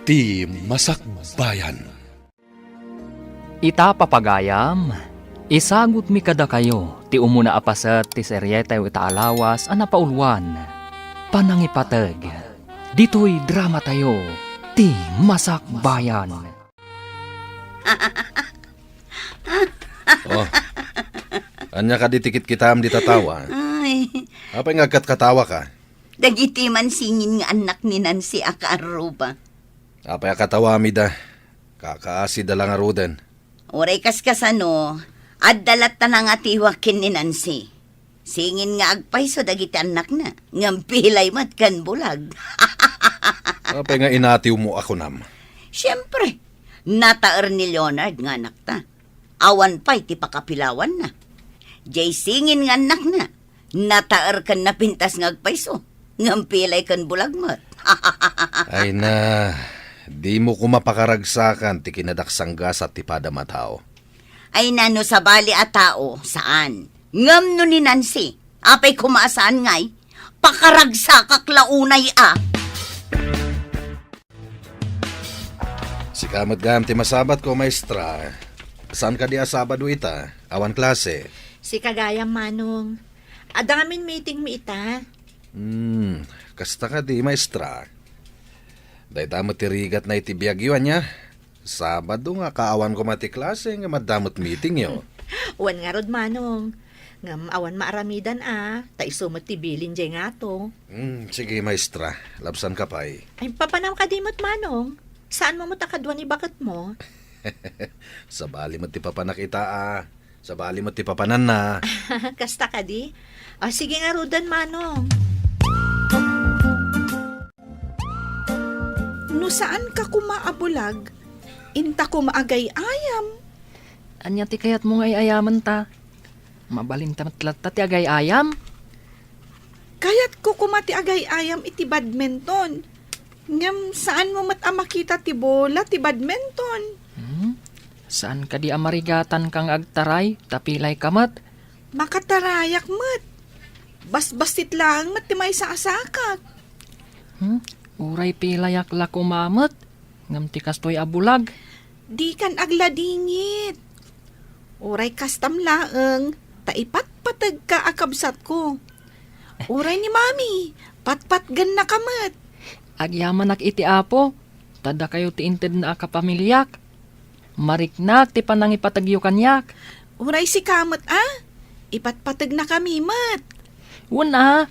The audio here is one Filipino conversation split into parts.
Ti Masakbayan. Ita papagayam, isagot mi kada kayo, ti umuna apasat ti seryete ita alawas ana paulwan. Panangipatag, dito'y drama tayo, ti Masakbayan. Oh, anya ka ditikit kitam di tatawa. Ay, Apay nga katawa ka? dagiti man singin nga anak ni Nancy Akaruba. Apay katawa mi da. Kakaasi da lang arudan. Oray kaskasano, at dalat ta na nga tiwakin ni Nancy. Singin nga agpay so dagiti anak na, ngampilay mat kan bulag. Apay nga inatiw mo ako nam. Siyempre, nataer ni Leonard nga anak ta. Awan pa'y ti pakapilawan na. Jay singin nga anak na, nataer kan napintas nga agpay so, ngampilay kan bulag mat. Ay na, di mo ko mapakaragsakan ti kinadaksanggas at ti padamatao. Ay nano sa bali a tao, saan? Ngam no ni Nancy, apay kumasaan ngay, pakaragsa kaklaunay a. Si kamot gam ti masabat ko, maestra. Saan ka di asabado ita? Awan klase. Si Kagayang Manong. Adamin meeting mi ita. Kasta ka di, maestra. Day damot tirigat na itibiyagyan niya. Sabado nga kaawan ko mati klase nga madamot meeting yo. Uwan nga rod Manong. Ngam awan maaramidan ta isumot ti bilin jay nga to. Sige, maestra. Labsan ka pa'y. Ay papanam ka dimot Manong. Saan mo matakadwa ni bakit mo? Sa bali mo ti papanakita Sa bali mo ti papanan na. Kasta ka di? Sige nga rodan Manong. No saan ka kumaabulag? Inta ko maagay-ayam. Anya ti kayat mo ngay ayaman ta. Mabaling tamatlat ta ti agay ayam. Kayat ko kumati agay-ayam iti badminton. Ngam saan mo makita ti bola ti badminton? Saan ka di amarigatan kang agtaray, tapilay kamat? Makatarayak mat. Bas-basit lang mat ti may saasakak. Uray pilayak la kumamat, ngam ti kastoy abulag. Di kan agladingit. Uray kastam laeng, taipat-patag ka akabsat ko. Uray ni mami, patpatgan na kamat. Agyaman nak iti apo, tada kayo ti inted na akapamilyak. Mariknak ti panangipatagyo kanyak. Uray si kamat ipatpatag na kami mat. Una,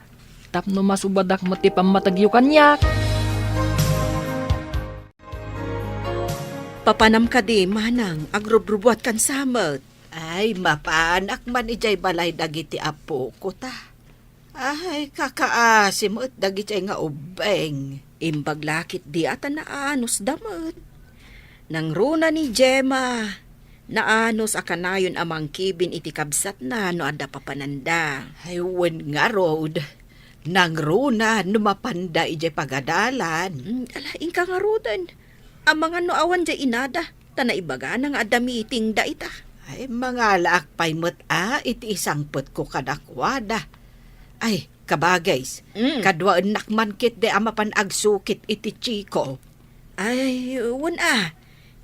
tapno masubadak mo ti pamatagyo kanyak. Papanam ka di, manang, agrubrubuat kan samet. Ay, mapaanak man ijay balay dagiti apo ko ta. Ay, kakaasim at dagiti nga ubeng. Imbag lakit di ata naanos damet. Nang runa ni Gemma, naanos akanayon amang kibin iti kabsat na no ada papananda. Ay, wen nga road. Nang runa, numapanda ijay pagadalan. Alaing ka nga rodan. Ang mga noawan jay inada, tanaibaga nang ada meeting da ita. Ay, mga laakpay mo't iti isang put ko kadakwada. Ay, kabagays, kadwaan nakman kit de amapan agsukit iti chiko. Ay, wan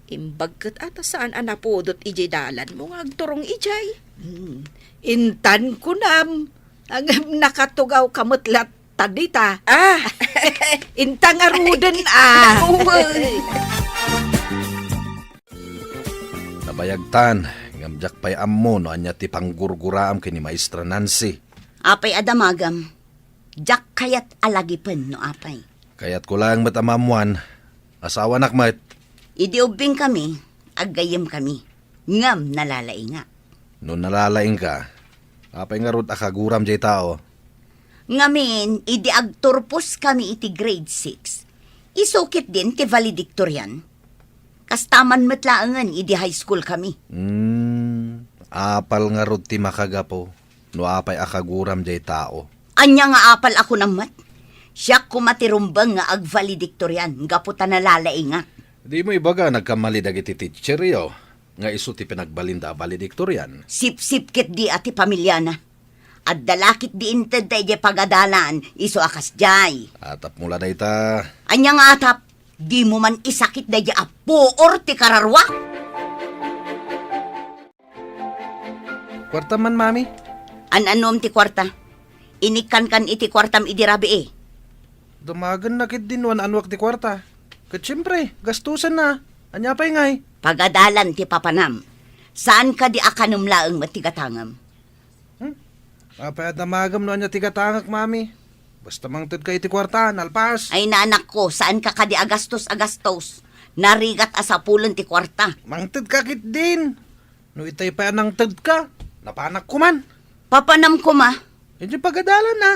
imbag kat ata saan anapodot ijay dalan mo nga agturong ijay. Intan ko nam, ang nakatugaw kamutlat tadita. Intang arudan Nabayagtan, ngamjak pa'y ammo no anya ti panggurguraam kini Maestra Nancy. Apay adamagam, jak kayat alagipen no apay. Kaya't ko lang matamamuan, asawa nakmat. Idi ubing kami, aggayem kami, ngam nalalay nga. No nalalaing ka, apay nga rod akaguram jay tao. Ngamin, idi agturpos kami iti grade 6. Isukit din ti valedictorian. Kastaman matlaangan idi high school kami. Apal nga rod ti makagapo, no apay akaguram jay tao. Anya nga apal ako namat. Siya kumatirumbang nga ag-valedictorian, gaputa nalalay nga. Di mo ibaga nagkamali dagiti teacher yo, nga iso ti pinagbalinda valedictorian. Sip-sip kit di ati pamilya na. At dalakit di inted da ije pagadalan, iso akas jay. Atap mula na ita. Anya nga atap, Di mo man isakit da apo or ti kararwa. Kwarta man, mami. An-anom ti kwarta. Inikan kan iti kwartam idirabi eh. Dumagan na kit din wan anwak ti kwarta. Kat siyempre, gastusan na. Anya pa'y ngay. Pagadalan ti papanam. Saan ka di akanum laeng matigatangam? Apay at namagam no anya tigatangak, mami. Basta mangtod ka iti kwarta, nalpas. Ay naanak ko, saan ka kadi agastos? Narigat asapulan ti kwarta. Mangtod ka kit din. No itay pa nang tad ka. Napanak ko man. Papanam ko ma. Hindi pagadalan na.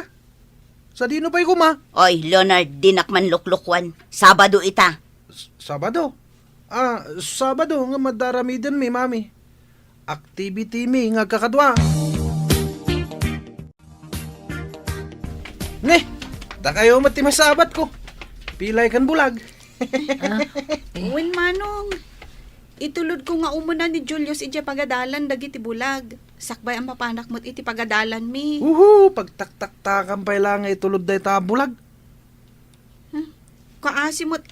Sa dino pa'y kuma. Oy, Leonard, dinak man luklukwan. Sabado ita. Sabado. Sabado nga madaramidan mi, mami. Activity mi nga kakadwa. Ne, da kayo mati masabat ko. Pilay kan bulag. Wen manong, itulod ko nga umuna ni Julius iti pagadalan dagiti bulag. Sakbay ang mapanak mo't iti pagadalan mi. Pagtaktak-takam pa lang itulod day ta bulag. Kaasimot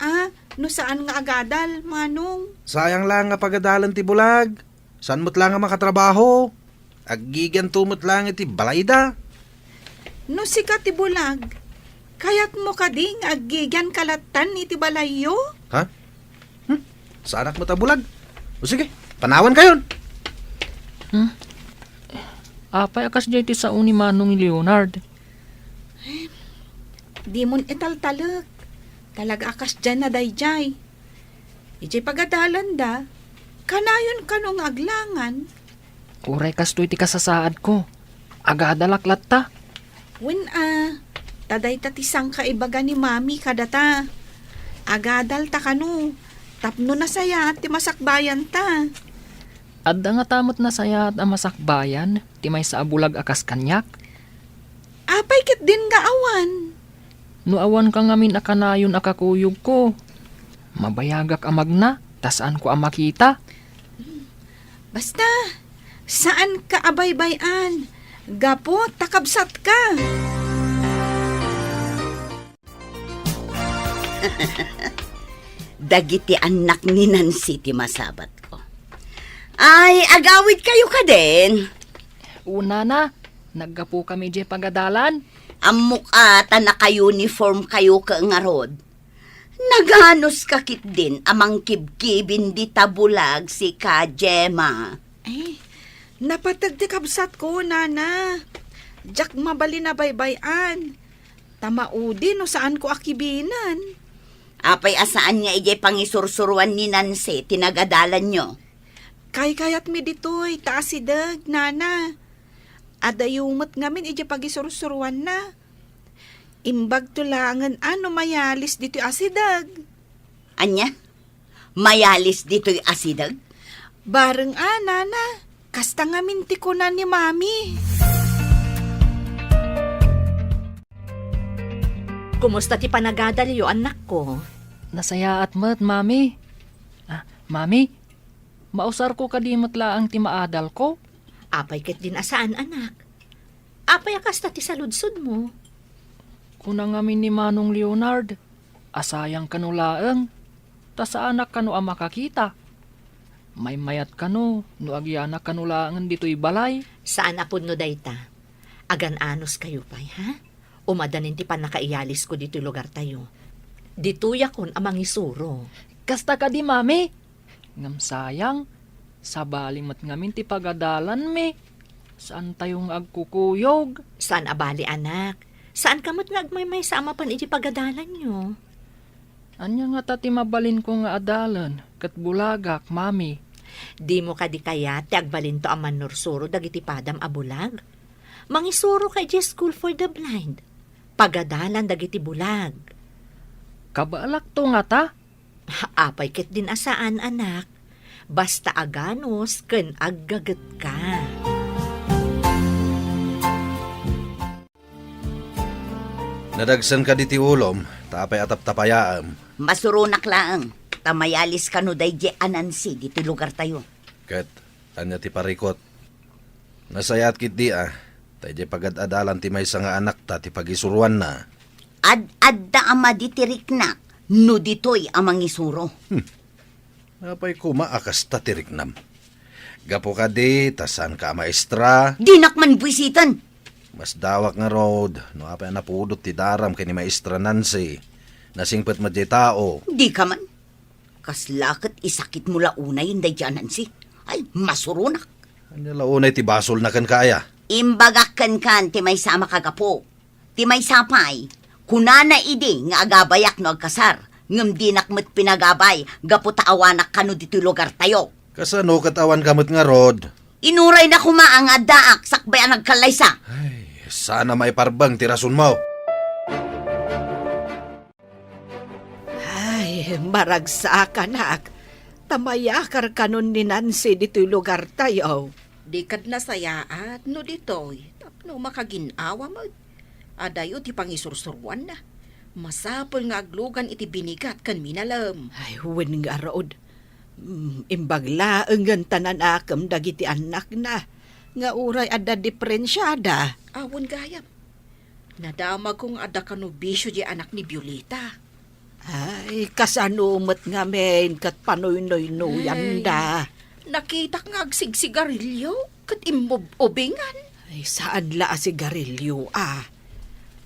no saan nga agadal, manong. Sayang lang nga pagadalan ti bulag. San mo't lang nga makatrabaho. Agigan tumot lang iti balayda. No sikat ti bulag, kayat mo ka di nga agigyan kalatan iti balayo? Ha? Sa anak mo ta bulag? O sige, panawan kayon. Apay akas jay ti sa uni manong ni Leonard. Di mon italtalag. Talaga akas dyan na dayjay. Ijay pagadalan da, kanayon kanong aglangan. Uray kas to iti kasasaad ko. Agadalaklat ta. Wen taday tatisang kaibaga ni mami kadata. Agadal ta kanu, tapno na saya ti masakbayan ta. Adda nga tamot na sayat ang masakbayan, ti may sa abulag akas kanyak. Apay kit din nga awan. No awan ka ngamin akanayon akakuyog ko. Mabayagak amag na, tasaan ko ang makita. Basta, saan ka abaybayan? Gapo, takabsat ka. Dagiti anak ni Nancy ti masabat ko. Ay, agawid kayo ka din. Una na, naggapo kami di pagadalan. Amok ata naka-uniform kayo ka nga rod. Naganos kakit din amang kibkibin di tabulag si ka Gemma. Ay, napatagtikabsat ko, nana. Jak mabali na baybayan. Tamaudi no saan ko akibinan. Apay asaan nga ijay pangisursuruan ni Nancy tinagadalan nyo. Kayat mi ditoy, taasidag, nana. Adayumot ngamin ijay pagisursuruan na. Imbag tulangan ano mayalis dito'y asidag. Anya? Mayalis dito'y asidag? Bareng nana. Kasta nga minti ko na ni mami. Kumusta ti panagadalyo, anak ko? Nasaya at mat, mami. Mami, mausar ko kadimot laang ti maadal ko. Apay ket din asaan, anak? Apay akas ti saludsod mo? Kunang amin ni Manong Leonard, asayang kanulaang, ta sa anak kano ang makakita. May mayat kano, no agyanak kanulaangan dito'y balay. Saan apod no dayta? Agan-anos kayo pay, ha? Umadanin ti panakaiyalis ko dito'y lugar tayo. Dituya kon amang isuro. Kasta ka di, mami. Ngam sayang, sa baling mat ngamin ti pagadalan mi. Saan tayong agkukuyog? Saan abali, anak? Saan kamot nga agmay sa amapan iti pagadalan nyo? Anya nga tati mabalin ko nga adalan, kat bulagak, mami. Di mo ka di kaya ti agbalin to aman nursuro dagiti padam abulag? Mangisuro kay School for the Blind. Pagadalan dagiti bulag. Kabalak to nga ta? Apay ket din asaan, anak. Basta aganos ken aggaget ka. Nadagsan ka diti ulom, tapay atap tapayaam. Masurunak laang. Tamayalis kano dayje Anansi dito lugar tayo. Kat, anya ti parikot. Nasayat kit di Tayo pagad-adalan ti may nga anak ta ti pagisuruan na. Ad-adda ama ditiriknak. no ditoy amang isuro. Napay kuma akas tatiriknam. Gapo ka di, tasan ka maestra. Dinak man buwisitan. Mas dawak nga road, no apay napudot ti daram kay ni maestra Nancy. Nasingpet mo di tao. Di ka man. Kaslakit isakit mo launa yung dayjanan si. Ay, masurunak. Anya launay ti basol na kan kaya. Imbagakan kan ti may sama kagapo. Ti may sapay. Kunana idi nga agabayak no agkasar. Ngam dinak mo't pinagabay. Gapo taawanak kano dito lugar tayo. Kasano katawan kamot nga rod. Inuray na kumaang adaak sakbay ang nagkalaysa. Ay, sana may parbang tirasun mo. Ay, maragsa anak. Tamayakar kanon ni Nancy dito'y lugar tayo. Di kad nasayaat no ditoy. Tapno makaginawa mo. Adayo ti pangisursurwan na. Masapol nga aglugan iti binigat kan minalam. Ay, huwin nga rood. Imbagla ang tanan akam dagiti anak na. Nga uray ada diferensyada. Awon gayam. Nadama kong ada kanubisyo di anak ni Violeta. Ay, kasanumot nga men kat panoy-noy-noyan da. Nakita nga agsigsigarilyo kat imobobingan. Ay, saan la sigarilyo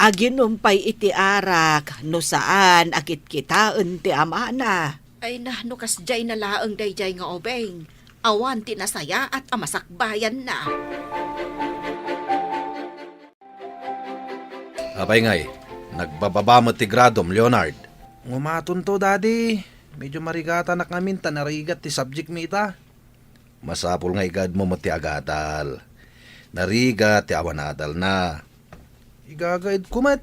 Aginumpay iti arak, no saan akit kitaan ti amana. Ay no kas jay na laang dayjay nga obeng. Awan ti nasaya at amasakbayan na. Apay ngay, nagbababamot ti gradom, Leonard. Ngumaton to, daddy. Medyo marigata na kami tanarigat ti subject mita. Masapul nga igad mo ti agadal. Narigat ti awanadal na. Igagaid kumat.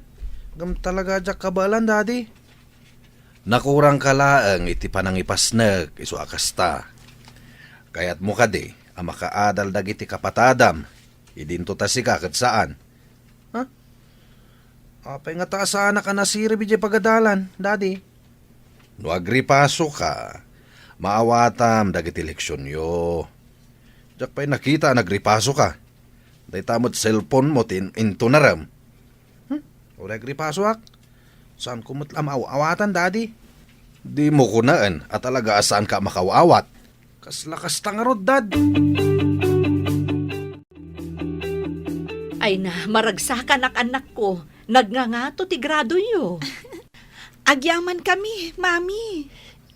Gam talaga jak kabalan, daddy. Nakurang kalaang iti panangipasnag iso akasta. Kaya't mo kadi, ang makaadal dagiti kapatadam. Idinto ta si kakad saan. Ha? Apay nga taasaan ka na siri bijay pagadalan, daddy. No agripaso ka, maawatam dagiti leksyon yo. Diyak pa'y nakita nagripaso ka. Day tamot cellphone mo into naram. O agripaso ak? Saan kumutlam awatan, daddy? Di mo kunaan at talaga saan ka makawawat. Kaslakas tangarod, dad. Ay na, maragsakan anak ko. Nagngangato ti grado yo. Agyaman kami, mami.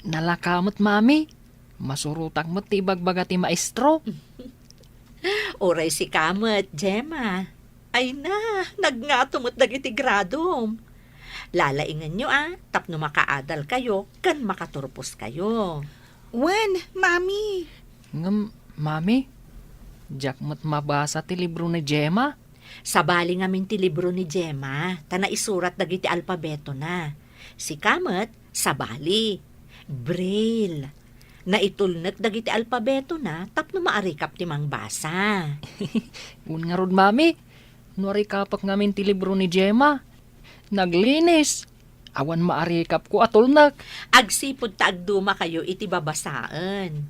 Nalakamot, mami. Masurutang mo ti bagbaga ti maestro. Oray si Kamot, Gemma. Ay na, nagngato mo't dagiti gradom. Lalaingan nyo tapno makaadal kayo, kan makaturpos kayo. When, mami? Ngam, mami, jak mo't mabasa ti libro ni Gemma. Sabali ngamin ti libro ni Gemma, tana isurat dagiti alpabeto na. Si Kamot, sabali. Braille. Na itulnet dagiti alpabeto na, tapno maarikap ti mangbasa. Un nga rod, mami. Nuari kapak ngamin ti libro ni Gemma. Naglinis. Awan maarikap ko atulnak. Agsipod ta agduma kayo iti babasaan.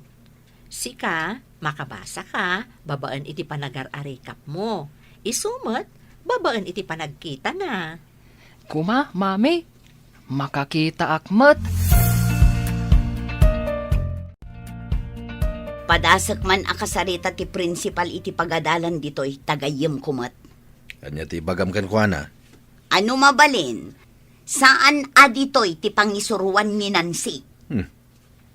Sika, makabasa ka, babaan iti panagar-arikap mo. Isumot, babaan iti panagkita na. Kuma, mami. Makakita akmat. Padasak man akasarita ti principal iti pagadalan dito'y tagayem kumat. Kanya ti bagam kan kuana. Ano mabalin? Saan adito'y ti pangisuruan ni Nancy?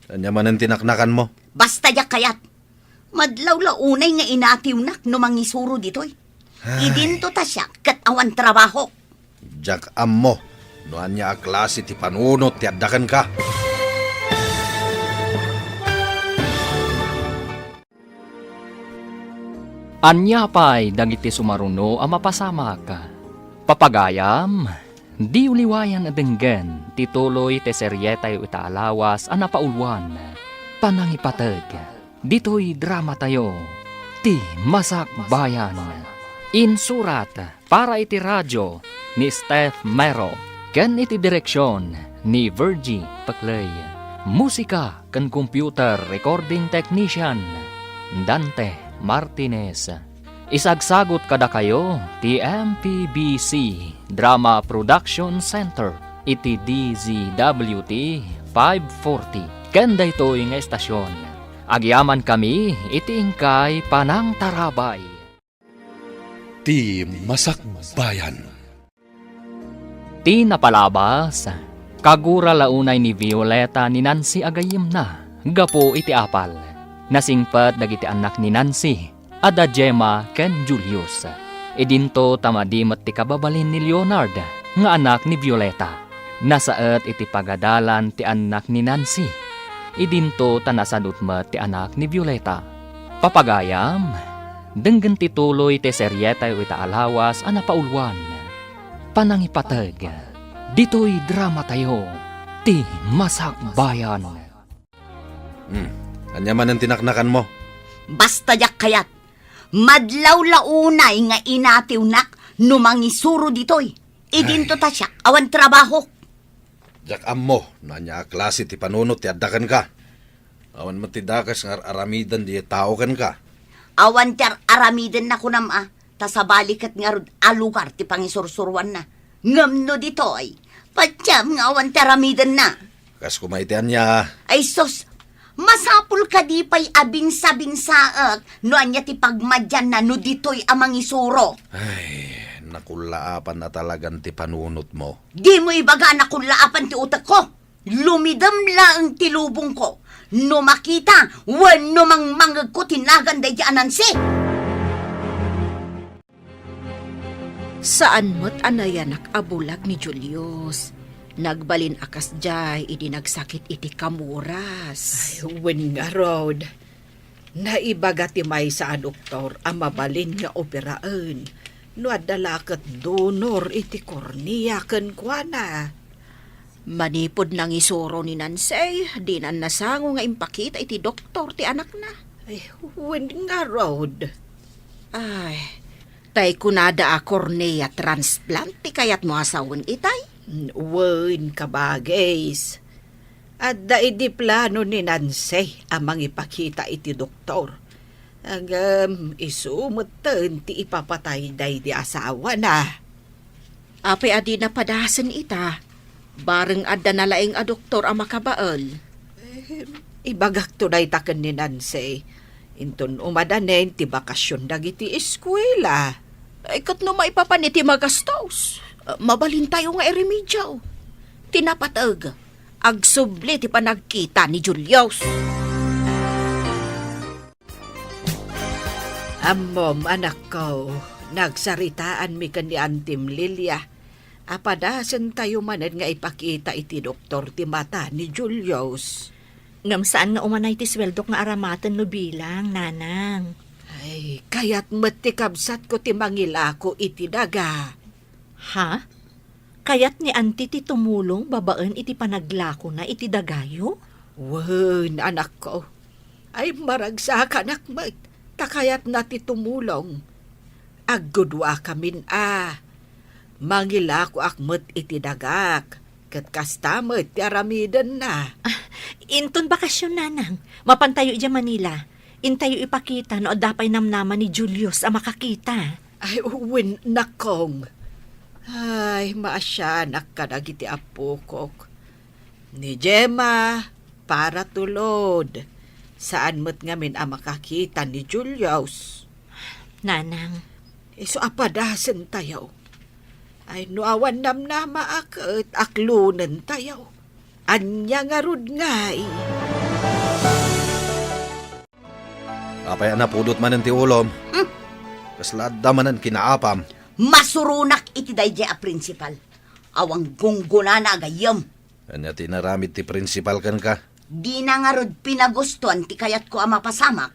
Kanya man ang tinaknakan mo. Basta yak kayat. Madlaw-launay nga inatiwnak no mangisuro dito'y. Idinto ta siya kat awan trabaho. Jak am mo. Noan niya a klase ti panunot ti addakan ka. Anya pa'y dagiti sumaruno ang mapasamak. Papagayam, di uliwayan adenggen, tituloy te seryetay itaalawas ang napaulwan. Panangipatag, dito'y drama tayo, ti Masak Bayan. Insurat para iti radyo ni Steph Mero, ken iti direksyon ni Virgie Paclay. Musika ken computer recording technician, Dante Martinez. Isagsagot kada kayo ti MPBC Drama Production Center iti DZWT 540. Kanda ito'y nga estasyon. Agyaman kami iti ingkay Panang Tarabay. Ti Masakbayan. Ti napalabas, kagura launay ni Violeta ni Nancy agayim na, gapo iti apal. Nasingpat dagiti anak ni Nancy, ada Gemma ken Julius. Idinto tamadimat ti kababalin ni Leonard, nga anak ni Violeta. Nasaet iti pagadalan ti anak ni Nancy. Idinto tanasadutmat ti anak ni Violeta. Papagayam, denggen ti tuloy ti seryetay o itaalawas a napaulwan. Panangipateg, dito'y drama tayo, ti Masakbayan. Anya man ang tinaknakan mo? Basta yak kayat. Madlaw launay nga inatiw nak numangisuro ditoy. Idinto ta siya, awan trabaho. Jak ammo, nanya klase ti panunot ti addakan ka. Awan matidakas nga aramidan di tao kan ka. Awan ter aramiden na kunam ta sa balikat nga rod alugar ti pangisursurwan na. Ngamno ditoy, patyam nga awan ter aramiden na. Kas kumaitian niya, Ay sus, masapul ka di pa'y abinsa-binsaak no anya ti pagmadyan na no ditoy amang isuro. ay, nakulaapan na talagang ti panunot mo. Di mo ibaga na kung laapan ti utak ko. Lumidam lang ti lubong ko. No makita, wano mang mangag ko tinagan day di anansi. Saan mo't anayanak abulag ni Julius? Nagbalin akas jay, idi nagsakit iti kamuras. Wen nga rod. Naibaga ti may sa doktor ang mabalin nga operaan. No adalakat donor iti kornea ken kuana. Manipod nang isuro ni Nancy, di na nasango nga impakita iti doktor ti anak na. Ay, wen nga rod. Ay, tay kunada a cornea transplant ti kayat mo asawon itay. Wen kabagays. At daidi plano ni Nancy amang ipakita iti doktor. Agam, isumutan ti ipapatay day di asawa na. Apay adi na padasan ita. Bareng adda na laing a doktor ang makabaal. Ibagak to day taken ni Nancy. Inton umadanen ti bakasyon dagiti eskwela. Ay kat no maipapaniti magastos. Mabalin tayo nga iremedyaw. Tinapatag. Agsubli ti panagkita ni Julius. Amom, anak ko, nagsaritaan mi kan ni Antim Lilia. Apadasan tayo manad nga ipakita iti doktor ti mata ni Julius. Ngam saan nga umanay ti sweldo nga aramatan no bilang, nanang. Ay, kaya't matikabsat ko ti mangilako iti daga. Ha? Kayat ni anti ti tumulong babaan iti panaglako na iti dagayo? Wen, anak ko. Ay, maragsak anak mo. Takayat na ti tumulong. Agudwa kamin Mangilako akmet iti dagak. Kat kastamet ti aramidan na. Inton bakasyon, nanang. Mapantayo dya Manila. Intayo ipakita no adapay namnaman ni Julius ang makakita. Ay, uwin nakong. Ay, maasyanak ka na giti apukok. Ni Gemma, para tulod. Saan mo't ngamin ang makakita ni Julius? Nanang, Iso apadasan tayo. Ay, nuawan namnama akat aklunan tayo. Anya nga rod ngay. Apay na pudot man ang ti ulom. Kaslada man ang kinaapam. Masurunak iti dayjay a principal. Awang gungguna na agayam. Anya tinaramid ti principal kan ka. Di na nga rod pinagustuhan ti kayat ko ang mapasamak.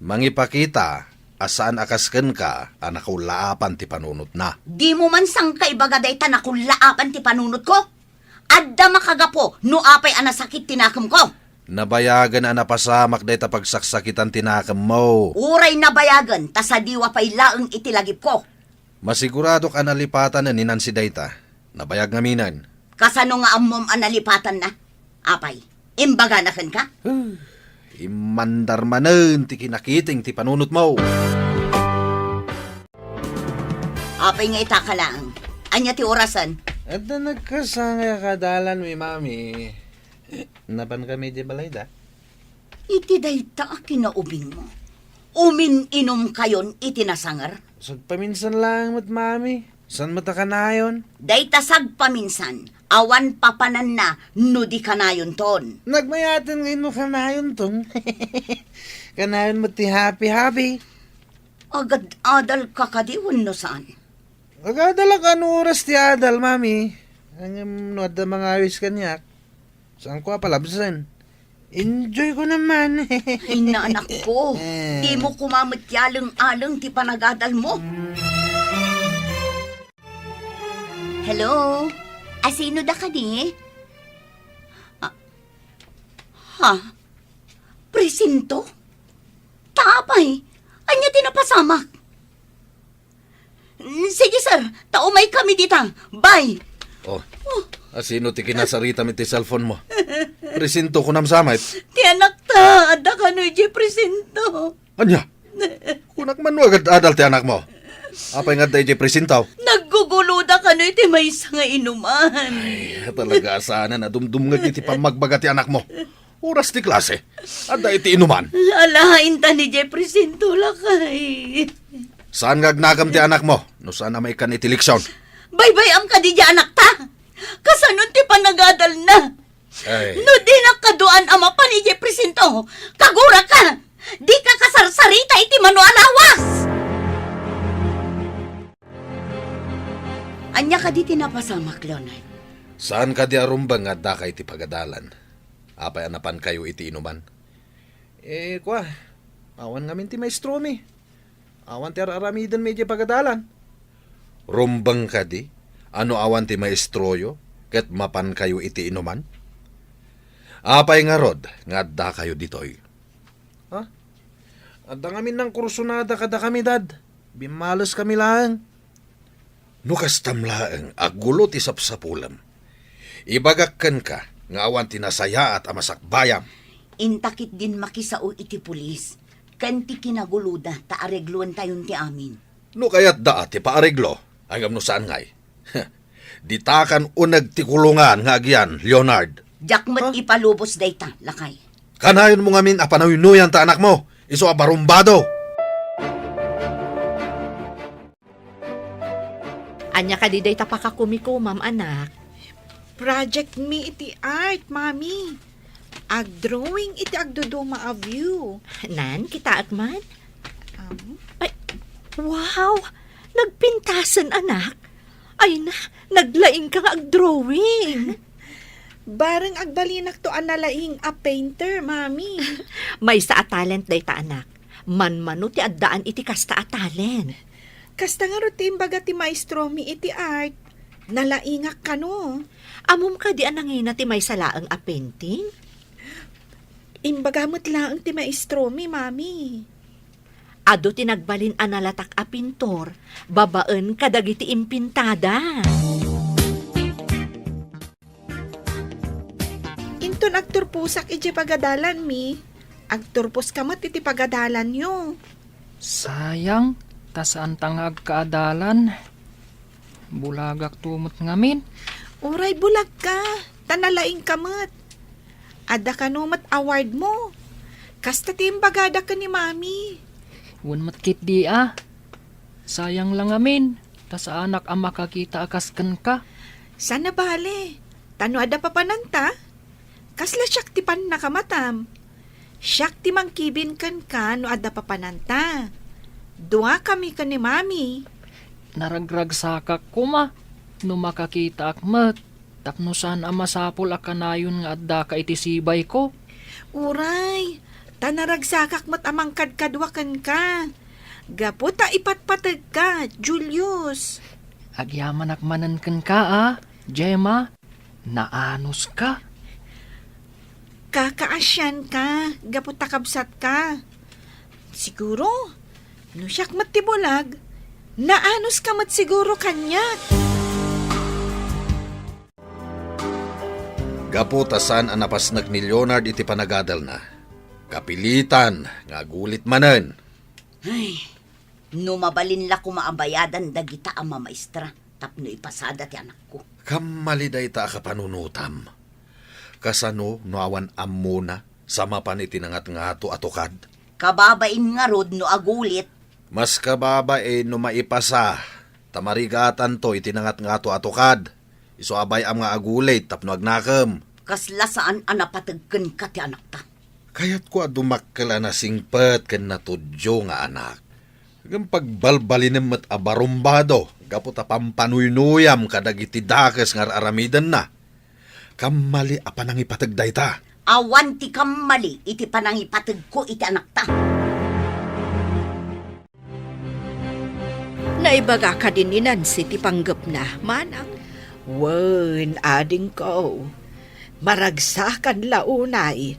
Mangipakita, asaan akasken ka, anakulaapan ti panunot na. Di mo man sang kaibagaday ta na kung laapan ti panunot ko. Adda makagapo, no apay anasakit tinakam ko. Nabayagan na napasamak day ta pagsaksakitan tinakam mo. Uray na bayagan, ta sa diwa pa'y laeng itilagip ko. Masigurado ka nalipatan na ni Nancy Dayta. Nabayag ngaminan. Kasano nga amom analipatan na? Apay, imbaga na kan ka? Imandar manen ti kinakiting ti panunot mo. Apay nga itaka lang. Anya ti orasan, At na nagkasanga kadalan mi mami. Napan kami di balay da? Iti dayta kinaubing mo. Umin-inom kayon iti nasangar. Paminsan lang mat mami. San mata ka na yun? Dayta paminsan, awan papanan na, no di kanayon ton. Nagmayatan ngayon mo kanayon tong. Kanayon mo ti happy. Agad adal kakadiwan no saan. Agadala ka ano oras ti adal, mami. Ang nuad na mga awis kanyak. Saan ko palabsan? Enjoy ko naman. Inaanak ko, di mo kumamit yalang-alang ti panagadal mo. Hello? Asino da ka di? Ha? Presinto? Tapay? Anya tinapasamak? Sige sir, taumay kami dita. Bye! Oh, asino ti kinasarita mi ti cellphone mo? Presinto ko nam samit. Ti anak ta, ada ka no iti presinto. Anya? Kunak man agad adal ti anak mo. Apay nga tayo presintaw? Nagguguluda ka no iti may nga inuman. Ay, talaga sana na dumdum nga iti pamagbaga ti anak mo. Oras ti klase. Ada iti inuman. Alahain ta ni Jeffrey Sinto lakay. Saan nga agnagam ti anak mo? No sana may kan iti liksyon. Baybay am ka di anak ta. Kasanon ti panagadal na. Ay, No di nakaduan ama pa ni Jeffrey Sinto. Kagura ka. Di ka kasarsarita iti manualawas. Anya ka di tinapasamak, Leonard. saan ka di arumbang nga da kay iti pagadalan? Apay anapan kayo iti inuman. Kwa, awan ngamin ti maestro mi. Awan ti aramidan mi iti pagadalan. Rumbang ka di? Ano awan ti maestroyo? Ket mapan kayo iti inuman? Apay nga rod, nga da kayo ditoy. Ha? Adda ngamin ng kursunada kada kami, dad. Bimalas kami lang. Nukas tamlaeng agulo ti sapsapulam. Ibagakkan ka, nga awan tinasaya at amasakbayam. Intakit din makisao iti pulis. Kanti kinaguluda, taaregluan tayon ti amin. No kayat da ti paareglo, agam no saan ngay. Ditakan unag ti kulungan nga agyan, Leonard. Jakmat ipalubos dayta, lakay. Kanayon mo ngamin apanawinuyan ta anak mo, iso abarumbado. Anya ka di day tapakakumiko, ma'am anak. Project me iti art, mami. Ag-drawing iti agduduma a view. Nan, kita akman? Um, Wow! Nagpintasan, anak. Ay na, naglaing ka nga ag-drawing. bareng agbalinak to analaing a painter, mami. May sa a talent day ta, anak. Man-mano ti addaan iti kasta a talent. Kasta nga rutin baga ti maestro mi iti art. Nalaingak ka no. Amom ka di anangina ti may salaang a painting? Imbagamot lang ti maestro mi, mami. Ado ti nagbalin analatak a pintor, babaan kadagiti impintada. Inton agturpusak iti pagadalan mi. Agturpos kamat iti pagadalan yo. Sayang, tasaan tangag kaadalan. Bulagak tumot ngamin. Uray bulag ka. Tanalaing kamat. Ada ka numat award mo. Kasta timbagada ka ni mami. Wan matkit di Sayang lang ngamin. Tas anak ang makakita akaskan ka. Sana bale. Tano ada papananta. Kasla siyak ti pan nakamatam. Siyak ti mangkibin kan ka no ada papananta. Dua kami ka ni mami. Naragragsakak ko ma. No makakita akmat. Tapno saan ang masapol akanayon nga adda ka iti sibay ko. Uray. Tanaragsakak mat amang kadkadwakan ka. Gaputa ipatpatag ka, Julius. Agyaman akmanan kan ka Gemma. Naanos ka. Kakaasyan ka, gaputa kabsat ka. Siguro, no siyak matibulag, naanos ka mat siguro kanya. Gaputasan ang napasnag ni Leonard iti panagadal na. Kapilitan, nga gulit manen. Ay, no mabalin la kumaabayadan dagita ang mamaestra. tapno ipasada ti anak ko. Kamali day ta ka panunutam. Kasano no awan ammo na sama pa ni tinangat nga ato atukad. Kababain nga rod no agulit. Mas kababa no maipasa. Tamarigatan to itinangat nga ato atukad. Iso abay am nga agulit tapno agnakam. Kasla saan anapatagkan ka ti anak ta. Kayat ko adumakkala na singpet ken natudyo nga anak. Hanggang pagbalbalinem at abarumbado, gaputa pampanuynuyam kadagiti dakes nga aramidan na. Kamali apanang ipatagday ta. Awan ti kamali iti panangipatag ko iti anak ta. Naibaga ka din ni Nancy ti panggap na, manang. Wen, ading ko. Maragsakan launay.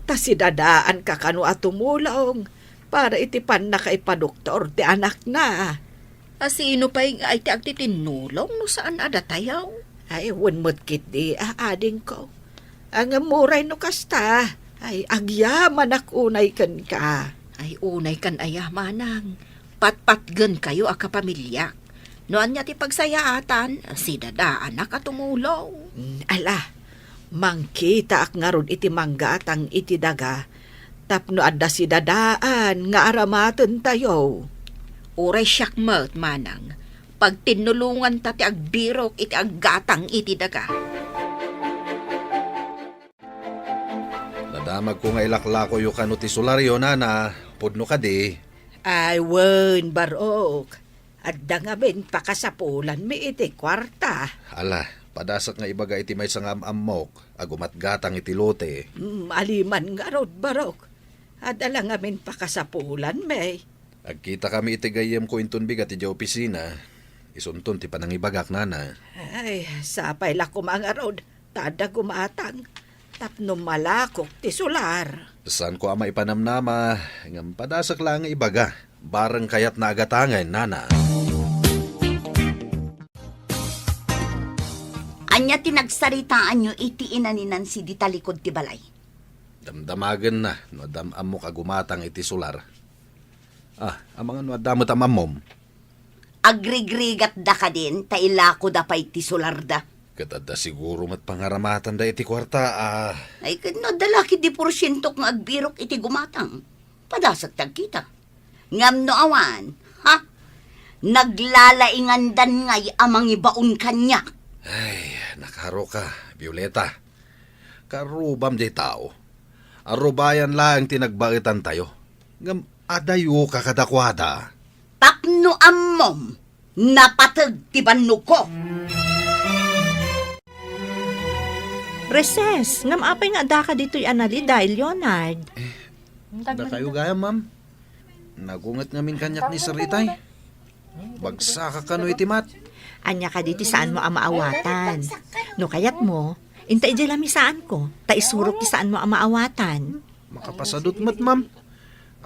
Tasidadaan ka kanu at tumulong para itipan na kay padoktor ti anak na. Sino pa yung ay ti agtitinulong no saan adatayaw? Ay, wen mo't kit di ading ko. Ang amuray no kasta. Ay, agyaman akunay kan ka. Ay unay kan ayah manang. Patpatgen kayo a kapamilyak. Noan niya ti pagsayaatan, si dada anak at tumulong. Ala, mangkita ak nga ron iti manggatang iti daga. Tapno adda si dadaan nga aramaten tayo. Uray siyak mat manang. Pag tinulungan ta ti agbirok iti aggatang iti daga. Nadamag ko nga ilaklako yung kano ti solaryo na pudno ka di. Ay, wen, barok. Adda nga ben pakasapulan mi iti kwarta. Ala, padasak nga ibaga iti may sangam ammok, agumat gatang iti lote. Aliman nga rod, barok. Adda lang nga ben pakasapulan, may. Agkita kami iti gayem ko intun bigat iti opisina. Isuntun ti panang ibagak nana. Ay, sapay la kumanga rod. Tada gumatang. Tapno malakok ti sular. Saan ko ama ipanamnama, ngam padasak lang nga ibaga. Barang kayat na agatangan, nana. Anya tinagsaritaan nyo iti ina ni Nancy di talikod ti balay. Damdamagan na, no damam mo kagumatang iti sular. Ang mga no damot amamom. Agrigrigat da ka din, tailako da pa iti sularda. Katada siguro mat pangaramatan da iti kwarta, Ay, no dalaki di porsyentok nga agbirok iti gumatang. Padasag tagkita. Ngam no awan, ha? Naglalaingandan ngay amang ibaon kanya. Ay, nakaro ka, Violeta. Karubam di tao. Arubayan lang tinagbakitan tayo. Ngam adayo ka kadakwada. Tapno ammom, napatag ti bannog ko. Reses, ngam apay nga da ka dito'y anali dahil Leonard. Da kayo gaya, ma'am. Nagungat ngamin kanyak ni Saritay. Bagsa ka kano itimat. Anya ka dito saan mo ang maawatan. No kayat mo, intay di lami saan ko, ta isurok ti saan mo ang maawatan. Makapasadot mat, ma'am.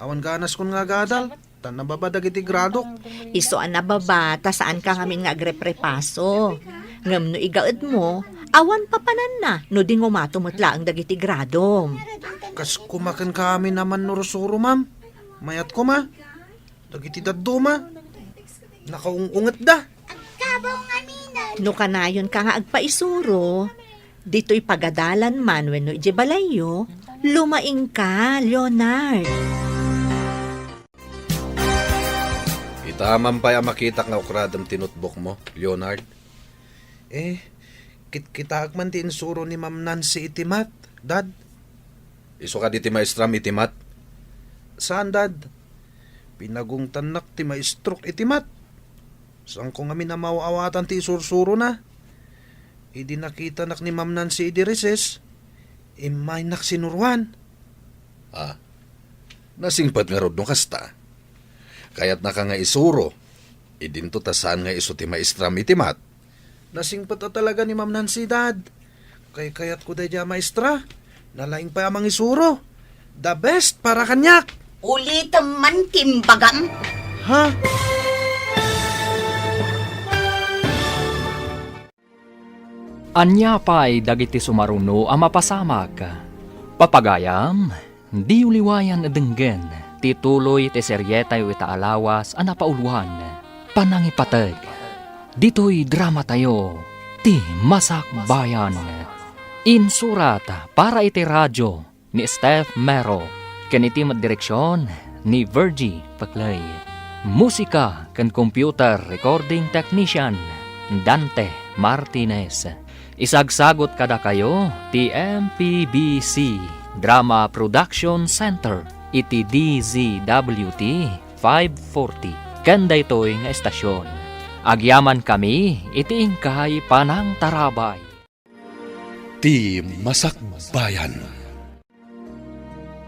Awan ganas kon nga gadal. Tan nababadag iti gradok. Iso an nababa, ta saan ka ngamin nga agreprepaso. Ngam no igaad mo, awan papanan na, no di ngumatumutla ang dagiti gradom. Kas kumakan kami naman nurusuro, ma'am. Mayat ko, ma. Dagiti daddo, ma. Nakaungungat da. No kanayon ka nga agpaisuro, dito'y pagadalan man wenno ije balayo, lumaing ka, Leonard. Itaman pa makita nga ukradam tinutbok mo, Leonard. Kita man ti insuro ni Ma'am Nancy itimat, Dad. Iso ka di ti maestram itimat. Saan, Dad? Pinagong tanak ti maestrok itimat. Saan ko nga minamawawatan ti isursuro na? Idi nakita nak ni Ma'am Nancy idi reses. Imay nak sinurwan. Nasingpat nga rod no kasta. Kaya't naka nga isuro. Idinto tasan nga iso ti maestram itimat. Nasingpat na talaga ni Ma'am Nancy, Dad. Kayat ko day dya maestra. Nalaing pa amang isuro. The best para kanyak. Ulitam man timbagam. Ha? Anya pa'y dagiti sumaruno ang mapasamag. Papagayam, di uliwayan denggen, tituloy ti seryetay ita alawas ang napauluan, panangipatag. Dito'y drama tayo, ti Masak Bayan. Insurat para iti radyo ni Steph Mero, kaniti direksyon ni Virgie Paclay. Musika kan computer recording technician Dante Martinez. Isagsagot kada kayo ti MPBC Drama Production Center iti DZWT 540 kanda ito'y nga estasyon. Agyaman kami iti ingkay panang tarabay. Ti Masak Bayan.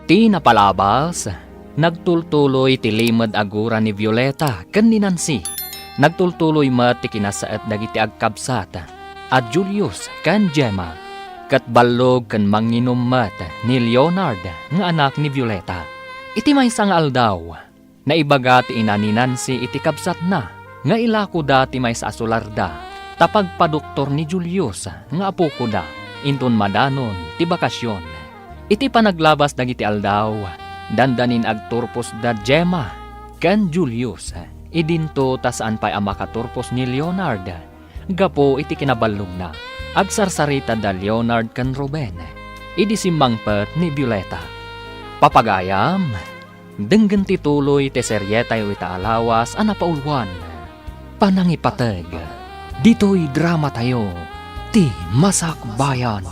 Ti napalabas, nagtultuloy ti limad agura ni Violeta ken ni Nancy. Nagtultuloy mat ti kinasaet dagiti agkabsat at Julius ken Gemma. Kat ballog ken manginom mat ni Leonard nga anak ni Violeta. Iti maysa nga aldaw, naibaga ti ina ni Nancy iti kabsat na nga ilako da ti maysa asularda tapag padoktor ni Julius nga apo ko da inton madanon ti bakasyon. Iti panaglabas dagiti aldaw, dandanin agturpos da Gemma ken Julius. Idinto ta saan pa'y amakaturpos ni Leonard. Gapo iti kinaballog na. Agsarsarita da Leonard ken Ruben. Idi simmangpet ni Violeta. Papagayam, denggen tituloy ti seryetay ita alawas ana paulwan. Panangipateg, dito'y drama tayo, ti Masak Bayan.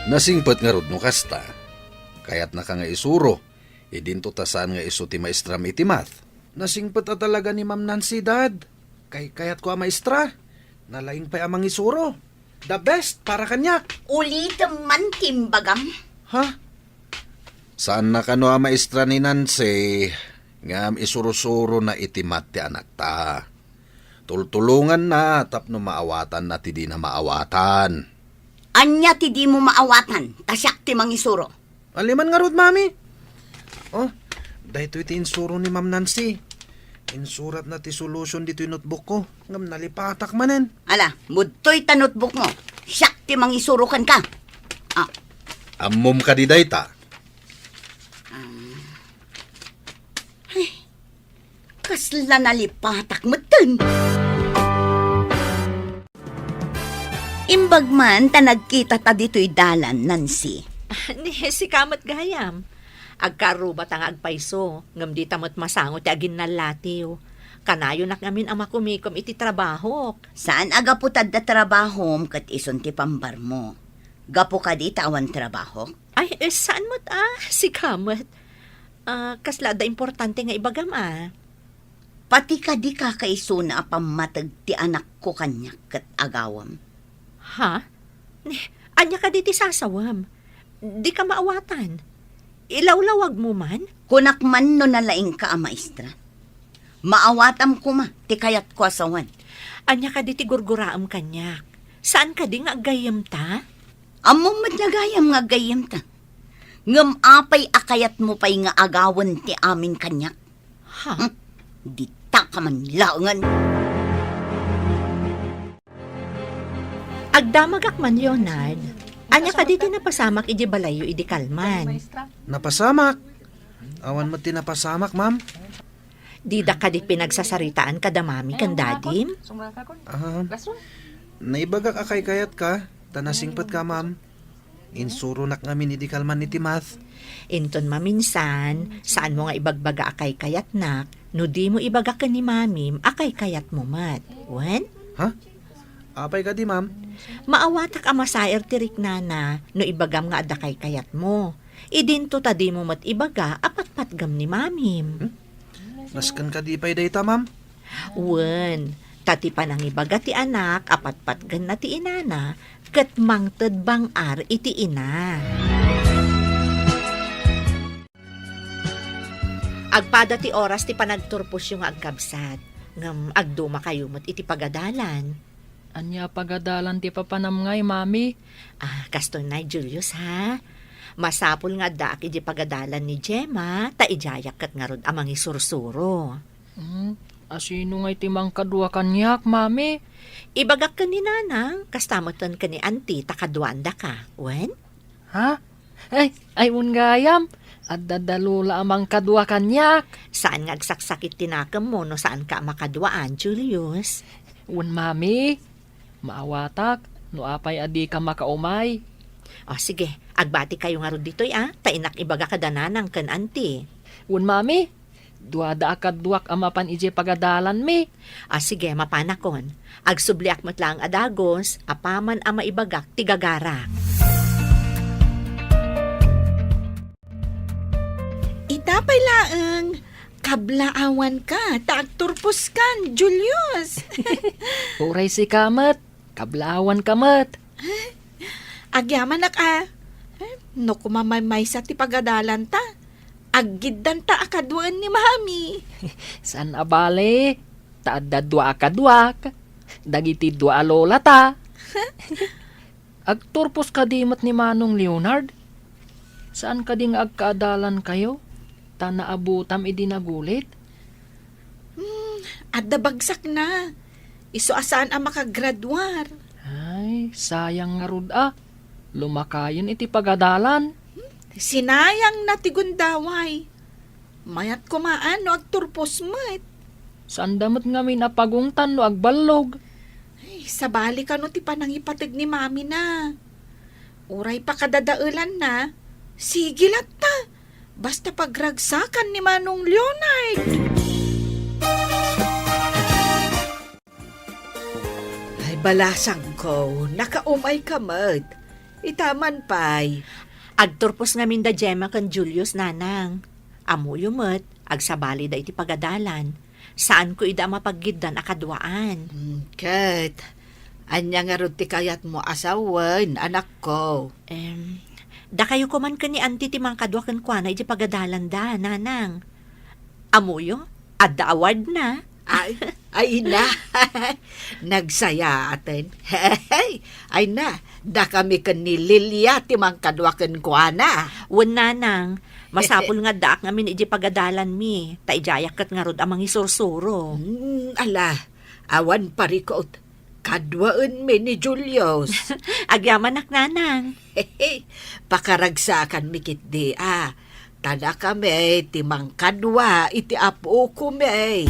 Nasingpet nga rod no kasta. Kayat na ka nga isuro. Idinto tasan nga iso ti maestram iti math. Nasingpet a talaga ni Ma'am Nancy, Dad. Kayat ko a maestra. Nalaing pa amang isuro. The best para kanya. Ulit man timbagam. Ha? Saan na kano a maestra ni Nancy? Ngam isuro-suro na itimat ti anak ta. Tultulungan na tapno maawatan na ti di na maawatan. Anya ti di mo maawatan, tasyak ti mangisuro. Aliman nga rod, Mami. Oh, dahito iti insuro ni Ma'am Nancy. Insurat na ti solution dito yung notebook ko. Ngam nalipatak manen. Ala, mudtoy ta notebook mo. Siyak ti mangisurukan ka. Ammom ka di dayta. Kasla nalipatak mo dun. Imbag man ta nagkita ta dito'y dalan, Nancy. Ni si kamat gayam. Agkarubat ang agpaiso, ngam di tamot masangot ti agin nalatiw. Kanayo nak ngamin ang makumikom iti trabaho. Saan aga putad da trabahom kat ison ti pambar mo? Gapo ka di tawan trabaho? Ay, saan mo't si kamat? Kasla da importante nga ibagam Pati ka di ka kaiso na apamatag ti anak ko kanyak kat agawam. Ha? Anya ka di ti sasawam? Di ka maawatan. Ilawlawag mo man? Kunak man no nalaing ka a maestra. Maawatam ko ma, ti kayat ko asawan. Anya ka di ti gurguraam kanyak. Saan ka di nga agayam ta? Among madnagayam nga gayam ta. Ngam apay akayat mo pa'y nga agawan ti amin kanyak. Ha? Di ta ka man laungan. Agdamagak man, Leonard. Anya ka dito napasamak iji balayo idi kalman. Napasamak. Awan mo tinapasamak, Ma'am. Di da ka di pinagsasaritaan kada mami kan dadim? Naibagak akay kayat ka. Tanasingpat ka, Ma'am. Insuro nak ngamin idi kalman iti math. Inton maminsan, saan mo nga ibagbaga akay kayat nak, no di mo ibaga ka ni mamim, akay kayat mo mat. Wen? Ha? Apay ka di, Ma'am. Maawatak amasayer tirik nana, no ibagam nga adakay kayat mo. Idinto ta di mo mat ibaga, apat-patgam ni mamim. Naskan ka di pa'y dayta, Ma'am. Wen, tati pa nang ibaga ti anak, apat-patgan na ti inana, kat mangted bang ar iti ina. Agpada ti oras ti panagturpos yung agkabsat, ngam agduma kayo mat iti pagadalan. Anya pagadalan ti papanamngay, Mami? Kasto na, Julius, ha? Masapul nga daak iti pagadalan ni Gemma, ta ijayak kat nga rod amang isursuro. Asino nga iti mangkadwa kanyak, Mami? Ibagak ka ni nanang, kastamatan ka ni auntie, takadwanda ka. Wen? Ha? Ay, un gayam. At dadalula amang kadwa kanyak. Saan nga agsaksakit tinakam mo no saan ka makadwaan, Julius? Un mami, maawatak, no apay adi ka makaumay. O sige, agbati kayo nga ron dito'y tainak ibaga kadananang kan anti. Un mami, duada akadwak amapan ije pagadalan mi. O sige, mapanakon. Agsubliak mo't lang adagos, apaman ama ibagak tigagarak. Itapay laeng, kablaawan ka, taagturpos kan, Julius. Uray si kamet, kablawan kamet. Agyaman no kumamay sa ti pagadalan ta. Aggidan ta akadwaan ni Mami. San abale, taadda dua akadwak. Dagiti dua lola ta. Agturpos kadimot ni Manong Leonard. Saan ka ding agkaadalan kayo? Ta naabutam idinagulit? Adda bagsak na. Iso asaan ang makagradwar. Ay, sayang nga rud Lumakayon iti pagadalan. Sinayang na ti gundaway. Mayat kumaan no agturpos met. Saan damot nga may napagungtan no agbalog? Ay, sabali ka no ti panangipatig ni Mami na. Uray pa kadadaulan na. Sige lat ta. Basta pagragsakan ni Manong Leonard. Ay, balasang ko. Nakaumay ka, Mad. Itaman pa'y. Agturpos nga minda Gemma kan Julius nanang. Amuyo mo't, agsabali da iti pagadalan. Saan ko ida mapaggidan akadwaan? Kat, anya nga ron ti kayat mo asawan, anak ko. Da kayo kuman ka ni auntie ti mga kadwakan kwa na iti pagadalan da, nanang. Amuyo, adda award na. Ay na, nagsaya atin. Ay na, da kami kan ni Lilia ti mga kadwakan kwa na. Wan nanang, masapul nga daak ngamin iti pagadalan mi. Taijayak kat nga rod amang isursuro. Ala, awan parikot. Kadwaan mi ni Julius. Agyaman ak nanang. Pakaragsakan mi kit di Tada kami ti mang kadwa iti apo ko mi.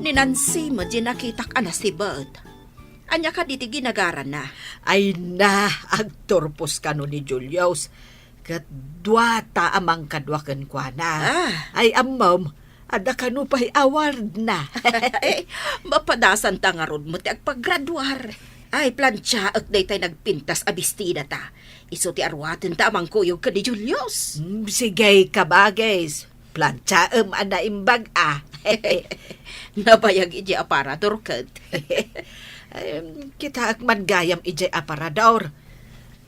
Ni Nancy mo di nakitak si Bert. Anya ka diti ginagaran na. Ay na, agturpos ka no ni Julius. Kat dwata amang kadwakan kwa na. Ay amam, ada ka no pa'y award na. Mapadasan ta nga rod mo ti agpaggraduar. Ay, plansya at day tayo nagpintas abistida ta. Iso ti arwatin ta amang kuyog ka ni Julius. Sige ka bagay. Plancha ana imbag Nabayag iji aparador kat. Kita akman gayam ije aparador.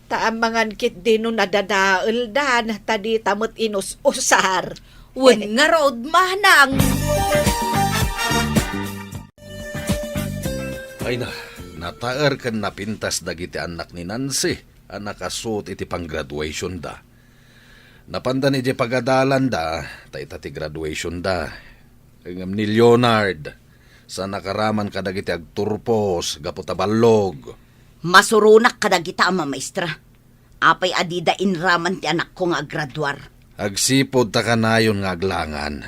Taamangan kit dino nadadaal dan tadi tamot inus-usar. Wen nga road manang. Ay na, nataer kan napintas dagiti anak ni Nancy. Anak asut iti pang-graduation da. Napanda ni di pagadalan da, taita ti graduation da. Ngam ni Leonard, sa nakaraman kadagiti agturpos, gaputaballog. Masurunak kadagita ama maestra. Apay adida inraman ti anak ko nga graduar. Agsipod ta kanayon nga aglangan.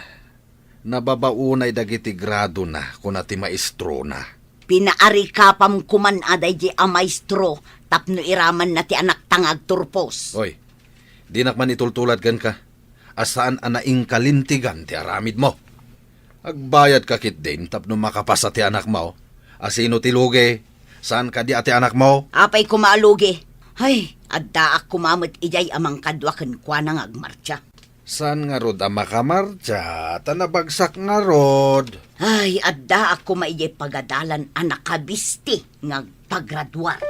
Nababaunay dagiti grado na kuna ti maestro na. Pinaari kapam kuman aday di a maestro tapno iraman na ti anak tangag turpos. Oy, di nakman itultulad kan ka. Asaan anaing kalintigan ti aramid mo. Agbayad ka kit din tapno makapasa ti anak mo. Asino ti lugi? Saan ka di ati anak mo? Apay kumaalugi. Ay, adda ak kumamot ijay amang kadwaken kwa nang agmarcha. Saan nga rod ang makamarcha? Tanabagsak nga rod. Ay, adda ako maijay pagadalan anak kabisti nga paggraduar.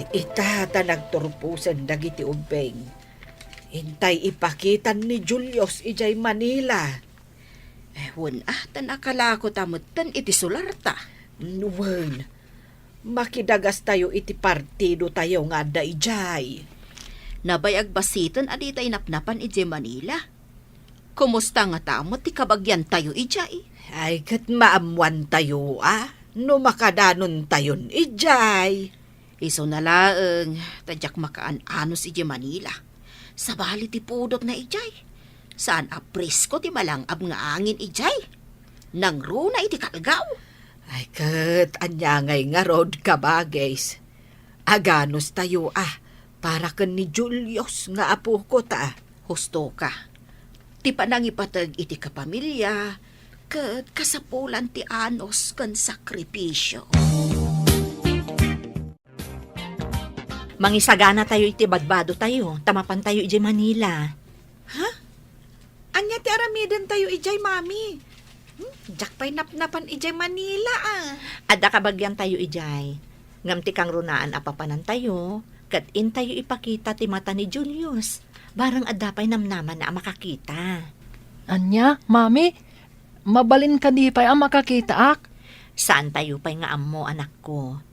Itata nagturpusan dagiti ubeng. Intay ipakitan ni Julius ijay Manila. Wen tanakala ko tamutan iti sularta. Nuwan, makidagas tayo iti partido tayo nga da ijay. Nabayag basiton adi tayo napnapan iti Manila. Kumusta nga tamot ti kabagyan tayo ijay? Ay, kat maamuan tayo, No makadanon tayon, ijay. Iso na laeng, tadyak makaan-anos iti Manila. Sa bali ti pudot na ijay. Saan apresko ti malangab nga angin ijay. Nang runa iti kalgaw. Ay kat, anyangay nga rod ka bagays. Aganos tayo para kan ni Julius nga apo ko ta. Husto ka. Ti panangipatag iti kapamilya, kat kasapulan ti anos kan sakripisyo. Mangisagana tayo iti badbado tayo, tamapan tayo iti Manila. Anya ti aramiden tayo ijay, mami. Jak pa'y napnapan ijay Manila Adda kabagyan tayo ijay. Ngam ti kang runaan apapanan tayo, kat in tayo ipakita ti mata ni Julius. Barang adda pa'y namnaman na makakita. Anya, mami, mabalin ka di pa'y ang makakita ak. Saan tayo pa'y nga ammo, anak ko?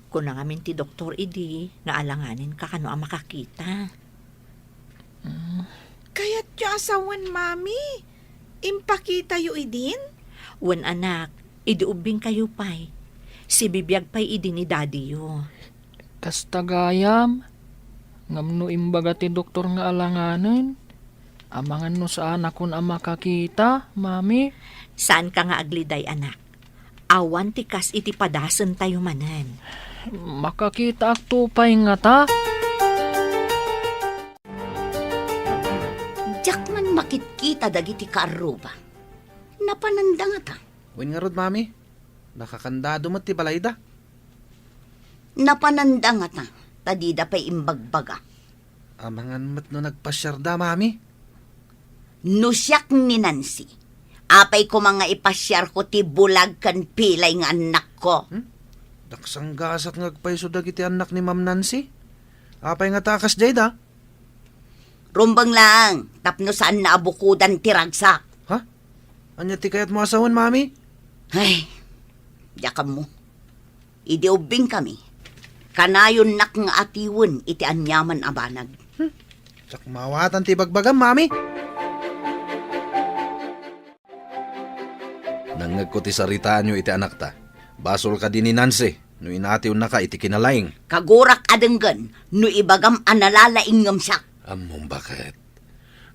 Kung nangamin ti doktor idi, nga alanganin ka kano ang makakita. Kaya't yung asawan, mami. Impakita yu idin? Wan anak, idiubing kayo pa'y. Si bibiyag pa'y idi ni daddy yo. Kastagayam, ngam no imbaga ti doktor nga alanganin. Amangan no saan akon ang makakita, mami. Saan ka nga agliday, anak? Awan ti kas iti padasan tayo manan. Makakita ak tupay nga ta. Diyak man makitkita dagiti kaaruba. Napananda nga ta. Uwin nga rod, mami. Nakakandado mo ti balayda. Napananda nga ta. Tadida pa'y imbagbaga. Amangan mat no nagpasyarda, mami. Nusyak ni Nancy. Apay ko mga ipasyar ko ti bulag kan pilay nga anak ko. Daksang gasak ngagpayso dagiti anak ni Ma'am Nancy. Apay nga takas jay da. Rumbang lang, tapno saan naabukudan ti ragsak. Ha? Anya ti kayat mo asawan, mami? Ay, yakam mo. Idiubing kami. Kanayon nak nga atiwon iti anyaman abanag. Sak mawatan ti bagbagam, mami. Nangag ko ti saritaan nyo iti anak ta. Basol ka din ni Nancy. No inatiw na ka iti kinalaing. Kagurak adenggan, no ibagam analalaing ngam siya. Among bakit?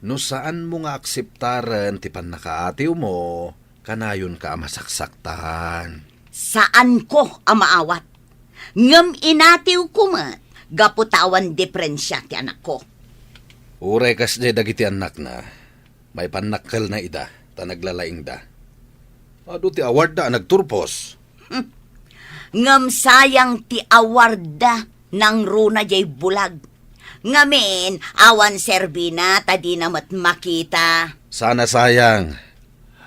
No saan mo nga akseptaren ti panakaatiw mo, kanayon ka masaksaktan. Saan ko amaawat? Ngam inatiw ko mat, gaputawan diferensya ti anak ko. Uray kas jay dagiti anak na, may panakkel na ida, ta naglalaing da. Ado ti award da nagturpos. Ngam sayang ti awarda ng runa jay bulag. Ngamin, awan serbina, tadi namat makita. Sana sayang,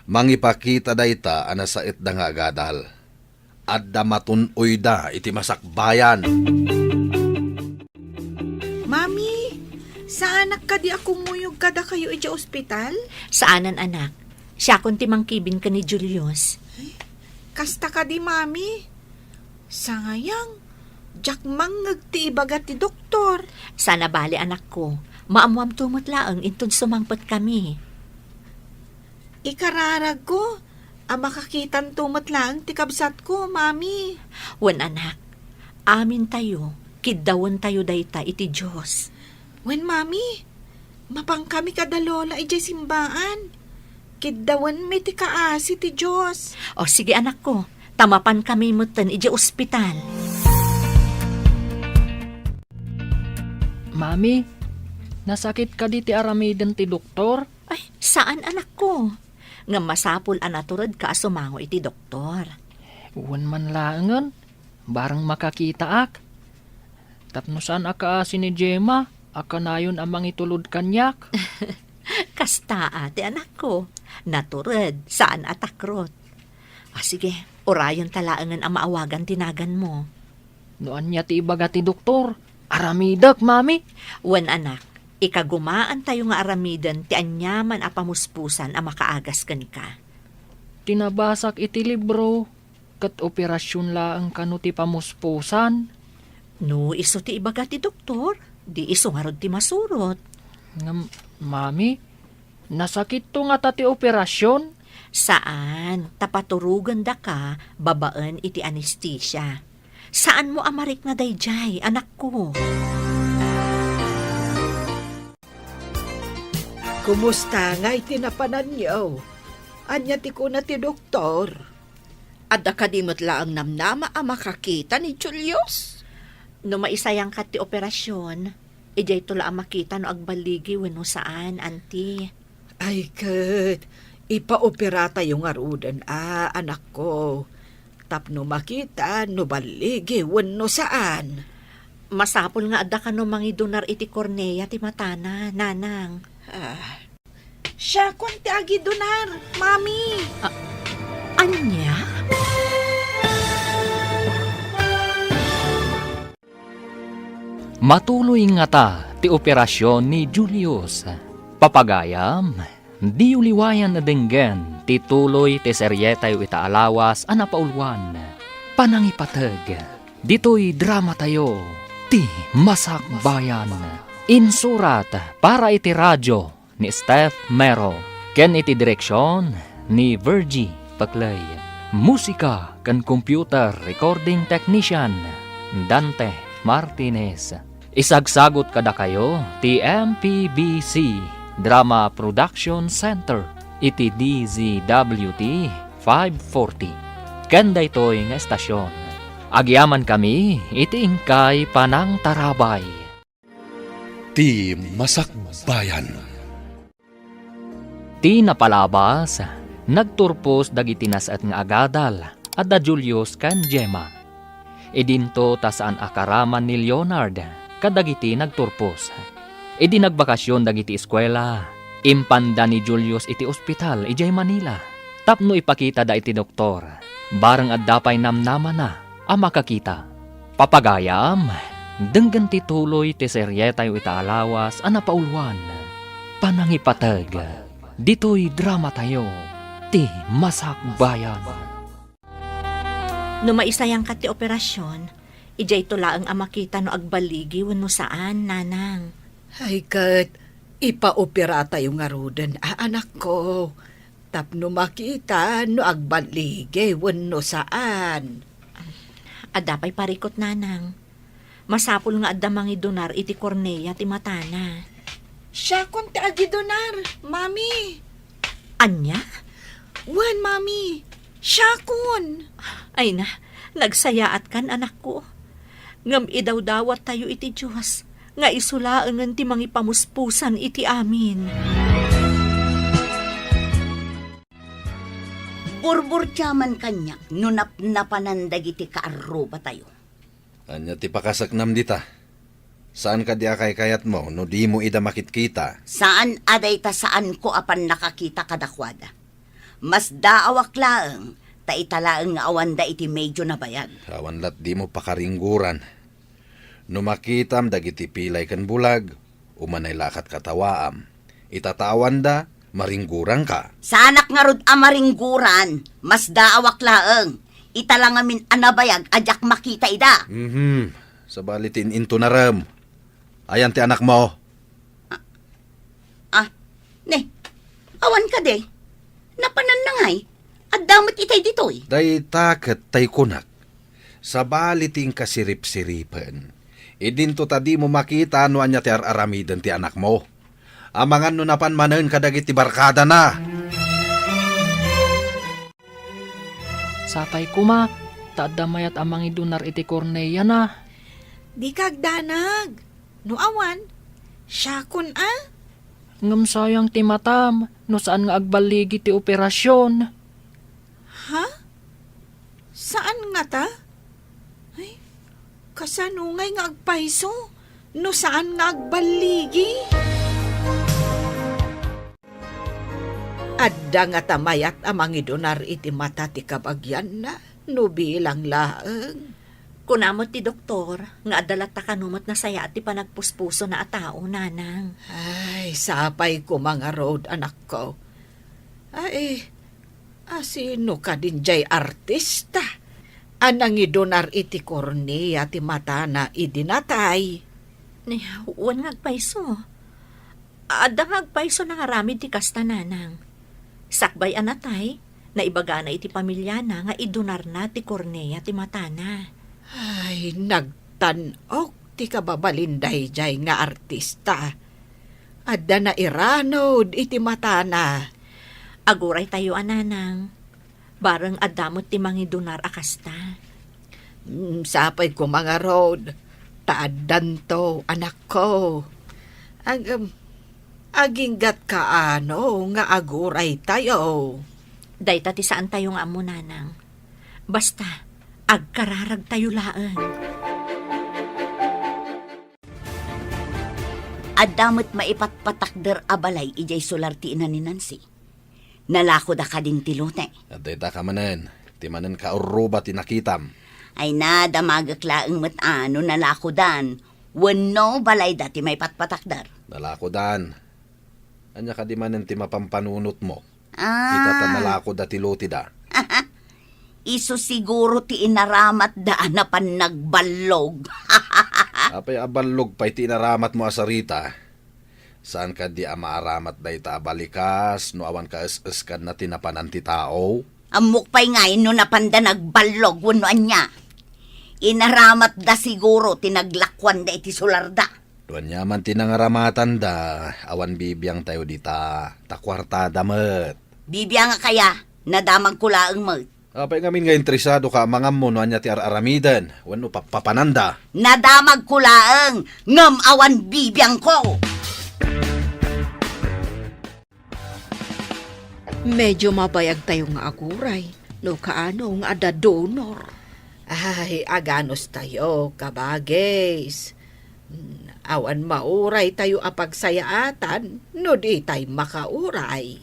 mangipakita da ita anasait da nga agadal. Adda matunoy da iti masakbayan. Mami, saan ka di ako muyog kada kayo ija ospital? Saanan, anak? Siya kun ti mangkibin ka ni Julius. Kasta ka di, mami. Sayang, jak mangag ti ibagat ti doktor. Sana bali, anak ko. Maamuam tumot laang intun sumangpot kami. Ikararag ko, makakitan tumot lang ti kabsat ko, mami. Wan, anak. Amin tayo. Kiddawan tayo dayta iti Diyos. Wen, mami, mapang kami kadalola ijay simbaan. Kiddawan mi ti kaasi ti Diyos. O sige, anak ko. Tamapan kami mutan iti ospital. Mami, nasakit ka di ti aramiden ti doktor? Ay, saan, anak ko? Nga masapul anaturad ka sumango iti doktor. Uwan man langan, barang makakita ak. Tapno saan aka si ni Gemma, aka nayon amang itulod kanyak. Kasta ate, anak ko. Naturad, saan atakrot. Sige, orayon talaangan ang maawagan tinagan mo. Noan niya ti ibaga ti doktor, aramidak, mami. Wan, anak, ikagumaan tayo nga aramidan ti anyaman a pamuspusan a makaagas ka. Tinabasak iti libro, kat operasyon laang kano ti pamuspusan. No, iso ti ibaga ti doktor, di iso nga rod ti masurot. Mami, nasakit to nga ta ti operasyon. Saan? Tapaturugan da ka, babaan iti anesthesia. Saan mo amarik na dayjay, anak ko? Kumusta nga itinapanan niyo? Anya ti ko na ti doktor. Adda kadimot laang namnama ang makakita ni Julius. No maisayang ka ti operasyon, ijay tula ang makita no agbaligi wenno saan, auntie. Ay, kat, ipaopera tayo nga rudan, anak ko. Tapno makita, no baligi, wano saan. Masapol nga adda ka no mangidunar iti kornea ti matana, nanang. Siya kon ti agi donar, mami. Anya? Matuloy nga ta ti operasyon ni Julius. Papagayam, di uliwayan na denggen ti tuloy ti seryetayo itaalawas a napaulwan. Panangipateg, dito'y drama tayo, ti Masak Bayan. Insurat para iti radyo ni Steph Mero, ken iti direksyon ni Virgie Paclay. Musika kan computer recording technician Dante Martinez. Isagsagot kada kayo ti MPBC Drama Production Center iti DZWT 540. Kanda ito'y nga estasyon. Agyaman kami iti ingkay Panang Tarabay. Ti Masak Bayan. Ti napalabas, nagturpos dagiti nasat nga agadal at da Julius kan Gemma. Idinto ta saan akaraman ni Leonard kadagiti nagturpos. Idi nagbakasyon dagiti eskwela. Impanda ni Julius iti ospital ijay Manila. Tapno ipakita da iti doktor. Barang addapay namnama na ang makakita. Papagayam, denggan ti tuloy ti seryetayo itaalawas a napaulwan. Panangipateg, dito'y drama tayo, ti Masak Bayan. No maisayang ka ti operasyon, ijay tulaang ang makita no agbaligi wenno saan, nanang. Ay, kat, ipaopera tayo nga rudan, anak ko. Tapno makita, no agbalige, wano saan. Adapay parikot, nanang. Masapul nga adda mangidunar iti kornea ti matana. Siya kon ti agi donar, mami. Anya? Wan, mami. Siya kon. Ay na, nagsayaat kan, anak ko. Ngam idaw-dawat tayo iti Diyos, nga isulaangan ti mangipamuspusan iti amin. Burbur tiyaman kanya, nunap napanandag iti kaaruba tayo. Anya ti pakasaknam dita. Saan ka di akay kayat mo no di mo ida makitkita? Saan aday ta saan ko apan nakakita kadakwada? Mas daawak laeng, ta italaeng nga awanda iti medyo na bayag. Awanlat di mo pakaringguran. No makitam dagiti pilay kan bulag, umanay lakat katawaam. Itatawan da, maringguran ka. Sanak nga rod amaringguran, mas daawak laeng. Italang amin anabayag, ajak makita ida. Sa balitin into na ram. Ayan ti anak mo. Ne, awan ka de. Napanan na ngay, at damot itay ditoy. Day taket tay kunak. Sa baliting kasirip-siripan. Idinto tadi mo makita no anya ti aramidan ti anak mo. Amangan no napan manen kadagiti barkada na. Sapay kuma, taadamayat amang idunar iti kornea na. Di kagdanag. No awan. Siya kon Ngam sayang ti matam, no saan nga agbaligi ti operasyon. Ha? Saan nga ta? Ay, kasanungay nga agpaiso. No saan nga agbaligi? Adda nga tamayat amang idonar iti mata ti kabagyan na, no bilang laeng. Kunamot ti doktor, nga adalat ta kanumot na saya at ti panagpuspuso na atao, nanang. Ay, sapay ko mga road, anak ko. Ay, asino ka din jay artista? Anang idonar iti kornea ti mata na idinatay. Ni, uwan nga agpaiso. Adda nga agpaiso na ngaramid ti kasta, nanang. Sakbay anatay, na ibaga na iti pamilya na nga idunar na ti Cornea ti matana. Ay, nagtanok ti kababalinday jay nga artista. Adda na iranod iti matana. Aguray tayo ananang, bareng adamot ti mangidunar akasta. Sapay ko mga road, taaddan to, anak ko. Aginggat kaano nga aguray tayo. Dayta ti saan tayo nga amo nanang. Basta, agkararag tayo laeng. Adamot maipatpatakder abalay ijay solar ti ina ni Nancy. Nalako da ka din tilote. At dayta ka manen, ti manen ka uruba ti nakitam. Ay na, damagaklaang matano nalako dan. Wano balay dati may patpatakder. Nalako dan. Anya ka di manen ti mapampanunot mo. Ah, Kita ta nalako da ti loti da. iso siguro ti inaramat daan na pan nagballog. Apay abalog pa'y ti inaramat mo asarita. Saan ka di amaaramat da ita abalikas, no awan ka es ka na tinapanan ti tao? Amok pa'y ngayon no napanda nagballog, wano anya. Inaramat da siguro tinaglakwan da iti sularda. Duan yaman tinangaramatan da, awan bibiyang tayo dita, takwarta damet. Bibya nga kaya, nadamag kulaang mo. Apay ngamin nga interesado ka, mga mo no anya ti aramidan, wano papananda. Nadamag kulaang, ngam awan bibiyang ko. Medyo mabayag tayo nga aguray. No kaano nga ada donor. Ay, aganos tayo, kabagis. Awan mauray tayo apagsayaatan, no di tayo makauray.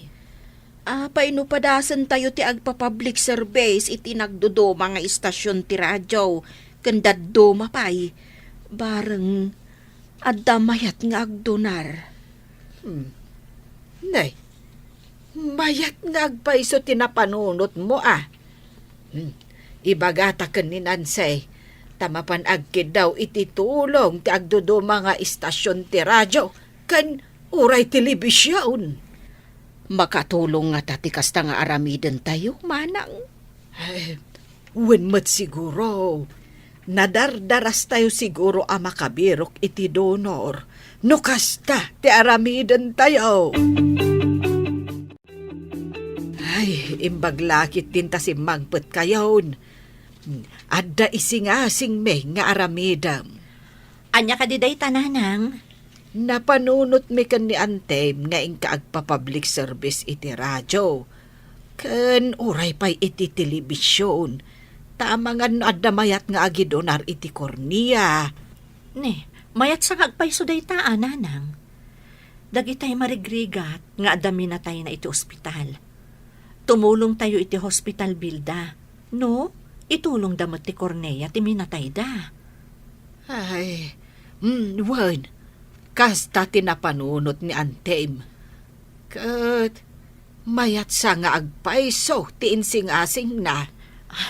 Paino padasan tayo ti agpa-public service iti nagdodo mga istasyon ti radyo. Kandaddo mapay. Bareng adda mayat nga agdonar. Nay, mayat nga agpaiso tinapanunot mo Ibagata ken ni Nansay, tamapan agkid daw iti tulong ti agdudo mga istasyon ti radyo, kan uray telebisyon. Makatulong nga tati kasta nga aramiden tayo, manang. Ay, wenmet siguro. Nadardaras tayo siguro a makabirok iti donor. No kasta ti aramiden tayo. Ay, imbaglakit din ta si magpet kayon. Adda isingasing me nga aramidam. Anya ka diday tananang, Napanunot mi kan ni Antem nga ingka agpa-public service iti radyo. Ken uray pa'y iti telebisyon. Tama nga adda mayat nga agidonar iti Cornea. ne, mayat sa agpayso day ta ananang. Dagitay marigrigat nga adami na tayo na iti ospital. Tumulong tayo iti hospital bilda. No, itulong damot ti Cornea ti minatay da. Ay, wan. Kasta tinapanunot ni Antem. Kat, mayat sa nga agpaiso ti insing-asing na.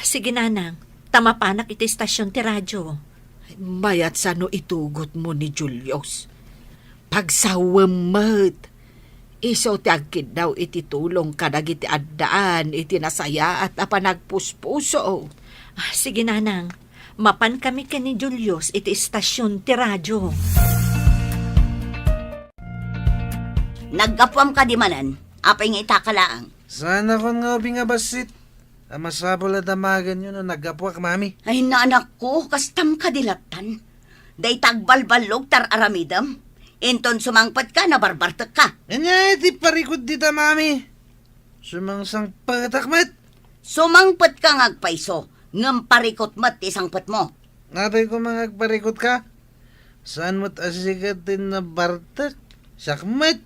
Sige nanang, tamapanak iti istasyon ti radyo. Mayat sa no itugot mo ni Julius. Pagsawamat. Iso ti agkid daw iti tulong kadag iti addaan iti nasaya at apanagpuspuso. Sige nanang, mapan kami ka ni Julius iti istasyon ti radyo. Naggapwam ka di manan, apay nga itakalaang. Sana kon nga nga basit. Masabol na damagan yun no nagapwak, mami. Ay na anak ko, kastam ka dilatan. Day tagbalbalog tar aramidam. Inton sumangpat ka, nabarbartak ka. Anya, di parikod dita, mami. Sumangsang patakmat. Sumangpat ka ngagpaiso, ngam parikot mat isangpat mo. Ngapay ko mga parikot ka. Saan mo't asigat din na bartak? Sakmat.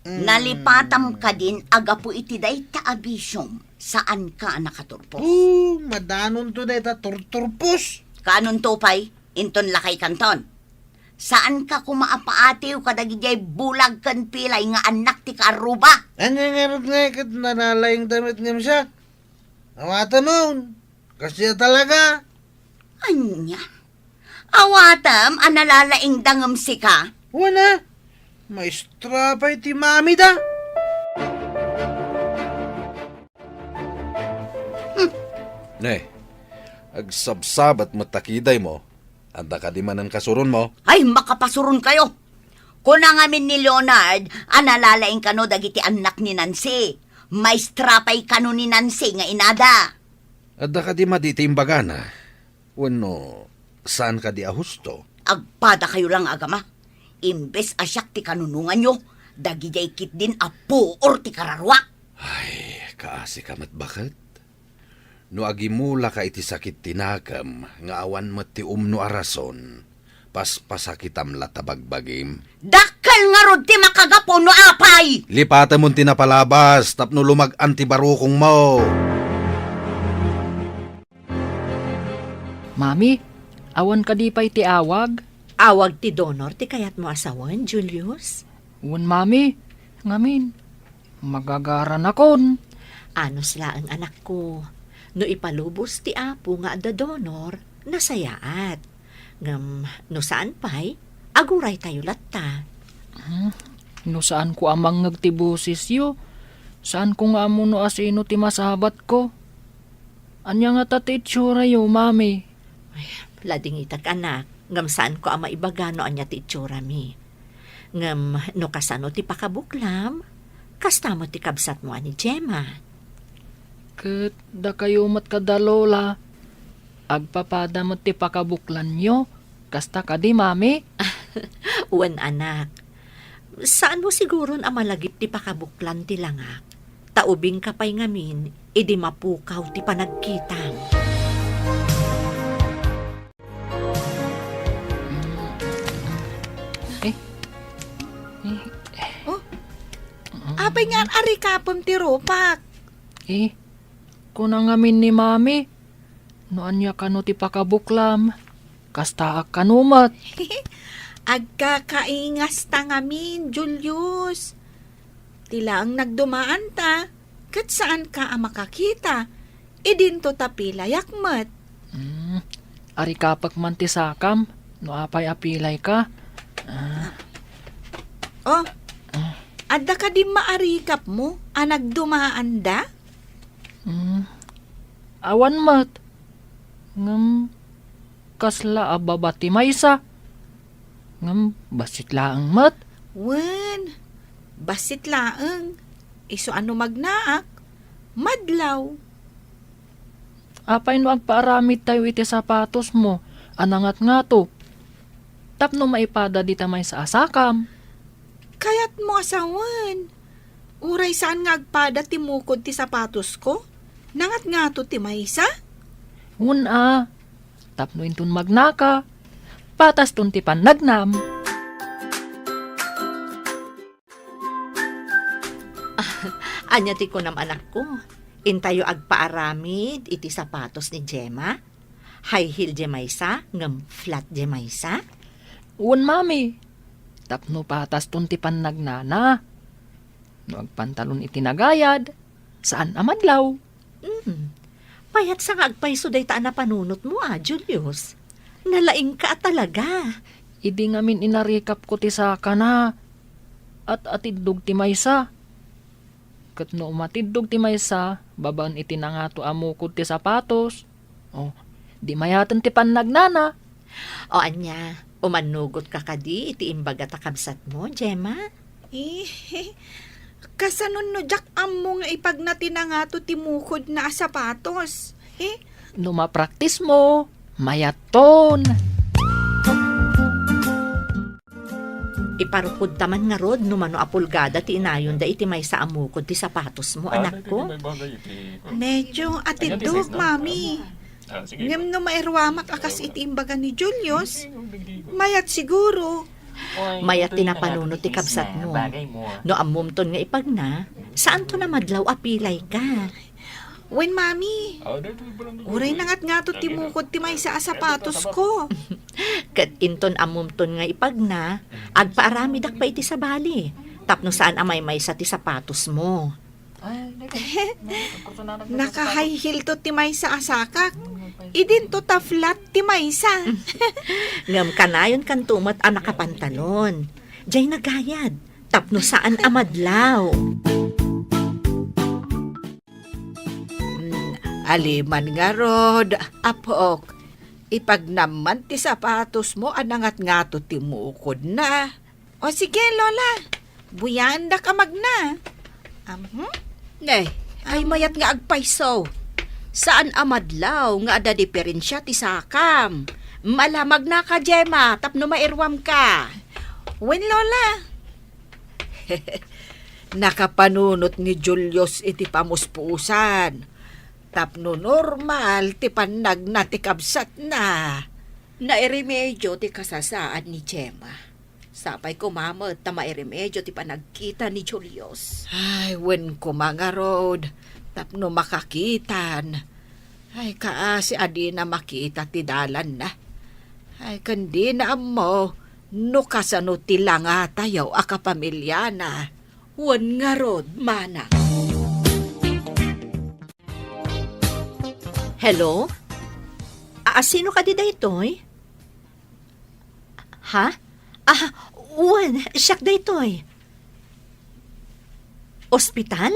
Nalipatam ka din, agapu iti day taabisyom. Saan ka nakaturpos? Madanon to na ita turturpos. Kanon tupay, inton lakay kanton. Saan ka kumaapaatiw kadagijay bulag kan pilay nga anak ti karuba? Anya nga rin nga ikat nanalayang damit nga siya. Awatan nun. Kasi talaga. Anya? Awatam, analalaing dangam si ka? Wala. Maestra pa iti mami da. Ne, agsabsab at matakiday mo, anda ka di manan kasuron mo. Ay, makapasuron kayo. Kuna ngamin ni Leonard, analalaing kano dagiti anak ni Nancy. Maestra pa'y kano ni Nancy nga inada. Adda ka di maditimbaga na. Wano, saan ka di ahusto? Agpada kayo lang agama. Imbes asyak ti kanunungan nyo, dagijay kit din apo or ti kararwa. Ay, kaasi ka mat bakit? No agimula ka iti sakit tinakam, nga awan mo ti umno arason, paspasakitam latabagbagim. Dakal nga rod ti makagapo no apay! Lipata mo tinapalabas, tapno lumag-an ti barukong mo. Mami, awan ka di pa'y ti awag? Awag ti donor ti kayat mo asawan, Julius. Wan mami, ngamin, magagaran akon. Anos la ang anak ko. No ipalubos ti apo nga ada donor, nasayaat. Ngam, no saan pa'y, aguray tayo latta. No saan ko amang nagtibusis yo? Saan ko nga mo no asino ti masabat ko? Anya nga tati itsura yo, mami. Lading itag anak, ngam saan ko ama ibagano anya ti itsura mi. Ngam, no kasano ti pakabuklam, kastamo ti kabsat mo ani Gemma. Ket da kayo mat kadalola. Agpapada mo ti pakabuklan nyo. Kasta ka di, mami? Wan anak, saan mo siguron amalagip ti pakabuklan ti langak? Taubing kapay ngamin, idi mapukaw ti panagkitang. Apay nga ari kapam ti ropak. Kunang ngamin ni mami. No anya ka no ti pakabuklam. Kasta ak kanumat. Agkakaingas ta ngamin, Julius. Tila ang nagdumaan ta, kat saan ka ang makakita? Idinto tapila yakmat. Ari kapak man ti sakam. No apay apilay ka. Oh, adda ka di maarikap mo, ang nagdumaan da? Awan mat. Ngam, kasla ababati maysa. Ngam, basit laang mat. Wen, basit laeng. Iso ano magnaak? Madlaw. Apay no agpaaramid tayo iti sapatos mo. Anangat nga to. Tapno maipada di tamay sa asakam. Kayat mo asawan. Uray saan nga agpada timukod ti sapatos ko? Nangat nga to ti maysa? Una, tapno intun magnaka. Patas tun ti panagnam. Anya ti kunam anak ko. Intayo agpaaramid iti sapatos ni Gemma. High heel Gemaysa, ngam flat Gemaysa. Un mami. Tapno patas tun ti panagnana. No agpantalon iti nagayad. Saan amadlaw? Payat sa nga agpaiso day taan na panunot mo Julius. Nalaing ka talaga. Idi ngamin inarikap ko ti saka na. At atidog ti maysa. Kat no matidog ti maysa, babaan iti na nga to amukod ti sapatos. Di mayatan ti panagnana. O anya, umanugot ka kadi iti imbaga takabsat mo, Gemma? Kasanon no jak ammo nga ipag natin na nga to timukod na sapatos. No mapraktis mo, mayaton. Iparukod taman nga rod no mano apulgada ti inayon da iti may sa amukod ti sapatos mo, anak ko. Medyo atidog, mami. Ngem no mairwamak akas iti imbaga ni Julius. Mayat siguro. Mayat tinapanunot ti kabsat mo. No amumton nga ipag na, saan to na madlaw apilay ka? Wen, mami. Uray nangat nga to timukod ti may sa sapatos ko. Kat inton amumton nga ipag na, agpaaramidak pa iti sa bali. Tapno saan amay may sa ti sapatos mo. Naka-high heel to ti may sa asakak. Idin to ta flat ti may sa. Ngam kanayon kan tumat ang nakapantalon. Diyay nagayad. Tapno saan amadlaw. Haliman nga rod, apok. Ipag naman ti sapatos mo, anangat nga to timukod na. O sige, Lola. Buyan da ka magna. Nay, ay mayat nga agpayso. Saan amadlaw nga ada diferensya ti sakam? Malamag na ka, Gemma, tapno mairwam ka. Wen, Lola. Nakapanunot ni Julius iti pamuspusan. Tapno normal ti panag na ti kabsat na. Nairemedyo ti kasasaan ni Gemma. Sapay ko mamad ta mairemedyo ti panagkita ni Julius. Ay, wen ko mga rod. Tapno makakitan. Ay, kaasi adi na makita ti dalan na. Ay, kandi na mo. No kasano ti langa tayo akapamilya na. Wan nga rod, mana. Hello? Sino ka di daytoy? Ha? Uwan, siyak daytoy. Ospital?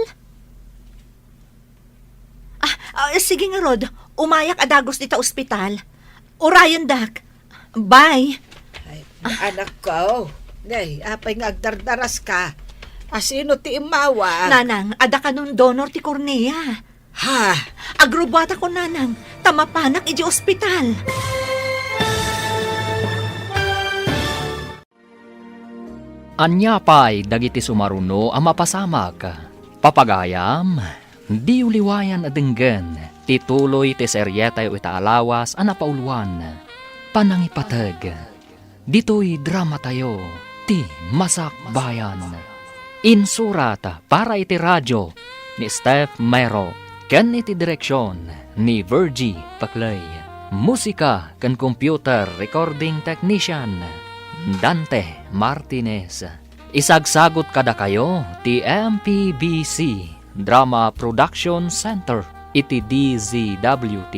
Sige nga, Rod. Umayak adagos dita ospital. Urayan, Dak. Bye. Ay, anak ko. Nay, apay nga agdardaras ka. Asino ti imawa? Nanang, ada ka nun donor ti Cornea. Ha? Agrobata ko, Nanang. Tamapanak iji ospital. Anya pa'y dagiti sumaruno ang mapasamak. Papagayam, di uliwayan adenggen, tituloy ti seryetay o itaalawas ang napauluan. Panangipatag, dito'y drama tayo, ti Masak Bayan. Insurat para iti radyo ni Steph Mero, ken iti direksyon ni Virgie Paclay. Musika ken computer recording technician Dante Martinez. Isagsagot kada kayo ti MPBC Drama Production Center iti DZWT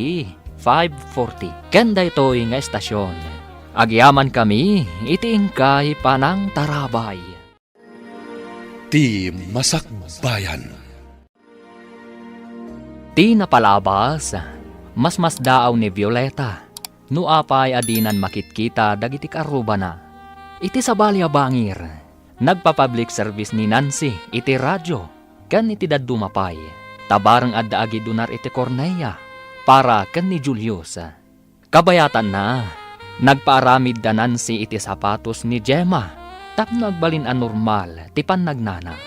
540. Kenda ito'y nga estasyon. Agyaman kami iti ingkay panang tarabay. Ti Masak Bayan. Ti napalabas, mas daaw ni Violeta. Nuapay adinan makitkita dagiti karuba na. Iti sabali a bangir, nagpa-public service ni Nancy iti radyo, kan iti dadumapay. Tabarang adda agi dunar iti Cornea, para kan ni Julius. Kabayatan na, nagpaaramid da Nancy iti sapatos ni Gemma, tapno agbalin a normal, ti pannagnana.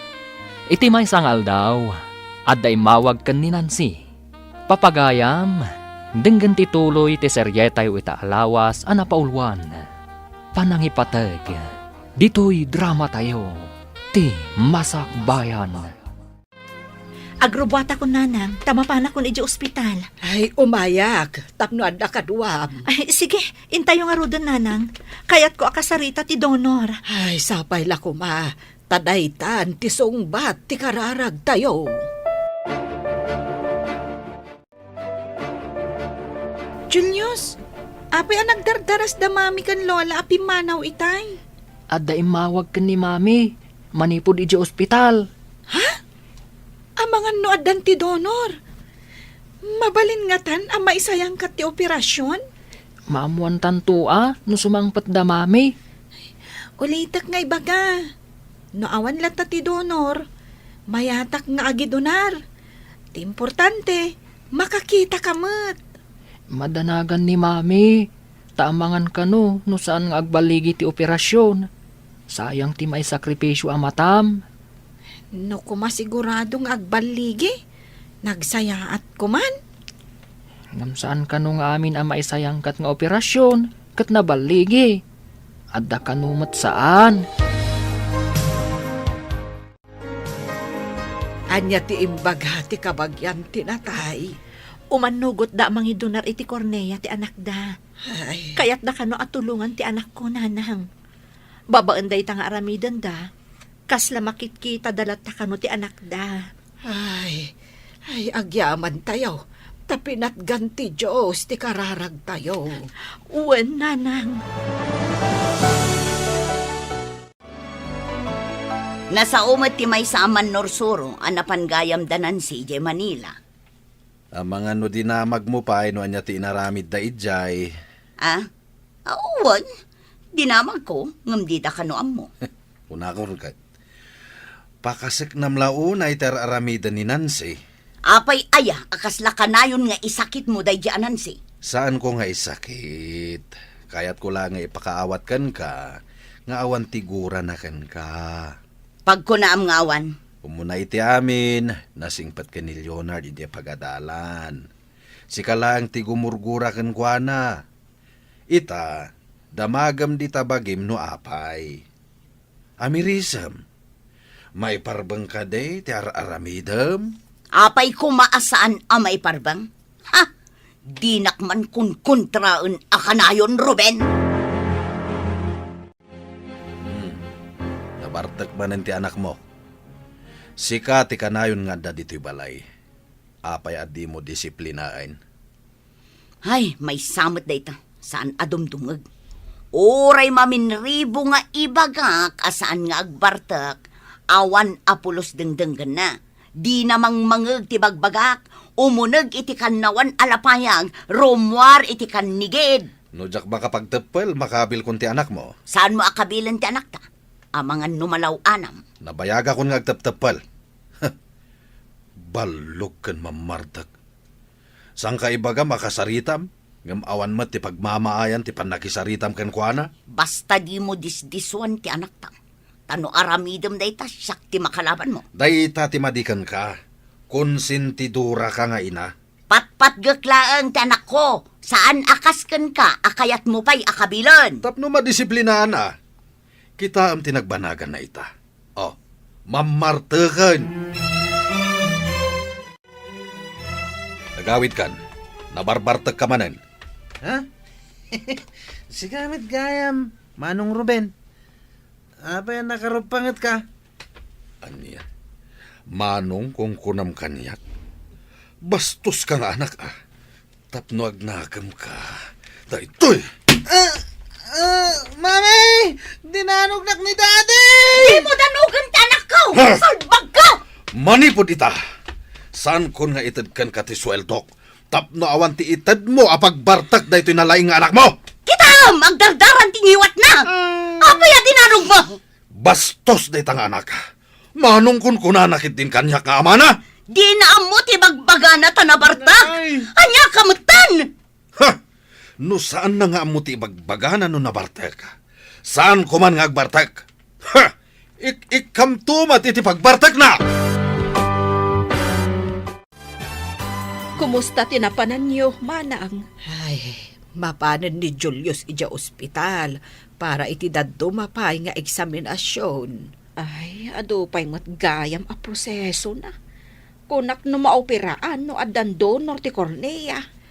Iti may sangal daw, adda imawag kan ni Nancy. Papagayam, denggan ti tuloy ti seryetay o itaalawas a napaulwan. Panangipatag, dito'y drama tayo, ti Masak Bayan. Agrobata ko, Nanang. Tamapanak ko iji ospital. Ay, umayak. Tapno adda kaduam. Ay, sige, intayo nga rodan, Nanang. Kayat ko akasarita ti donor. Ay, sapay la kuma. Tadaytan, ti sungbat, ti kararag tayo. Julius, apay ang nagdardaras da mami kan Lola api manaw itay. Adda imawag ka ni Mami, manipod iji ospital. Amangan no adan ti donor. Mabalin nga tan ang maisayang kat ti operasyon. Maamuan tantua, no sumangpat da Mami. Ulitak nga ibaga. No awan lata ti donor, mayatak nga agidonar. Ti importante, makakita kamat. Madanagan ni Mami, taamangan ka no saan nga agbaligi ti operasyon. Sayang ti may sakripisyo amatam. No kumasiguradong agbaligi, nagsayaat kuman. Ngam saan ka no nga amin ang maisayangkat nga operasyon, kat nabaligi. Adda ka numat saan? Anya ti imbaga ti kabagyan tinatay. Umanugot da mangi donar iti Cornea ti anak da. Ay, Kayat da kano atulungan ti anak ko, Nanang. Babaan da itang aramidan da. Kasla makitkita dalat ta kano ti anak da. ay, agyaman tayo. Tapinat ganti Diyos, ti kararag tayo. Uwan, Nanang. Nasa umat ti may saaman Norsuro, anapan gayam danan si Manila. Ang mga no dinamag mo pa, no anya ti inaramid da ijay. Ah? Awan. Dinamag ko, ngam di da kanuam mo. Una ko rin pakasik nam launay ter aramida ni Nancy. Apay aya, akas lakanayon nga isakit mo day dianan si. Saan ko nga isakit? Kaya't ko lang nga ipakaawat kan ka, nga awan tigura na kan ka. Pag ko naam nga awan, Umuna iti amin, nasingpat ka ni Leonard, hindi pagadalan. Sika lang tigumurgura kan kwa na. Ita, damagam di tabagim no apay. Amirisam, may parbang ka day, ti aramidam. apay ko maasaan amay parbang. Ha? Di nakman kun kontraen akanayon, Ruben. Nabartak man ti anak mo. Sika ti kanayon nga da dito'y balay. Apay adi mo disiplinain. Ay, may samot da ita. Saan adumdungag? Oray maminribo nga ibagak asaan nga agbartak. Awan apulos dengdenggan na. Di namang mangeg ti bagbagak. Umuneg iti kanawan alapayang. Romwar iti kanigid. No jak baka pagtepel, makabil kun ti anak mo. Saan mo akabilan ti anak ta? Amangan numalaw anam. Nabayaga kun nga agteptepel. Balog kan mamartak. Sang ka ibaga makasaritam? Ngam awan mo ti pagmamaayan ti panakisaritam kan kuana? Basta di mo disdiswan ti anak ta. Tano aramidem da ita, siyak ti makalaban mo. Dayta ti madikan ka. Konsentidura ka nga ina. Patpat gaklaang ti anak ko. Saan akasken ka, akayat mo pa'y akabilan. Tapno madisiplinaan ah. Kita am tinagbanagan na ita. Oh, mamartakan. Nagawid kan. Nabarbartag ka manan. Ha? Sigamit gayam, Manong Ruben. Apa yan nakarupangat ka? Anya, manong kung kunam kanyak. Bastos ka nga anak ah. Tapno agnakam ka. Daytoy! Mami! Dinanugnak ni Daddy! Di mo danugan ti anak ko! Ha? Salbag ka! Manipod ita! Saan kon nga itad kan ka ti sweldok? Tapno awan ti itad mo apagbartak daytoy nalaing nga anak mo! Kita! Magdardaran tingiwat na! Apaya dinanong mo! Bastos day tang anak. Manong kun kunanakit din kanyak nga ama na. Di na amo ti bagbaga na tanabartak! Anya kamutan! Ha! No saan na nga mo ti bagbagana no nabartek? Saan ko man nga agbartek? Ha! Ikamtumat iti pagbartek na! Kumusta tinapanan niyo, manang? Ay, mapanan ni Julius ija ospital para iti daddo mapay nga eksaminasyon. Ay, ado pa'y matgayam a proseso na. Kunak no maoperaan no adan donor ti Cornea.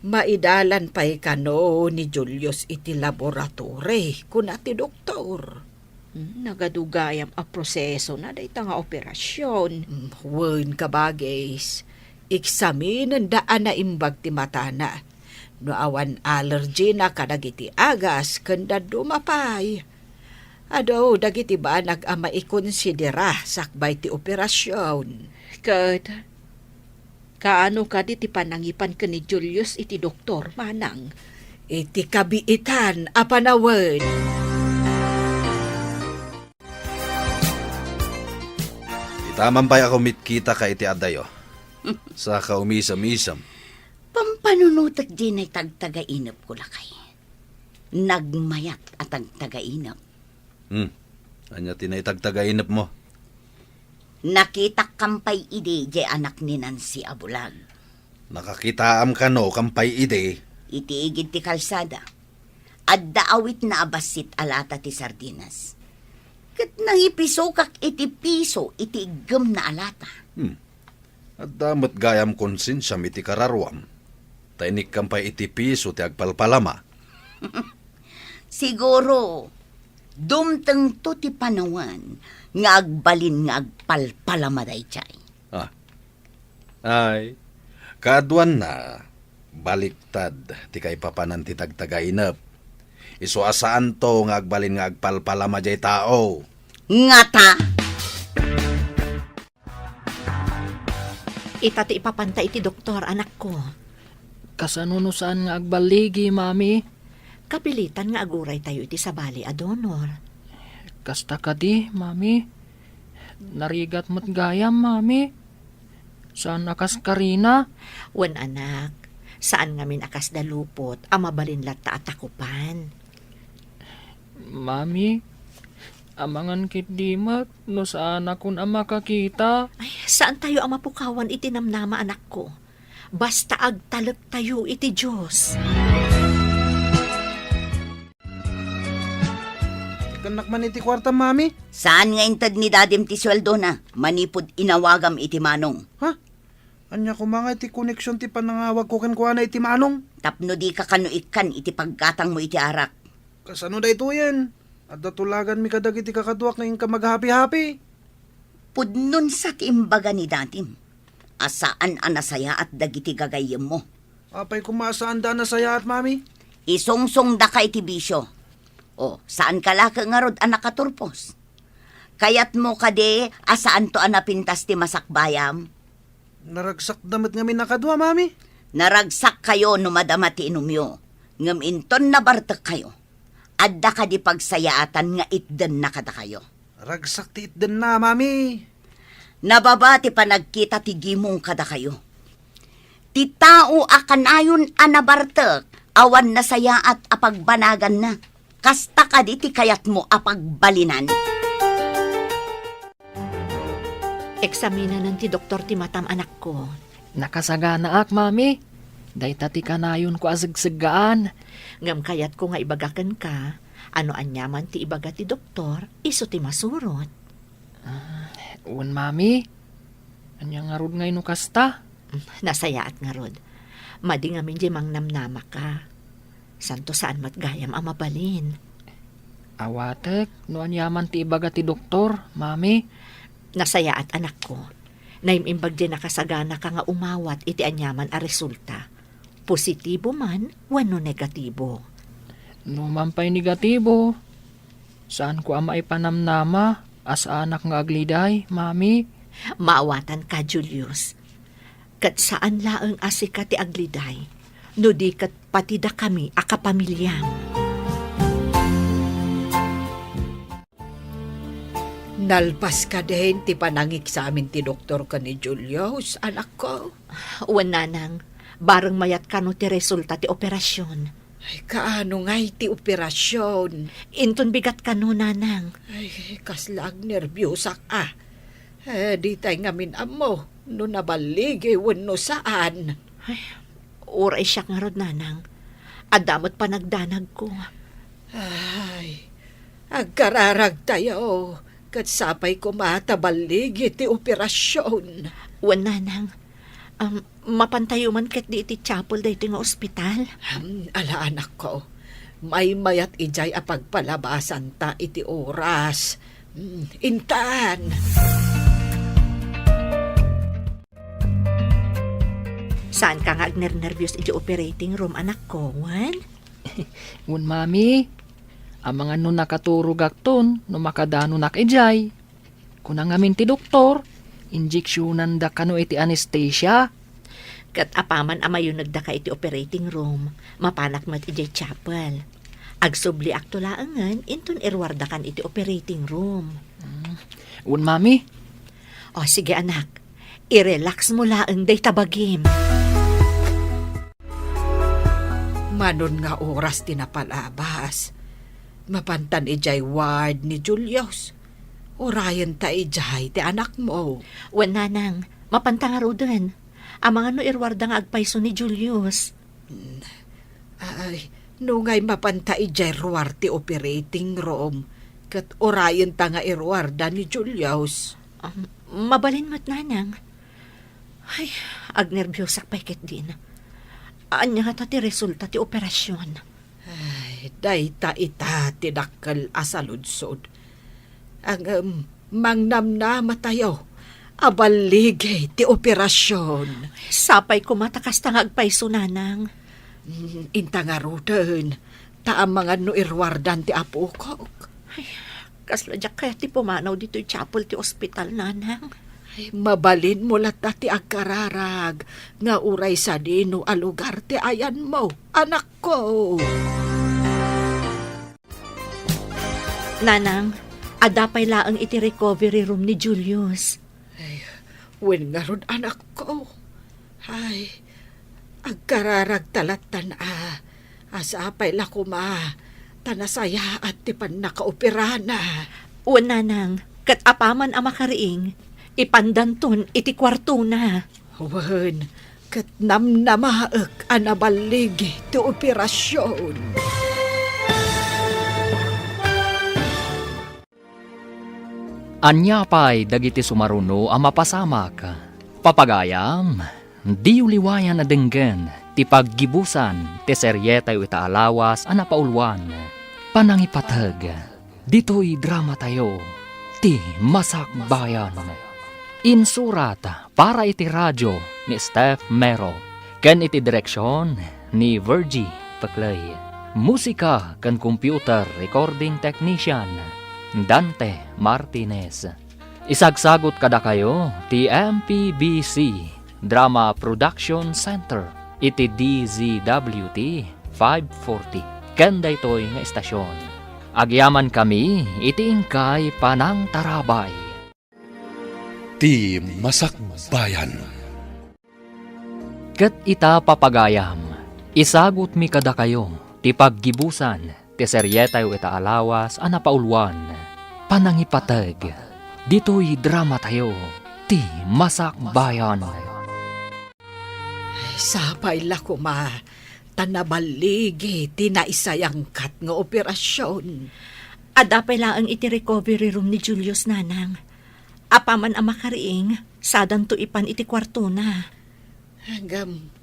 Maidalan pa'y kano ni Julius iti laboratory kuna ti doktor. Nagadugayam a proseso na dayta nga operasyon. Wen kabagays, eksaminen daan na imbag ti matana. No awan allergy na kadagiti agas kanda dumapay. Ado dagiti ba nag-ama ikonsidera sakbay ti operasyon. Kat, kaano ka di ti panangipan ka ni Julius iti doktor, manang? Iti kabiitan apanawen. Itaman pa'y ako mitkita ka iti adayo. Sa kaumisam-isam. Pampanunutag din ay tagtagainap ko lakay. Nagmayat at tagtagainap. Anya tinaytagtagainap mo. Nakita kampay ide di anak ni Nancy Abulag. Nakakitaam ka no, kampay ide. Itiigid ti kalsada. At daawit na abasit alata ti sardinas. Kat nang ipisokak iti piso iti igam na alata. At damat gayam konsensya iti kararwam. Tainik kampay iti piso ti agpalpalama. Siguro, dumteng to ti panawan nga agbalin nga agpalpalama dayjay. Ay, kaadwan na, baliktad, ti kay papanan ti tagtagainap. Iso asaan to nga agbalin nga agpalpalama jay tao. Nga ta! Ita ti ipapanta iti doktor, anak ko. Kasanunusan nga agbaligi, mami. Kapilitan nga aguray tayo iti sabali a donor. Kasta ka di, mami. Narigat mo't gayam, mami. Saan akas karina? Wan anak, saan ngamin akas dalupot, amabalinlat ta atakupan. Mami, amangan kit dimat, no saan akong ama kakita. Ay, saan tayo ang mapukawan iti namnama, anak ko? Basta agtalep tayo iti Diyos. Kanak man iti kwarta, mami. Saan nga intad ni dadim ti sweldo na? Manipod inawagam iti manong. Ha? Anya ko mga iti koneksyon ti panangawag ko kan iti manong. Tapno di ka kanuikan iti pagkatang mo iti arak. Kasano da ito yan? At datulagan mi kadag iti kakaduak ngayon ka maghapi-hapi. Pudnon sa timbaga ni datim. Asaan anasaya at dagiti gagayem mo. Apay kumasaan da na saya at mami. Isungsong da ka iti bisyo. O, saan ka laka nga rod anak katurpos? Kayat mo kade, asaan to anapintas ti masakbayam? Naragsak damit nga mi nakadwa, mami. Naragsak kayo no madama ti inumyo. Ngam inton na bartek kayo. Adda ka di pagsayaatan nga itden na kada kayo. Ragsak ti itden na, mami. Nababati pa nagkita ti gimong kada kayo. Ti tao akanayon anabartek, awan na saya at apagbanagan na. Kasta ka di ti kayat mo apagbalinan. Eksamina ng ti doktor ti matam, anak ko. Nakasagana ak, mami. Dahita ti kanayon ko asagsagaan. Ngam kayat ko nga ibagakan ka, ano anyaman ti ibaga ti doktor, iso ti masurot. Uwan, mami. Anya nga rod ngay no kasta. Nasayaat nga rod. Madi nga min di mang namnama ka. Santo saan matgayam ang mabalin. Awatek, no anyaman ti ibaga ti doktor, mami. Nasayaat, anak ko. Naimimbag di nakasagana ka nga umawat iti anyaman a resulta. Positibo man, wano negatibo. No mampay negatibo. Saan ko ama ipanamnama as anak nga agliday, mami? Maawatan ka, Julius. Kat saan laeng asika ti agliday, no di kat patida kami akapamilyang. Nalpas ka din ti panangik sa amin ti doktor ka ni Julius, anak ko. Wananang, bareng mayat kano ti resulta ti operasyon. Ay, kaano ngay ti operasyon? Inton bigat kano, nanang. Ay, kaslag nervyosak di tay ngamin amo, no nabaligi wenno saan. Oray siya nga rod, nanang. Adamot pa nagdanag ko. Ay, agkararag tayo. Kat sapay ko matabaligi ti operasyon. Wananang, mapantayo man kat di iti chapel da iti nga ospital. Ala anak ko, may mayat ijay apagpalabasan ta iti oras. Intaan. Saan ka nga agner-nervyos iti operating room, anak ko, Wan? Uwan, mami. Ang mga no nakaturog akton, no makadano nakijay. Kunang amin ti doktor, injeksyonan da kano iti anesthesia. Kat apaman amayunag da ka iti operating room, mapanak mat iti chapel. Agsubli akto laangan, inton irwarda kan iti operating room. Uwan, mami. O sige anak, i-relax mo laang day tabagim. Manon nga oras tinapalabas. Mapantan ijay ward ni Julius. Orayan ta ijay ti anak mo. Wan nanang, mapanta nga rodan. Ang mga no irwarda nga agpaiso ni Julius. Ay, nungay mapanta ijay ruwar ti operating room. Kat orayan ta nga irwarda ni Julius. Mabalin mo't nanang. Ay, agnerbyosak pa ikit din. Anya nga ti resulta ti operasyon. Ay, dayta ita tinakal asaludsod. Ang mangnamnama tayo, abaligay ti operasyon. Sapay ko matakas tang agpaiso nanang. Inta nga rudan, taang mga no irwardan ti apo ko. Kasladyak kaya ti pumanaw dito yung chapel ti ospital nanang. Ay, mabalin mo lata ti agkararag, nga uray sa dino a lugar ti ayan mo, anak ko. Nanang, adapay laang iti recovery room ni Julius. Wen nga ron anak ko. Ay, agkararag talatan asapay la kuma, tanasaya at ti pan nakaoperana. O nanang, kat apaman ang makariing, ipandanton iti kwarto na. Wen, kat namnamaak anabaligi ti operasyon. Anyapay dagiti sumaruno ang mapasamak. Papagayam, di uliwayan na denggen, ti paggibusan, ti seryetay itaalawas ang napaulwan. Panangipatag, dito'y drama tayo, ti Masakbayan. Insurat para iti radyo ni Steph Mero, ken iti direksyon ni Virgie Paclay. Musika ken computer recording technician Dante Martinez. Isagsagot kada kayo ti MPBC Drama Production Center iti DZWT 540 ken daytoy nga estasyon. Agyaman kami iti ingkay Panang Tarabay. Ti Masakbayan. Ket ita papagayam, isagot mi kada kayo ti paggibusan ti seryetay itaalawas a napaulwan. Panangipatag, dito'y drama tayo, ti Masakbayan. Sapay la kuma, tanabaligi ti naisayangkat nga operasyon. Adapay laang iti recovery room ni Julius, nanang. Apaman ang makariing, sadan to ipan iti kwarto na. Hanggang,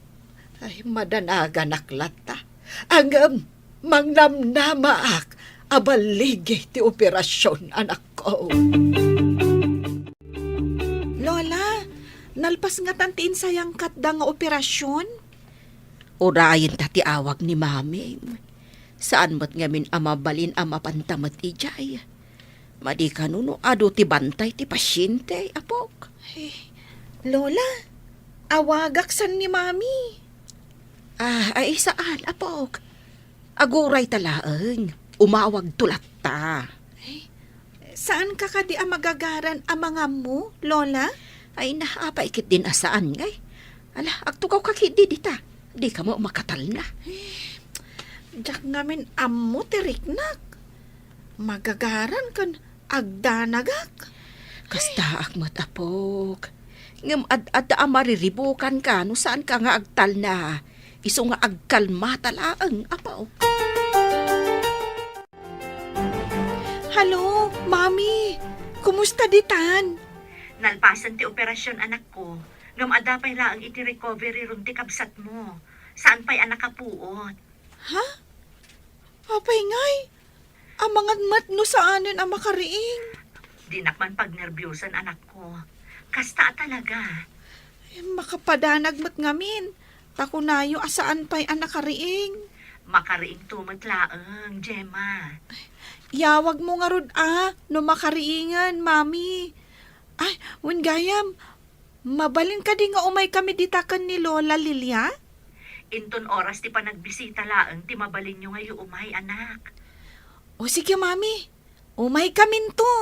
ay madanagan aklata. Hanggang, mangnamnamaak, abaligi ti operasyon, anak ko. Lola, nalpas nga tantiin sayang katda nga operasyon? Urayin ta ti awag ni mami. Saan mo't ngamin amabalin amapantamat ijay. Madi kanuno ado ti bantay ti pasyente, apok. Lola, awagak san ni Mami. Ay saan, apok? Aguray talaang. Umawag tulat ta. Saan ka kadi ang magagaran ang mga mo, Lola? Ay napaikit din asaan ngay. Ala, agtukaw kakidi dita. Di ka mo makatal na. Diyak ngamin ammo tiriknak. Magagaran kan agdanagak. Kasta akmat apok. Ngam ad amariribukan ka no saan ka nga agtal na. Iso nga agkalma talaang apok. Halo, Mami. Kumusta ditan? Nalpasan ti operasyon, anak ko. Ngam adapay laang iti recovery room ti kabsat mo. Saan pa'y anak kapuot? Ha? Apay ngay. Ang mga matno saanin ang makariing. Di nakman pagnerbyusan, anak ko. Kasta talaga. Makapadanag mat ngamin. Takunayo asaan pa'y anak kariing. Makariing tumat laang, Gemma. Yawag mo nga rod no makariingan, Mami. Ay, gayam. Mabalin ka di nga umay kami ditakan ni Lola Lilia? Inton oras ti panagbisita laang, ti mabalin nyo ngayon umay, anak. O sige, Mami. Umay kamin to.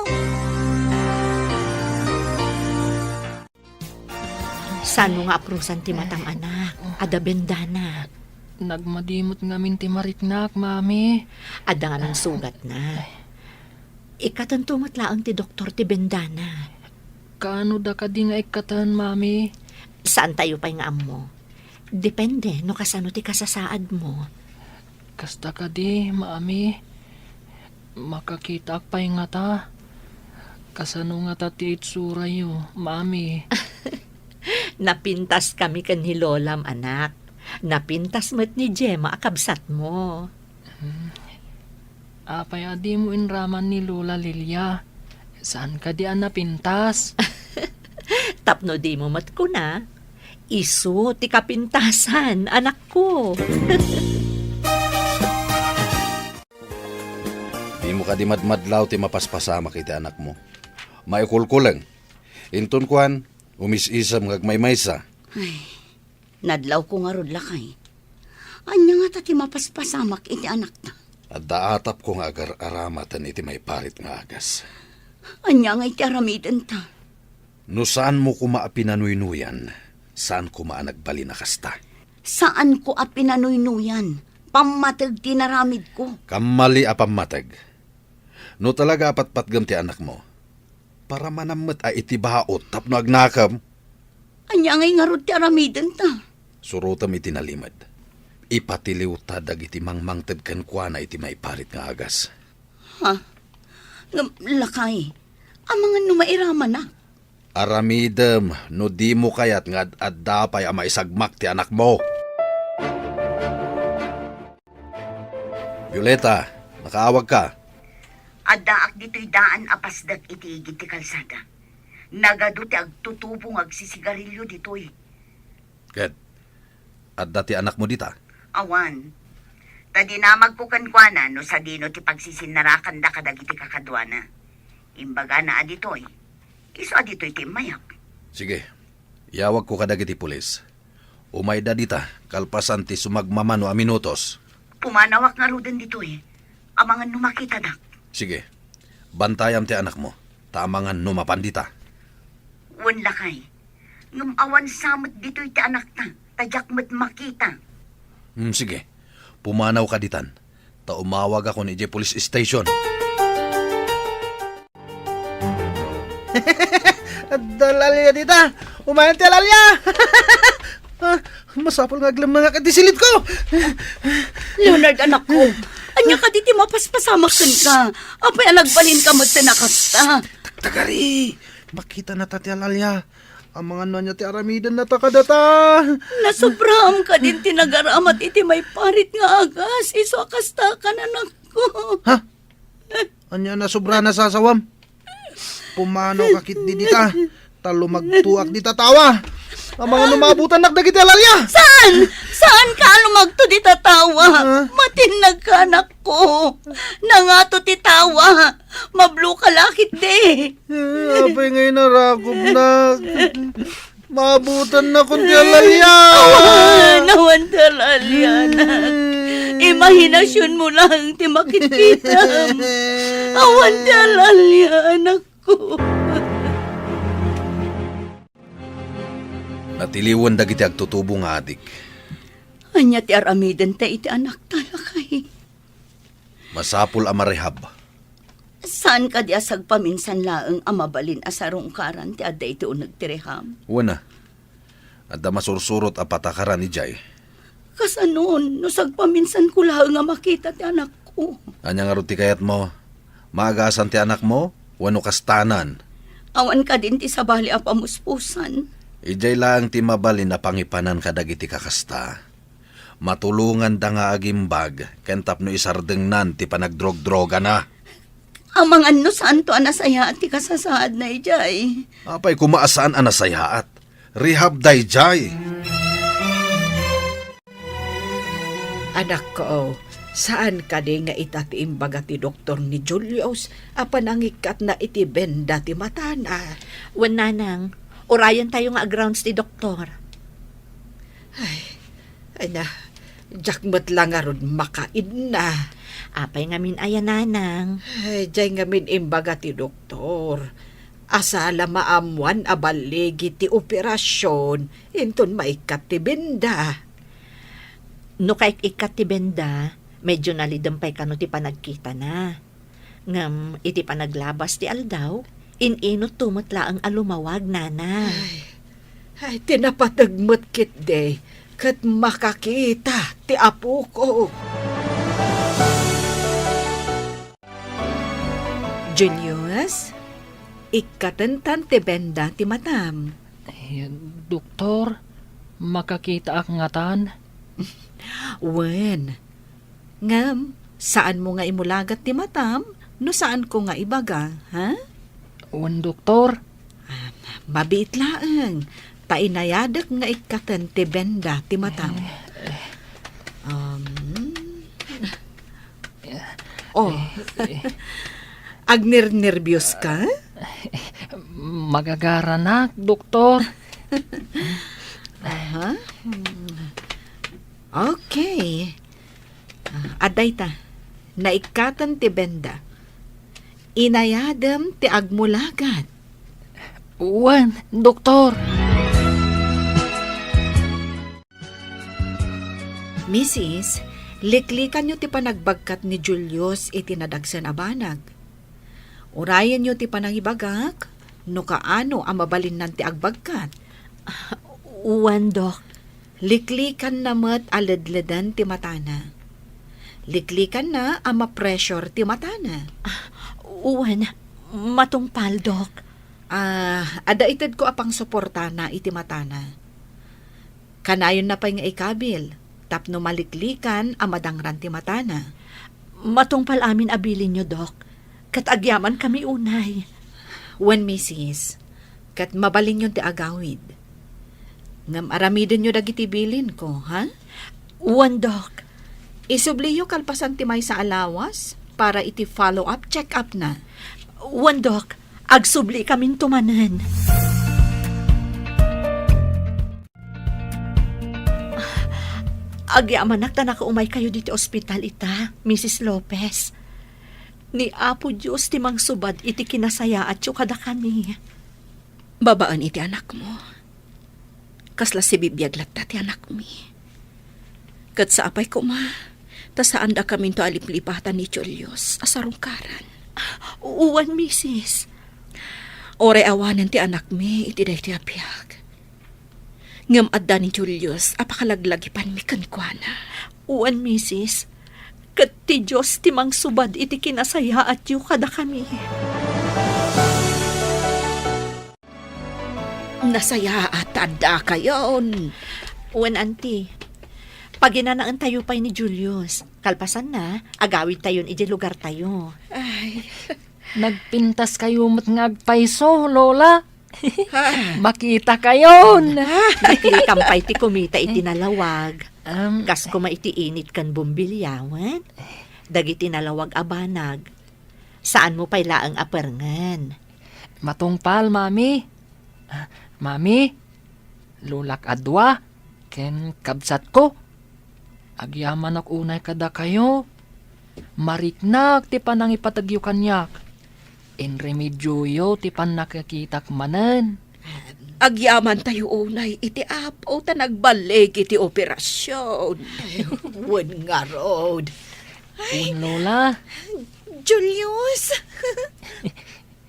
Saan mo nga aprusan ti matang anak? Ada bendana. Nagmadimot ngamin ti mariknak, mami. Ada nga ng sugat na. Ikatantumat laang ti doktor ti bendana. Kaano da ka di nga ikatan, mami? Saan tayo pa'y nga amo? Depende no kasano ti kasasaad mo. Kasta ka di, mami. Makakita pa'y nga ta. Kasano nga ta ti itsura yo, mami. Napintas kami kan ni Lolam, anak. Napintas mo't ni Gemma akabsat mo. Apay adi mo inraman ni Lola Lilia. Saan ka di ang napintas? Tapno di mo mat ko na. Isu ti kapintasan, anak ko. Di mo ka di madmadlaw ti mapaspasama kiti anak mo. Maikulkulang. Inton kuan, umis-isam ngagmaymaysa. Nadlaw ko nga rod lakay. Anya nga tati mapaspasamak iti anak ta. At daatap ko nga agar-aramatan iti may parit nga agas. Anya nga iti aramiden ta. No saan mo kumaapinanuy-nuyan, saan kumaanagbali na kasta. Saan ko apinanuynuyan? Pamatag tinaramid ko. Kamali apamatag. No talaga apatpatgam ti anak mo, para manamot ay iti baot tapno agnakam, Anya nga rod ti aramiden ta. surutam iti nalimad. Ipatiliw ta dagiti mangmangted kan kuana iti may parit nga agas. Ha? Lakay. Ang mga numairaman na. Aramidem, no di mo kayat nga addapay ang maisagmak ti anak mo. Violeta, nakaawag ka. Adaak dito'y daan apasdag iti igit ti kalsada. Nagado ti agtutubong agsisigarilyo dito'y. Ket, adda ti anak mo dita. Awan. Tadinamag ko kankwana no sa dino ti pagsisinarakan da kadag iti kakadwana. Imbaga na adito'y. Iso adito'y ti mayak. Sige, yawag ko kadag iti pulis. Umayda dita, kalpasan ti sumagmamano a minutos. Pumanawak nga ruden dito'y. Amangan numakita dak. Sige, bantayam ti anak mo. Tamangan numapandita. Wan lakay. Ngam awan samot dito'y ti anak ta. Tadyak mo't makita. Sige, pumanaw ka ditan. Ta umawag ako ni Police Station. Dalalya dita! Umayan ti alalya! Masapol nga aglam mga kadisilit ko! Leonard, anak ko. Anya ka diti mapaspasamakan ka. Apay nagbalin ka mo't tinakasta. Tagari! Makita na ta ti alalya. Ang mga nanya ti aramidan na ta kadata. Nasobraham ka din tinagaramat iti may parit nga agas. Iso akasta ka na anak ko. Ha? Anya na sobra na sasawam. Pumanaw kakit di dita. Talo magtuak di tatawa. Ang mga numabutan nagdagiti alalya. Saan? Saan ka lumagto di tatawa? Matinag ka anak ko. Nangato ti tawa. Mablo ka lakit de. Apay ngayon narakop na. Mabutan na kung ti alalya. Nawan talalya anak. Imahinasyon mo lang ti makikita. Awan talalya anak ko. Natiliwan dagiti agtutubo nga adik. Anya ti aramiden ta iti anak talakay. Masapul amarehab. Saan ka di asag paminsan laeng amabalin asarong karan ti adda iti unag tireham? Wana, adda masursurot a patakaran ni Jay. Kasanon, no sagpaminsan ko laeng nga makita ti anak ko. Anya nga ruti kayat mo, maagasan ti anak mo, wano kastanan. Awan ka din ti sabali a pamuspusan. Ijay lang ti mabalin na pangipanan kadagiti kakasta. Matulungan da nga agimbag, kentap no isardeng nan ti panagdrog-droga na. Amang ano saan to anasaya at ti kasasaad na ijay. Apay kumaasaan anasayaat. Rehab day Jay. Anak ko, saan ka di nga itatiimbaga ti doktor ni Julius apan ang ikat na iti benda ti matana? Wan nanang, orayan tayo nga grounds ti doktor. Ay na, jakmat lang nga ron makaid na. Apay ngamin ayan nanang. Ay, jay nga min imbaga ti doktor. Asala maamuan abaligi ti operasyon, inton maikat ti benda. No kay ikat ti benda, medyo nalidampay ka no ti panagkita na. Ngam, iti panaglabas ti aldaw, inot tumutla ang alumawag nana. Ay, tinapatagmat kit day, kat makakita ti apo ko. Julius, ikatantan ti benda ti matam. Doktor, makakita ak ngatan? Wen, ngam, saan mo nga imulagat ti matam? No saan ko nga ibaga, ha? Wan doktor, Mabiit laeng, tainayadak nga ikatan ti benda ti matam. Oh, agner-nervyos ka? Magagaranak, doktor. Aha. Okay. Aday ta. Naikatan ti benda. Inayadam ti agmulagat. Uwan, doktor. Mrs., liklikan nyo ti panagbagkat ni Julius iti nadagsan a banag. Urayan nyo ti panangibagak, no kaano ang mabalin nan ti agbagkat. Uwan, Dok. Liklikan na mat aladladan ti matana. Liklikan na ang ma-pressure ti matana. Uwan, matungpal, Dok. Ada itad ko apang suporta na iti matana. Kanayon na pa nga ikabil, tapno maliklikan ang madangran ti matana. Matungpal amin abilin nyo, Dok. Katagyaman kami unay. When Mrs., kat mabalin yun ti agawid. Ngam aramidin nyo dagiti bilin ko, ha? Uwan, Dok. Isubliyo kalpasan ti may sa alawas para iti follow-up, check-up na. Uwan, Dok. Agsubli kaming tumanan. Agyamanak ta nakaumay kayo dito ospital ita, Mrs. Lopez. Ni Apo Diyos ti mang subad iti kinasaya at kada kami. Babaan iti anak mo. Kasla si bibiyaglat ti anak mi. Kat sa apay ko ma, ta saan da kami to aliplipatan ni Julius asarungkaran. Uwan, Mrs. Ore awanan ti anak mi iti day ti apiyag. Ngam adda ni Julius apakalaglagipan mi kankwana. Uwan, Mrs. Kat ti Diyos ti mang subad iti kinasaya at kada kami. Nasaya at adda kayon. Uwan, Auntie. Paginanaan tayo pa'y ni Julius. Kalpasan na, agawid tayo iti lugar tayo. Ay, Nagpintas kayo mat ngagpaiso, Lola. Makita kayon. Liklikam pa'y ti kumita iti nalawag. Um, Gas ko maiti init kan bumbilyawan. Dagiti nalawag abanag. Saan mo pa'y laang aperengan? matungpal, Mami. Mami, lulak adwa, ken kabsat ko. Agyaman ak unay kada kayo. Mariknak ti panang ipatagyo kanyak. In remedyoyo ti pan nakakitak manen. agyaman tayo unay iti apo ta nagbalik iti operasyon. Wen nga road. Un Lola. Julius!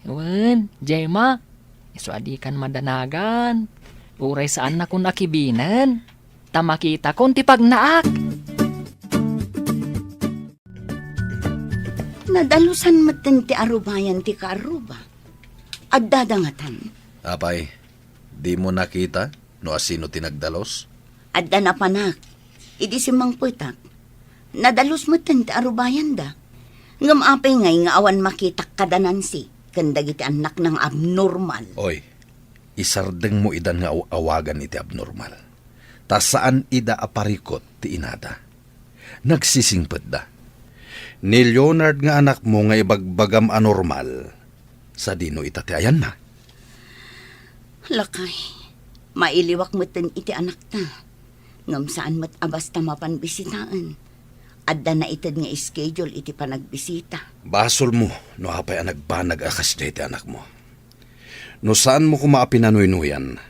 Wen, Jema. Iswadi kan madanagan. Uray saan na kun nakibinan. Tamakita kon ti pagnaak. Nadalusan maten ti arubayan ti kaaruba. At dadangatan. Apay, di mo nakita no asino tinagdalos? At danapanak. Idi si Mang Puitak. Nadalus maten ti arubayan da. Ngam apay ngay nga awan makitak kadanansi. Kandag iti anak ng abnormal. Oy, isardeng mo idan nga awagan iti abnormal. Ta saan ida aparikot ti inada. Nagsisingpet da. Ni Leonard nga anak mo nga ibagbagam anormal. Sa dino ita ti ayan na. Lakay, mailiwak maten iti anak ta. Ngam saan mat abas ta mapanbisitaan. Adda na itad nga schedule iti panagbisita. Basol mo no apay ang nagbanag akas na iti anak mo. No saan mo kumaapinanuinuyan,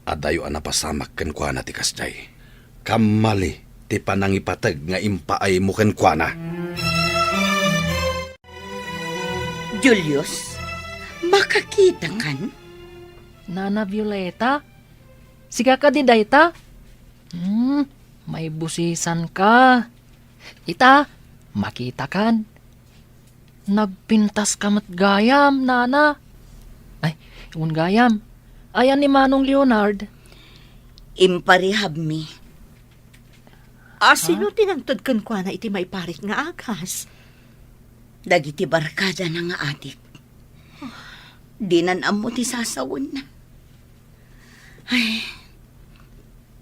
adayo ang napasamak ken kuana ti kasday. Kamali ti panangipatag nga impaay mo ken kuana. Julius, makakita kan? Nana Violeta? Siga ka di dayta? May busisan ka. Ita, makita kan. Nagpintas ka mat gayam, Nana. Ay, un gayam. Ayan ni Manong Leonard. Imparihab mi. Sino tinangtod kan kwa na iti may parit nga agas? Dagiti barkada na nga adik. Dinanam mo ti sasawon na. Ay,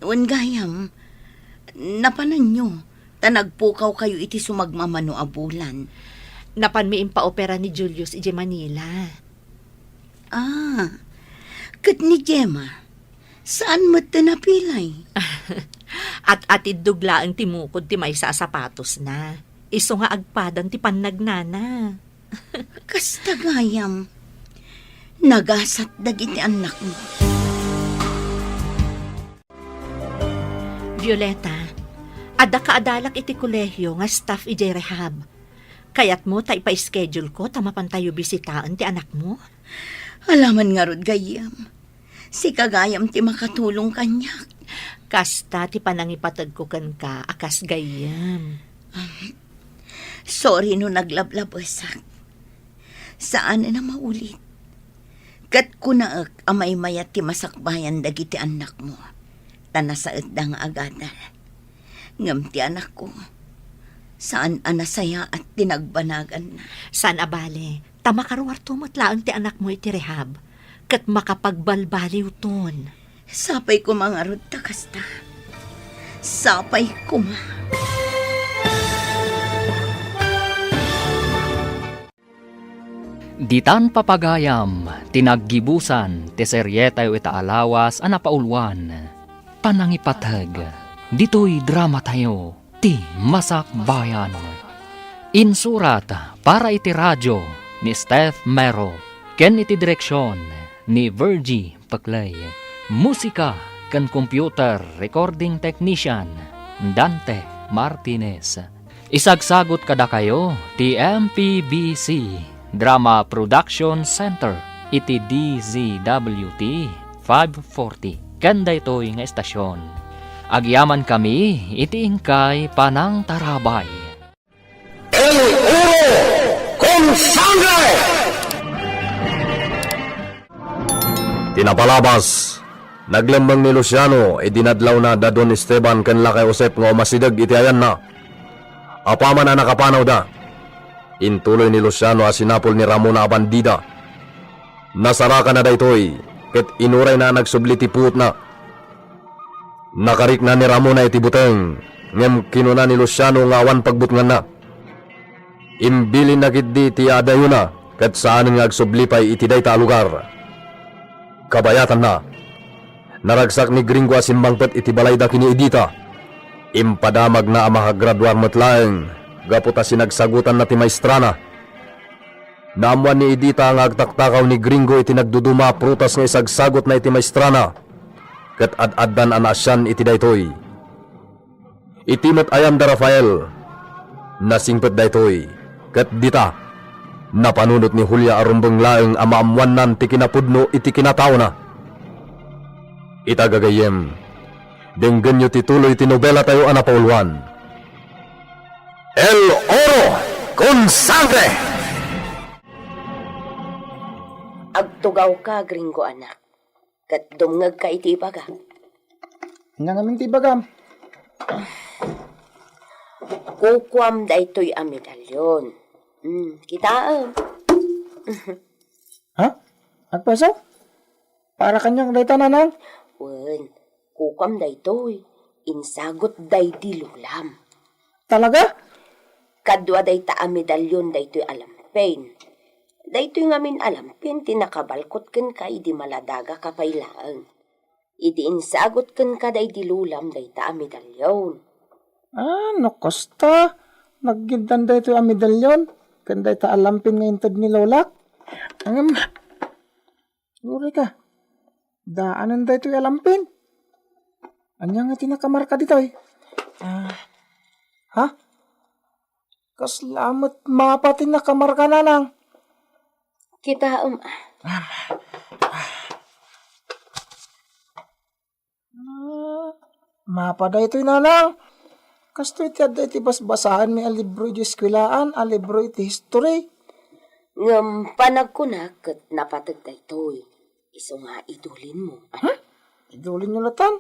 gayam, napanan nyo, tanagpukaw kayo iti sumagmamano abulan. Napan mi impaopera ni Julius iti Manila. Kat ni Gemma, saan mo ito napilay? At atid dugla ang timukod ti may sa sapatos na. Iso nga agpadan ti pannagnana. Kasta gayam, nagasat dagiti anak mo. Violeta, ada kaadalak iti kolehyo nga staff iti rehab. Kayat mo ta ipa-schedule ko tamapan tayo bisitaan ti anak mo? Alaman nga rod gayam, si kagayam ti makatulong kanyak. Kasta ti panangipatag ko kan ka akas gayam. Sorry no naglablabasak. Saan na maulit? Kat kunaak amay mayat ti masakbayan dagiti anak mo. Tanasaet da nga agadal. Ngam ti anak ko. Saan anasaya at tinagbanagan na. San abale, tamakaruar tumatlaang ti anak mo iti rehab. Kat makapagbalbaliw ton. Sapay ko mga rod takasta. Sapay ko ma. Ditan papagayam, tinaggibusan, ti seryetay ita alawas, anapaulwan. Panangipatag, dito'y drama tayo, ti Masak Bayan. Insurat para iti radyo ni Steph Mero, ken iti direksyon ni Virgie Paclay. Musika ken computer recording technician Dante Martinez. Isagsagot kada kayo ti MPBC Drama Production Center iti DZWT 540 kanda ito'y nga estasyon. Agyaman kami iti ingkay Panang Tarabay. El Oro con Sangre! Tinapalabas, naglembang ni Luciano, dinadlaw na da Don Esteban ken Lakay Josep nga masidag iti ayan na. Apaman na nakapanaw da. Intuloy ni Luciano asinapol ni Ramona a bandida. Nasaraka na daytoy, ket inuray na nagsubli ti puot na. Nakarik na ni Ramona iti buteng, ngem kinuna ni Luciano nga awan pagbutngan na. Imbilin na kitdi ti adayo na, ket saan nga agsubli pay iti dayta lugar. Kabayatan na. Naragsak ni Gringo asimbangpet iti balayda kini Edita. Impadamag na amahagradwar matlaeng, gaputa sinagsagutan na ti maestrana. Naamuan ni Edita nga agtaktakaw ni Gringo iti nagduduma prutas nga isagsagot na iti maestrana. Ket ad-addan anasyan iti daytoy. Itimot ayam da Rafael, nasingpet daytoy, ket dita, napanunot ni Julia arumbeng laeng amaamuan nan ti kinapudno iti kinatao na. Itagagayem, denggen nyo tituloy ti nobela tayo anapaulwan. El Oro con Sangre! Agtugaw ka, Gringo anak. Kat dumngag ka iti ibaga. Nangaming tibagam. Kukwam da ito'y a medalyon. Kitaam. Ha? Agpaso? Para kanyang dayta nanang? Wen, kukwam da ito'y. Insagot day dilulam. Talaga? Kadwa day ta a medalyon da ito'y alampain. Da ito'y ngamin alampin, tinakabalkot ken ka idi maladaga kapailaan. Idi insagot ken ka day dilulam day ta a medalyon. Nakosta. Naggindan da ito ang medalyon. Kanday ta alampin nga intad ni Lola. Suri ka. Daanan da ito yung alampin. Anya nga tinakamarka dito eh. Ha? Kaslamat mapatin nakamarka na nang. Kita Mapada ito yung nanang. Kasto iti adda iti basbasahan mi a libro iti eskwelaan, a libro iti history. ngam panagkunak ket napatag da ito'y. Iso nga idulin mo. Idulin nyo latan.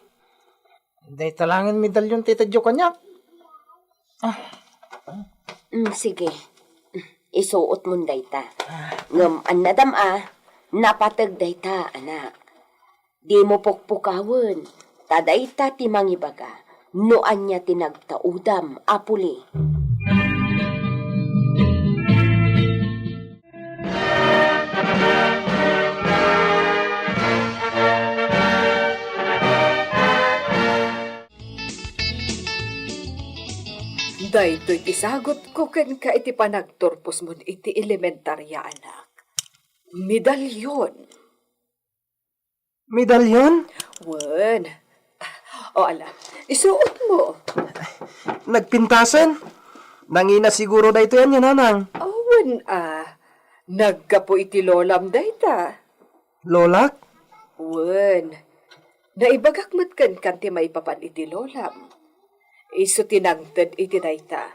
Hindi talangin medalyon ti tadyo kanyak. Sige. Isuot mo dayta. Ngam annadam napatag dayta, anak. Di mo pukpukawen. Tadayta ti mangibaga. Noan niya tinagtaudam, apuli. Daytoy isagot ko ken ka iti panagturpos mo iti elementarya anak. Medalyon. Medalyon? Wen. O ala, isuot mo. Nagpintasan? Nangina siguro dayto yan nanang. Awan naggapo iti lolam dayta. Lolak? Wen. Naibagak matkan kanti maipapan iti lolam. Isu tinangted iti dayta.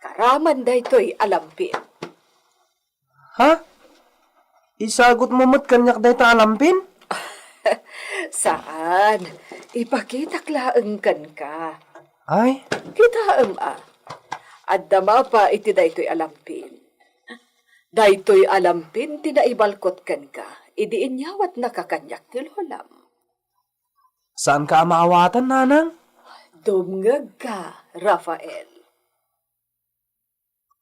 Karaman daytoy alampin. Ha? Isagot mo mo't kanyak dayta alampin? Saan? Ipakita klaeng kan ka. Ay, Kita Addama pa iti daytoy alampin. Daytoy alampin tinaibalkot kan ka. Idi inyawat nakakanyak ti lolam. saan ka maawatan, nanang? Dumngag ka, Rafael.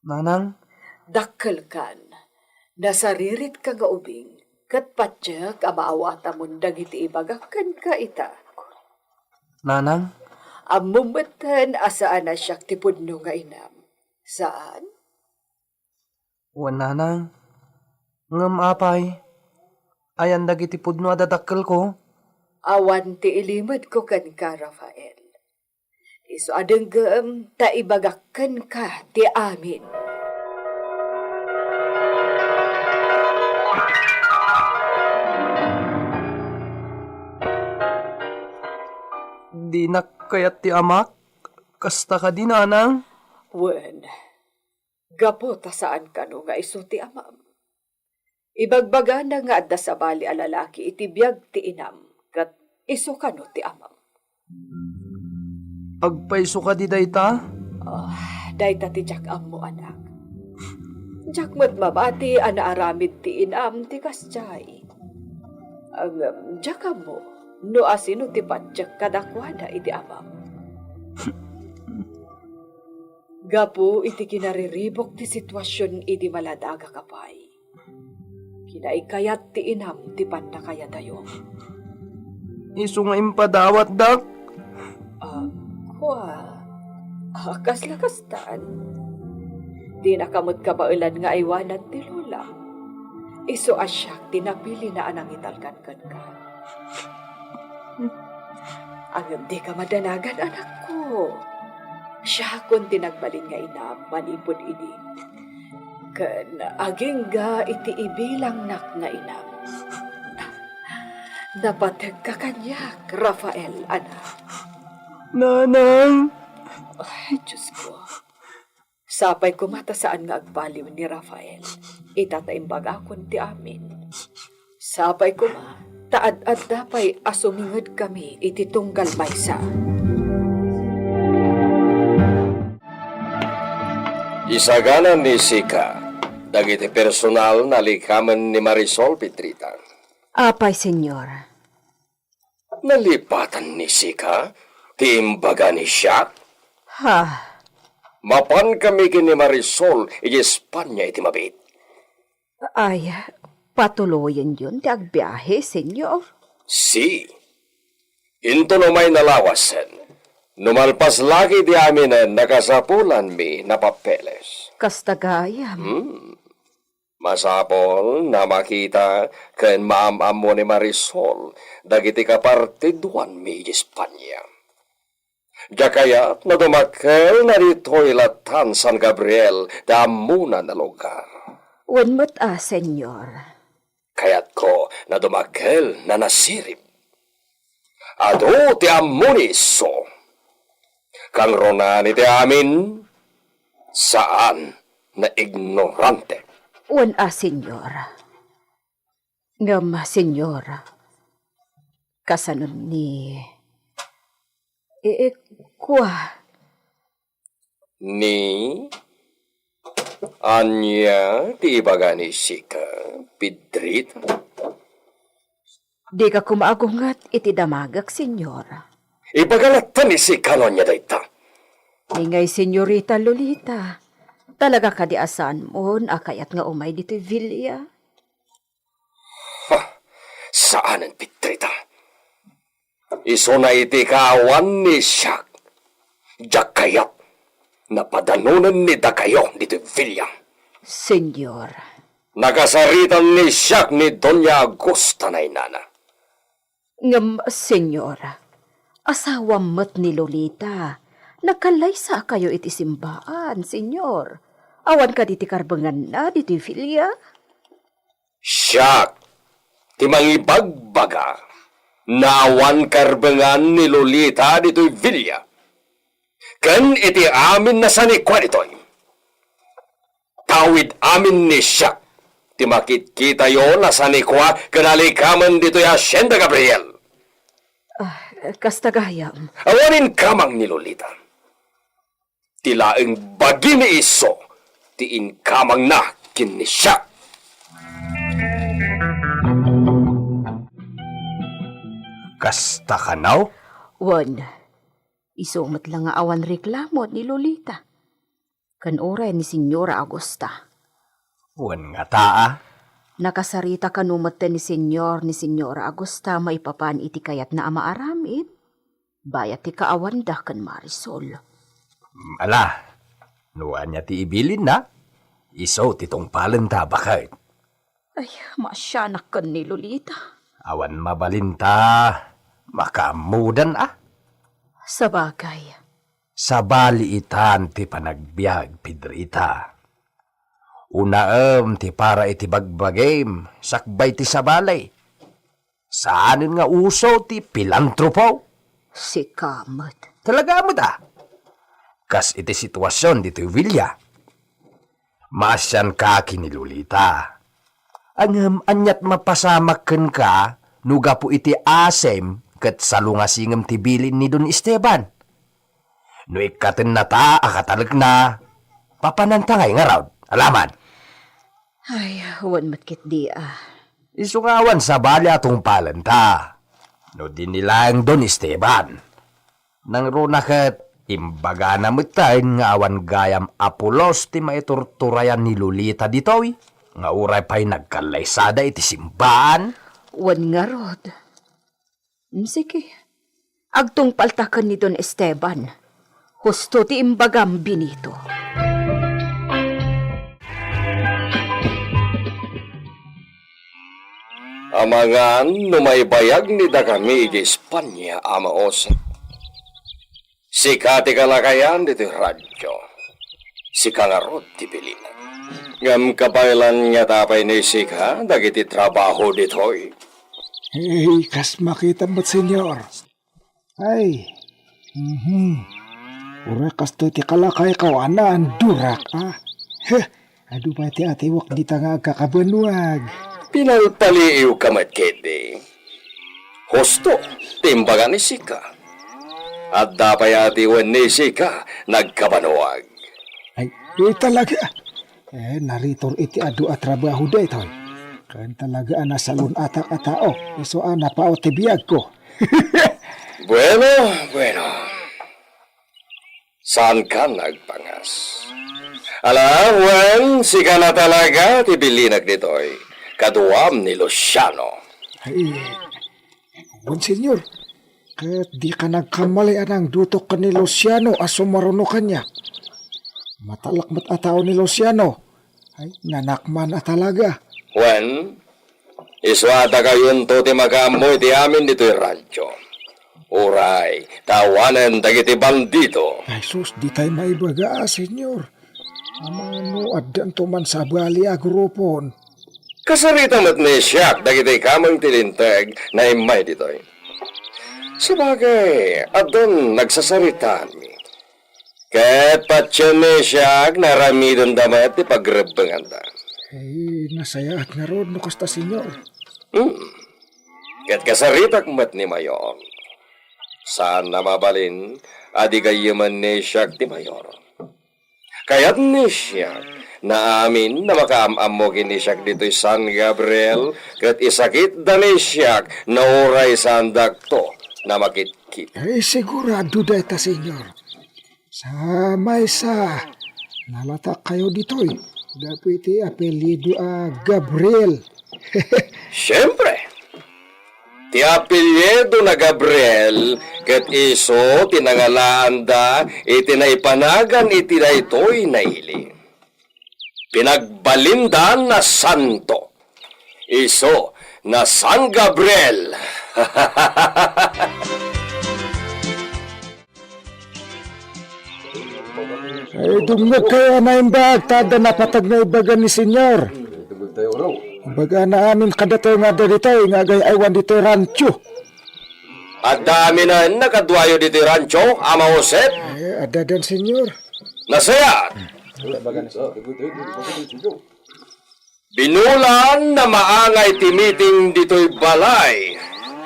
Nanang, Dakkel kan. Nasaririt ka nga ubing. Kat patyak amaawata mo dagiti ibagakan ka ita. nanang, Amumatan asaan na siyak tipudno nga inam. Saan? wan nanang. Ngam apay. Ayan dagiti pudno adadakkel ko. Awan ti ilimod ko kan ka, Rafael. Iso adeng ta ibagakan ka ti amin. Di nakayat ti amak. Kasta ka di, nanang. Wen, gapo ta saan ka no nga iso ti amam. Ibagbaga na nga adda sa bali a lalaki iti biyag ti inam. Kat iso ka no ti amam. Agpaiso ka di dayta? Dayta ti jak am mo anak. Jak mo't mabati anaaramid ti inam ti kasjay. Ang jak am mo, no asino ti padyak kadakwada iti amam. Gapo iti kinariribok ti sitwasyon iti maladaga kapay. Kinaikayat ti inam ti pandakaya dayo. Iso nga impadawat, dak. Kaslakastan. Di nakamot kabailan nga iwanan ti lola. Iso asyak tinapili na anang italkan ka. Ang di ka madanagan, anak ko. Siya kung tinagbalin nga inam, manipod ini. Kan aging ga iti ibilang nak nga inam. Napatag ka kanyak, Rafael, anak. Nanang. Ay, Diyos ko. Sapay kumata saan nga agbaliw ni Rafael. Itataimbag akon ti amin. Sapay kuma, taad-ad dapay asumingod kami iti tunggal maysa. Isaganan ni Sika, dagiti personal na likaman ni Marisol Petrita. Apay, senyor. Nalipatan ni Sika, tiimbaga ni siya. Ha? Mapan kami kini Marisol, iti Espanya iti mabit. Ay, patuloyin yun ti agbiyahe, senyor. Si, into no may nalawasan. Numalpas lagi di amin nakasapulan mi na papeles. Kastagayam. Masapol na makita ken maam-am mo ni Marisol dagiti kapartiduan mi di Espanya. Jakayat na dumakel na dito'y latan San Gabriel da muna na lugar. Wenmet senyor. Kayat ko na dumakel na nasirip. Ado ti amuniso. Kang ronan iti amin, saan na ignorante. Wen senyor. Ngam, senyor. Kasanon ni... kwa. Ni anya ti ibaga ni Sika, Pedrita. Di ka kumaagungat iti damagak, senyor. Ibagalatan ni Sika no niya dayta. Ingay, senyorita Lolita. Talaga ka di asan mo, akayat nga umay dito'y Villa. Saan ang Pedrita? Iso na iti kaawan ni Siak. Jakayat. Napadanunan ni da kayo dito Villa. Senyor, Nakasaritan ni siyak ni Doña Augusta na inana. ngam, senyor, asawa mat ni Lolita. Nakalaysa kayo iti simbaan, senyor. Awan ka diti karbangan na diti filya. Siyak, ti mangibagbaga, nawan karbangan ni Lolita dito'y Villa. Kan iti amin na sanikwa dito'y. Tawid amin ni siyak, ti makit-kita yo na sanikwa kanalikaman dito'y Hacienda Gabriel. Kastagayam, Awanin kamang ni Lolita. Tilaeng bagi ni iso, tiin kamang na kini siya. Kasta ka now? wan, isumat lang nga awan reklamo ni Lolita. Kan oray ni Senyora Augusta. Wan nga taa. Nakasarita kanumata ni Senyora Augusta maipapan iti kayat na ama aramid. Bayat ti kaawanda kan Marisol. Ala, nuwan niya ti ibilin na. Iso titong palenta bakit? Ay, masyanak kan ni Lolita. Awan mabalinta, makamudan ah. Sabagay, Sa baliitan ti panagbiag Pedrita. Unaem ti para iti bagbagem, sakbay ti sabalay. Saanin nga uso ti pilantropo? si Kamat. Talaga mo da? Kas iti sitwasyon dito Villa. Masyan ka kini Lolita. Angem anyat mapasamaken ka, nuga po iti asem ket salungasingem ti bilin ni Don Esteban. No ikaten na ta akatalag na, papanantangay nga raw, alaman. Ay, wan matkit di ah. Isungawan sa bali atong palanta. No dinilang Don Esteban. Nang runa ket imbaga na mutain nga awan gayam Apolos ti maiturturayan ni Lolita ditoy. Nga uray pa'y nagkalaysada iti simbaan. Wan nga rod. Sige, agtong paltakan ni Don Esteban. Husto ti imbagam binito. Amangan numaybayag ni da kami igi Espanya ama osa. Sika ti kalakayan dito radyo. Sika nga rod ti bilinan. Ngam kabaylan niya tapay ni Sika dagiti trabaho ditoy. Hey, kas makita mo't senyor. Ay, ura kas to ti kalakay kawanan, durak ah. Heh, adu pa ti atiwak di tanga kakabanuag. Pinalpaliiw kamat kede. Hosto, timbaga ni Sika. At dapay atiwan ni Sika nagkabanuag. Ay, talaga. Naritor iti adu at trabaho da ito. Kan talaga nasalon atak atao. Iso pa o tibiyag ko. Bueno. Saan ka nagpangas? Alawan, Sika na talaga tibilinag ditoy. Kaduam ni Luciano. Ay, bun senyor. Kahit di ka nagkamali anang dutok ka ni Luciano aso maruno ka niya. Matalakmat atao ni Luciano. Ay, nanakman at talaga. Wen, iswata kayon to ti magamoy ti amin dito'y radyo. Uray, tawanan dagiti bandito. Ay, sus, di tayo maibaga, senyor. Amano, addan to man sa bali a grupon. Kasarita mat ni siyak dagiti kamang tilintag na imay dito'y. Sabagay, adon nagsasaritaan mi. Ket patyan ni siyak naramidon damat ti pagrebengan ta. Ay, nasaya at nga ron, no kasta senyor. Ket kasaritak mat ni Mayor. Saan na mabalin, adi kayaman ni siyak ti Mayor. Kaya't ni siyak, na amin na makaamam mo kini siyak dito'y San Gabriel, ket isakit da ni siyak na uray sa andakto na makitkit. Ay, sigurado da ita, senyor. Sa maysa, nalatak kayo dito'y. Dapiti apelido a Gabriel. Siyempre, Ti apelyedo na Gabriel, ket iso tinangalaan da, iti naipanagan iti na ito'y naili. Pinagbalindan na santo. Iso na San Gabriel. Ay, dumog kaya na imbag, tada napatag na ibagan ni senyor. Baga na amin kadatoy nga dito, nga gayaywan dito rancho. At dami na nakadwayo dito rancho, Ama Josep. Ay, adadan senyor. Nasaya! Binulan na maangay ti meeting dito'y balay,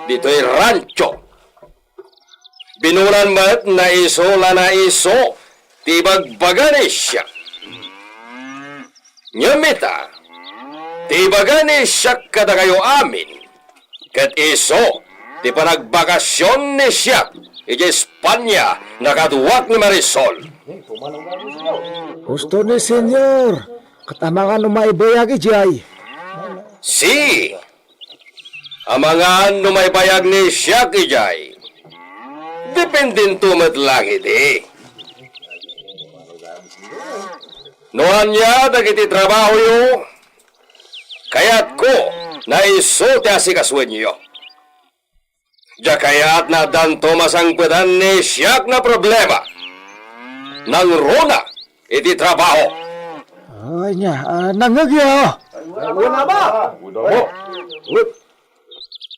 dito'y rancho. Binulan mat na iso la na iso, ti bagbagan siya. Nyamita, ti bagani siya kada kayo amin, kat iso, ti panagbakasyon ni siya, iti Espanya, nakaduwak ni Marisol. Gusto ni senyor, katamangan umaibayag ijay. Si, amangan numaybayag ni siya ijay. Dependin tumat lang iti. Noan niya dagiti trabaho yo, kayat ko na iso ti asikaswen niyo. Diya kayat na danto masangpedan ni siyak na problema. Nang runa iti trabaho. Ay niya, nangagyo.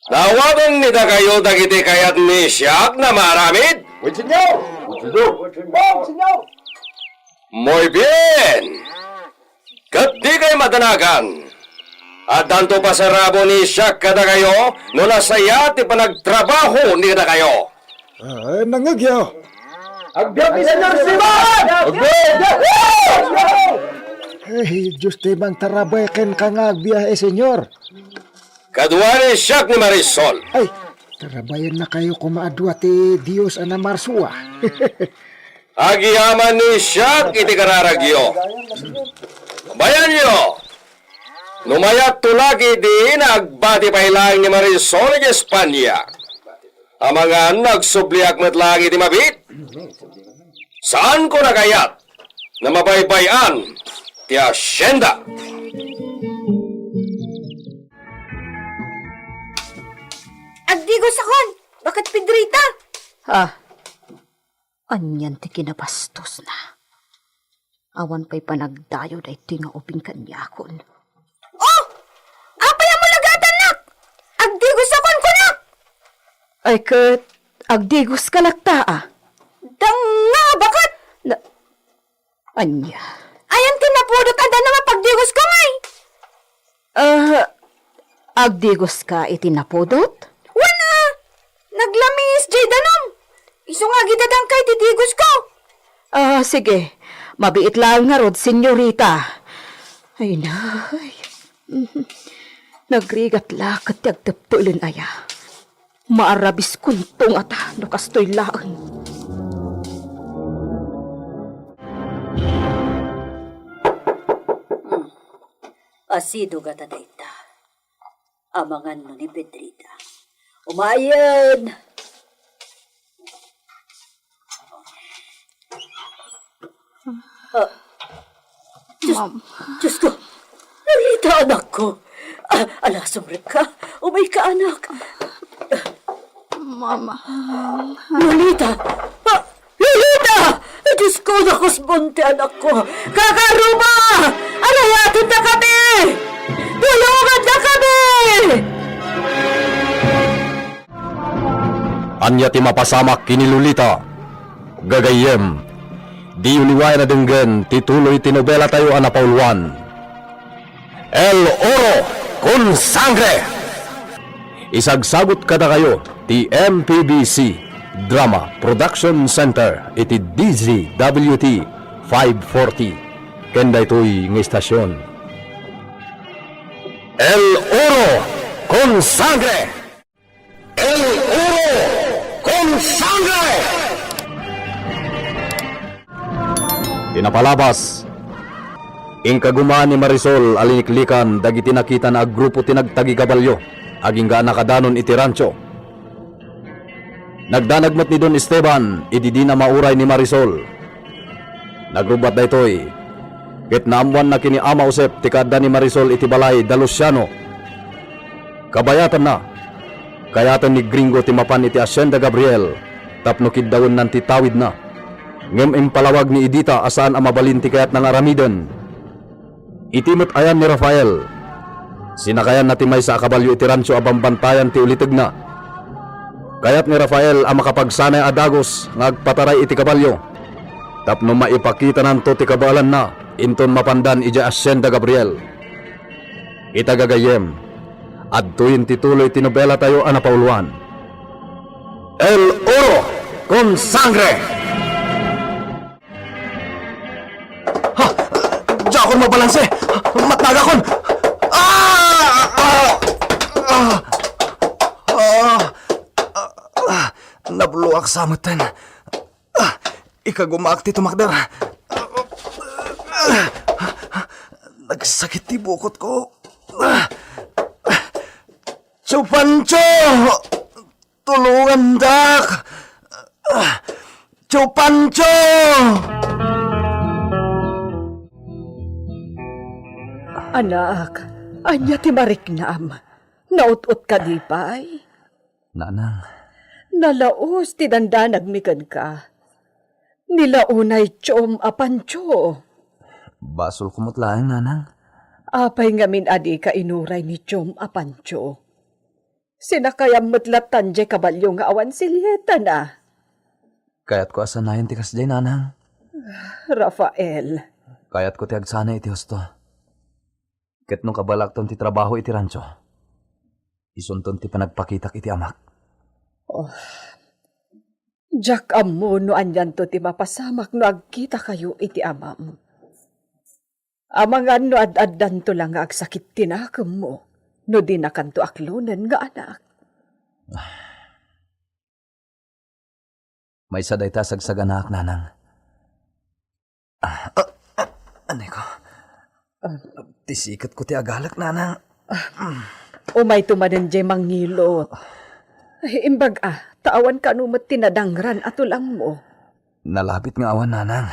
Nawagan nida kayo dagiti kayat ni siyak na maramid? Muy bien! Kat di kayo madanagan. At danto pasarabo ni siyak kada kayo no nasaya ti panagtrabaho ni kada kayo. Ay, nangagyo. Ay, Diyos ti bang tarabay ken kangag biyahe, senyor. Kadwa ni siyak ni Marisol. Ay, tarabayan na kayo kumaadwa ti Diyos ana marsua. Agiyaman ni siyak iti kararagyo. Bayan nyo! Numayat tulagi di nagbati pailang ni Marisol ni Espanya. Ang mga nagsubliak matlang iti mabit. Saan ko nakayat na mabaybayan ti asyenda? Agdigo sa kon! Bakit Pedrita? Anyan ti kinabastos na. Awan pa'y panagdayo da iti nga uping kanyakon. Oh! Apaya mo lagatan nak! Agdigo sa kon ko nak! Ay kat, agdigos ka laktaa. Dang nga, bakit? Anya. Ayan tinapudot ada na mapagdigos ka ngay! Agdigos ka iti napodot? Wana! Naglamis, Jay Danom! Iso nga gidadang kay titigos ko! Sige. Mabiit lang nga rod, senyorita. Ay, nay. Nagrigat lakat ti agtapulan aya. Maarabis kuntong ata, no kastoy laan. Asido gata dayta. Amangan no ni Pedrita. Umayan! Diyos ko! Lolita, anak ko! Alasumrip ka! Umay ka, anak! Mama. Lolita! Lolita! Diyos ko, nakusbunti, anak ko! Kakaruma! Alayatin na kami! Tulungan na kami! Anya ti mapasamak kini Lolita. Gagayem, di uliway na denggen tituloy tinobela tayo anapauluan. El Oro con Sangre! Isagsagot kada kayo ti MPBC Drama Production Center iti DZWT 540 kenda ito'y ng istasyon. El Oro con Sangre! El Oro con Sangre! Tinapalabas, ing kagumaan ni Marisol aliniklikan dagiti nakita na grupo tinagtagi kabalyo, aging ga nakadanon iti rancho, Nagdanagmat ni Don Esteban, idi na mauray ni Marisol. Nagrubat da ito'y, ket naamuan na kini Ama Josep tikada ni Marisol iti balay da Luciano. Kabayatan na, kayatan ni Gringo timapan iti Hacienda Gabriel, tapno kiddawon nan titawid na. Ngem impalawag ni Idita asaan ang mabalinti kayat ng aramiden. Itimot ayan ni Rafael. Sinakayan na timay sa kabalyo iti rancho abang bantayan ti uliteg na. Kayat ni Rafael ang makapagsanay adagos ngagpataray iti kabalyo. Tapno maipakita nanto ti kabalan na inton mapandan ija Hacienda Gabriel. Itagagayem, adtuin tituloy ti nobela tayo anapauluan. El Oro con Sangre! Diakon mabalanse! Matnagakon! Nabluak sa amatan. Ikagumaak ti tumakder. Nagsakit ti bukot ko. Chupancho! Tulungan dak! Chupancho! Anak, anya ti mariknam. Naut-ut ka di pa'y. Nanang, Nalaos ti dandanag mikan ka. Nilaunay tiyom apancho. basol kumot lang, nanang. Apay ngamin adi ka inuray ni tiyom apancho. Sinakayam matlatan di kabalyo nga awan silyeta na. Kayat ko asanayan ti kasday, nanang. Rafael, Kayat ko ti agsana iti husto. Ket nung kabalakton ti trabaho iti rancho. Isunton ti panagpakitak iti amak. jak amo no anyan to ti mapasamak no agkita kayo iti amam. Amangan no ad-addan to lang nga agsakit tinakam mo, no di na kanto aklunan nga anak. May saday ta sagsaganak, nanang. Anay ko. Tisikat ko ti agalak, nanang. Umay tumanan jay mangilot. Ay, imbag tawan ka numat tinadangran atulang mo. Nalapit nga awan, nanang.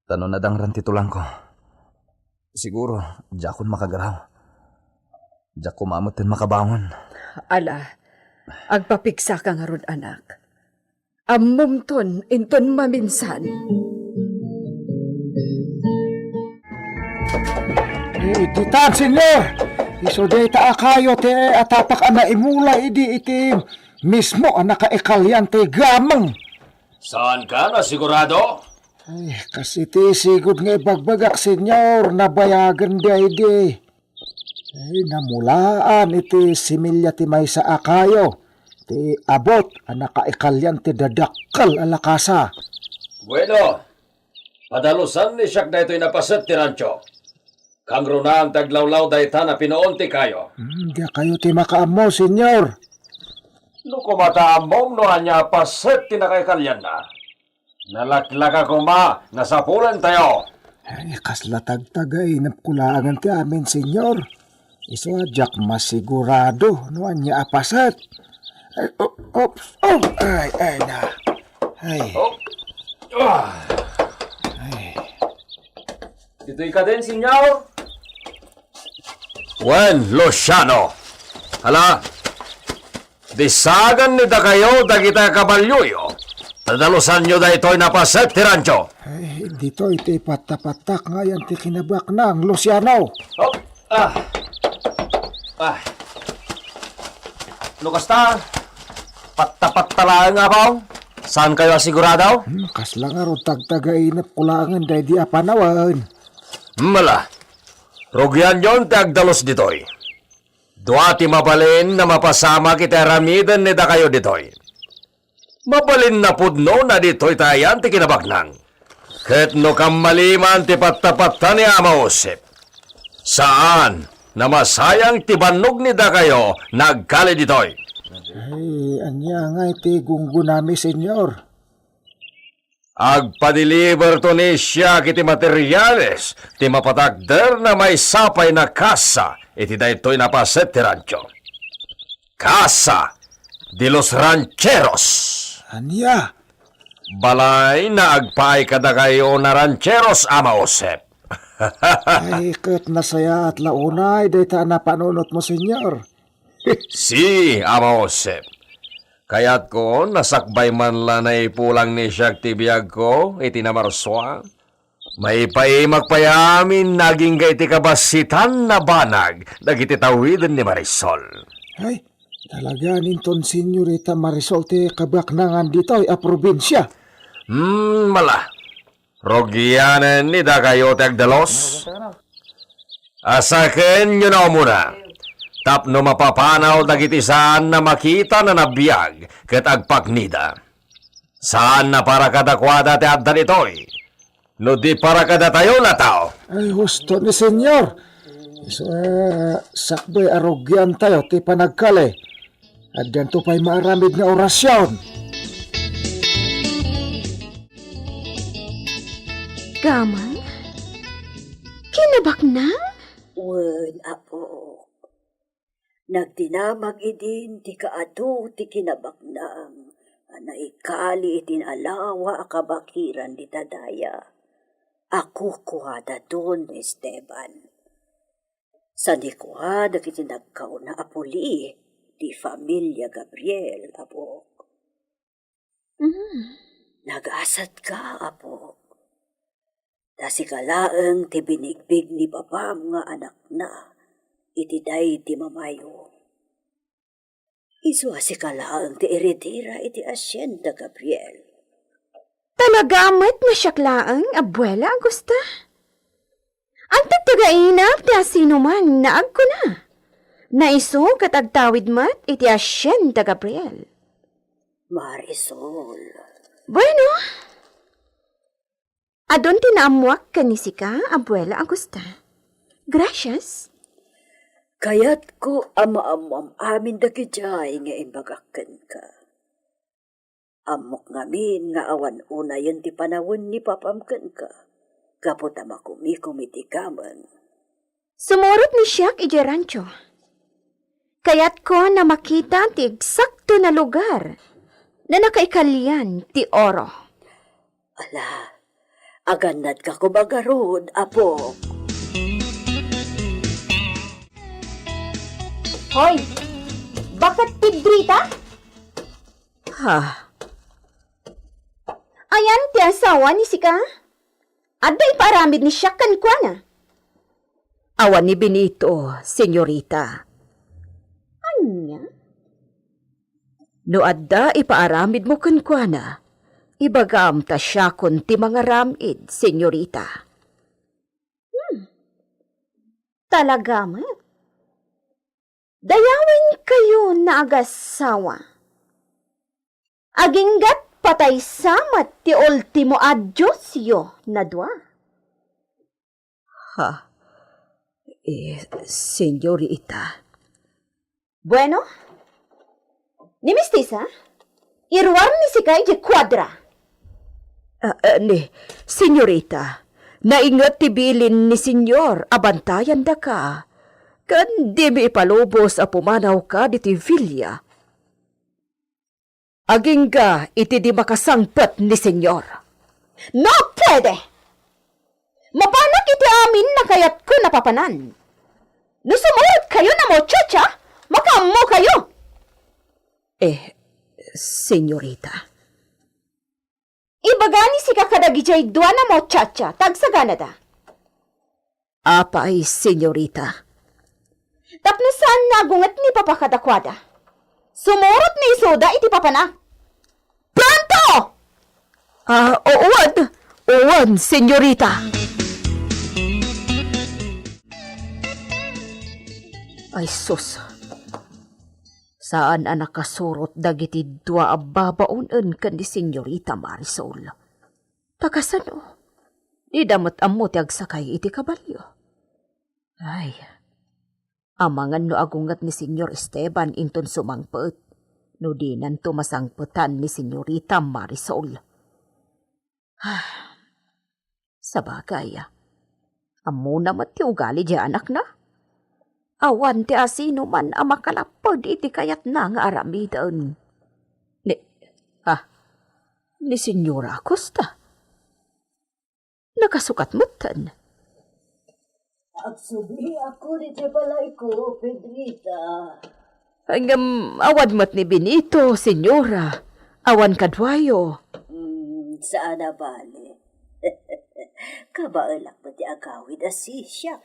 Tano nadangran titulang ko. Siguro, jakon makagaraw. Jak kumamot din makabangon. Ala, agpapiksa ka nga ron anak. Ammumton inton maminsan. Ditan, senyor! Isodeta akayo te atapak ana imula idi itim. Mismo ang nakaekalyan te gamang. Saan ka na sigurado? Ay, kasi ti sigod nga ibagbagak, senyor, nabayagan di idi. Ay, namulaan iti similya ti may sa akayo. Ti abot ang nakaekalyan ti dadakkel alakasa. Bueno, padalusan ni siyak na ito'y napaset ti rancho. Kangro na ang taglawlaw dayta na pinoonti kayo. Di kayo ti makaamo, senyor. No kumataambong no anya paset ti nakaikalyan na. Nalaklaka ko ma, nasapulan tayo. Ay, kaslatagtagay napkulangan ti amin, senyor. Iso ajak masigurado no anya apasat. Ay, ay na. Ay. Ito'y ka din, senyor? Juan Luciano. Hala, disagan ni da kayo dagita kabalyoyo. Tadalusan nyo da ito'y napaset ti rancho. Ay, dito iti patapatak ngayon ti kinabak ng Luciano. Lukasta, patapat-talaan nga pa. Saan kayo asigurado? Kasla nga ron tagtagainap kulangan dahi di apanawan. Mala, rugyan yon ti agdalos ditoy. Dua ti mabalin na mapasama kita ramidan ni da kayo ditoy. Mabalin na pudno na ditoy tayan ti kinabaknang. Ket no kamaliman ti patapatan ni Ama Josep. Saan na masayang ti banog ni da kayo nagkali ditoy? Ay, anya nga iti gunggunami, senyor. Agpa-deliver to ni siya kiti materyales ti mapatagder na may sapay na kasa iti daytoy napaset ti rancho. Kasa de los Rancheros. Anya? Balay na agpaay kada kayo na Rancheros, Ama Josep. Ay, kat nasaya at launay, data na panunot mo, senyor. Si, Ama Josep. Kaya't ko, nasakbay man lang na ipulang ni siya tibiyag ko, iti na marswa. May magpayamin naging iti kabasitan na banag, nagiti tawidan ni Marisol. Ay, talaga ninton senyorita Marisol ti kabaknangan dito ay a probinsya. Mala. Rogyanan ni da kayo tagdalos. Asaken nyo na muna. Tapno mapapanaw dagiti saan na makita na nabiyag ket agpaknida. Saan na para kadakwada ti addan itoy? No di para kada tayo na tao. Ay, husto ni senyor. Sakbay arogyan tayo ti panagkali. At ganito pa'y maaramid na orasyon. Gamay? Kinabak na? Wen, apo. Nagdinamag idin ti kaado ti kinabaknam. Naikali itin alawa akabakiran di tadaya. Ako kuhada doon, Esteban. Sa di kuhada kiti nagkaw na apuli di familia Gabriel, apo. Nag-asat ka, apo. Dasi kalaeng ti binigbig ni babam nga anak na, iti day ti mamayo. Isu si kalaeng ti eredira iti asyenda Gabriel. Talagamit na siyaklaan, abuela Augusta. Ang tagtagainap ti asino man naag ko na. Naiso katagtawid mat iti asyenda Gabriel. Marisol. Bueno. Adon tinaamuak kanisika, abuela Augusta. Gracias. Kayat ko ama-amam amin dagijay nga imbagakan ka. Amok ngamin nga awan una yun ti panawon ni papamkan ka. Kapot ama kumikumiti kaman. Sumurot ni siyak iji rancho. Kayat ko na makita ti eksakto na lugar na nakaikalyan ti oro. Ala, aganad ka ko bagarod, apo. Hoy, bakit tigdrita? Ha? Ayan ti asawa ni Sika. Aday paramid ni siya kankwana. Awan ni Benito, senyorita. Anya? No adda ipaaramid mo kankwana, ibagam ta siya kun ti mga ramid, senyorita. Talaga mo? Dayawin kayo na agasawa. Aginggat patay samat ti ultimo adyosyo na dua. Ha? Senyorita. Bueno? Ni mistisa? Irwar ni si kay di kwadra. Senyorita, naingat ti bilin ni senyor, abantayan da ka. Kan di mi ipalubos a pumanaw ka di ti Villa. Aging ka iti di makasangpet ni senyor. No pwede! Mapanak iti amin na kayat ko napapanan. No sumurot kayo na muchacha, makammo kayo. Senyorita. Ibagani si kakadagijay dua na muchacha, tagsagana da. Apay, senyorita. Tapno saan nagungat ni papakadakwada. Sumurot ni isoda iti papana. Pronto! Owan, senyorita. Ay sus. Saan anak kasurot dagiti dua ababaonen kan di senyorita Marisol. Takasano? Di damot ammo ti agsakay iti kabalyo. Ay, amangan no agungat ni Senyor Esteban inton sumangpet, no di nanto masangpetan ni Senyorita Marisol. Sabagay, amo naman ti ugali di anak na. Awan ti asino man ang makalapod iti kayat na nga aramidon. Ni Senyora Acosta. Nakasukat mutan. Agsubi ako ni balay ko, Pedrita. Awan mat ni Benito, Senyora. Awan kadwayo. Saan na bali? Kabaalak ba ti agawid asisya?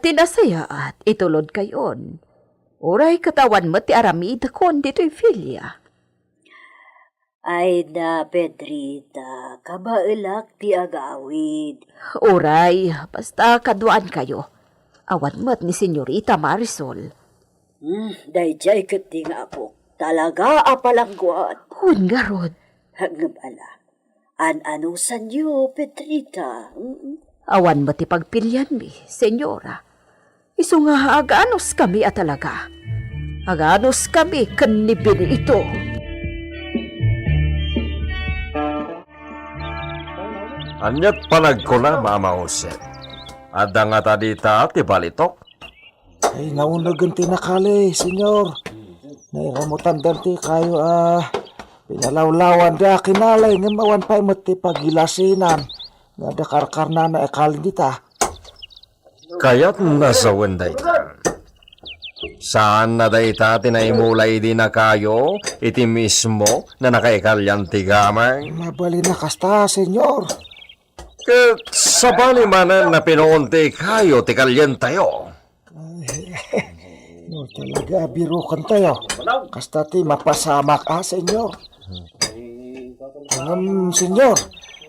Tinasaya at itulod kayon. Uray katawan mo ti aramid kon dito'y filya. Ay na, Pedrita, kabaalak ti agawid. Uray, basta kaduan kayo. Awan mo't ni Senyorita Marisol. Dayjay kati nga ako. Talaga apalangguan. Hun nga rod. Hangabala. An-anusan niyo, Pedrita. Awan mo't ipagpilyan mi, Senyora. Isu nga aganos kami at talaga. Aganos kami kanibin ito. Anyat palag ko na, Mama Jose. Ada nga tadita ti balitok. Ay, naunagan tinakali, senyor. Nairamutan danti kayo, pinalawlawan da kinalay, nga mawan pa imati pagilasinan. Nga da karkarna na ekalin dita. Kaya't nasa wenday ka. Saan na dayta tinaimulay di na kayo, iti mismo na nakaikalyan ti gamay? Mabali na kasta, senyor. Kat sa bali manan na pinuunti kayo, ti kalyan tayo. No, talaga, biro kan tayo. Kasta ti mapasamak, senyor. Senyor,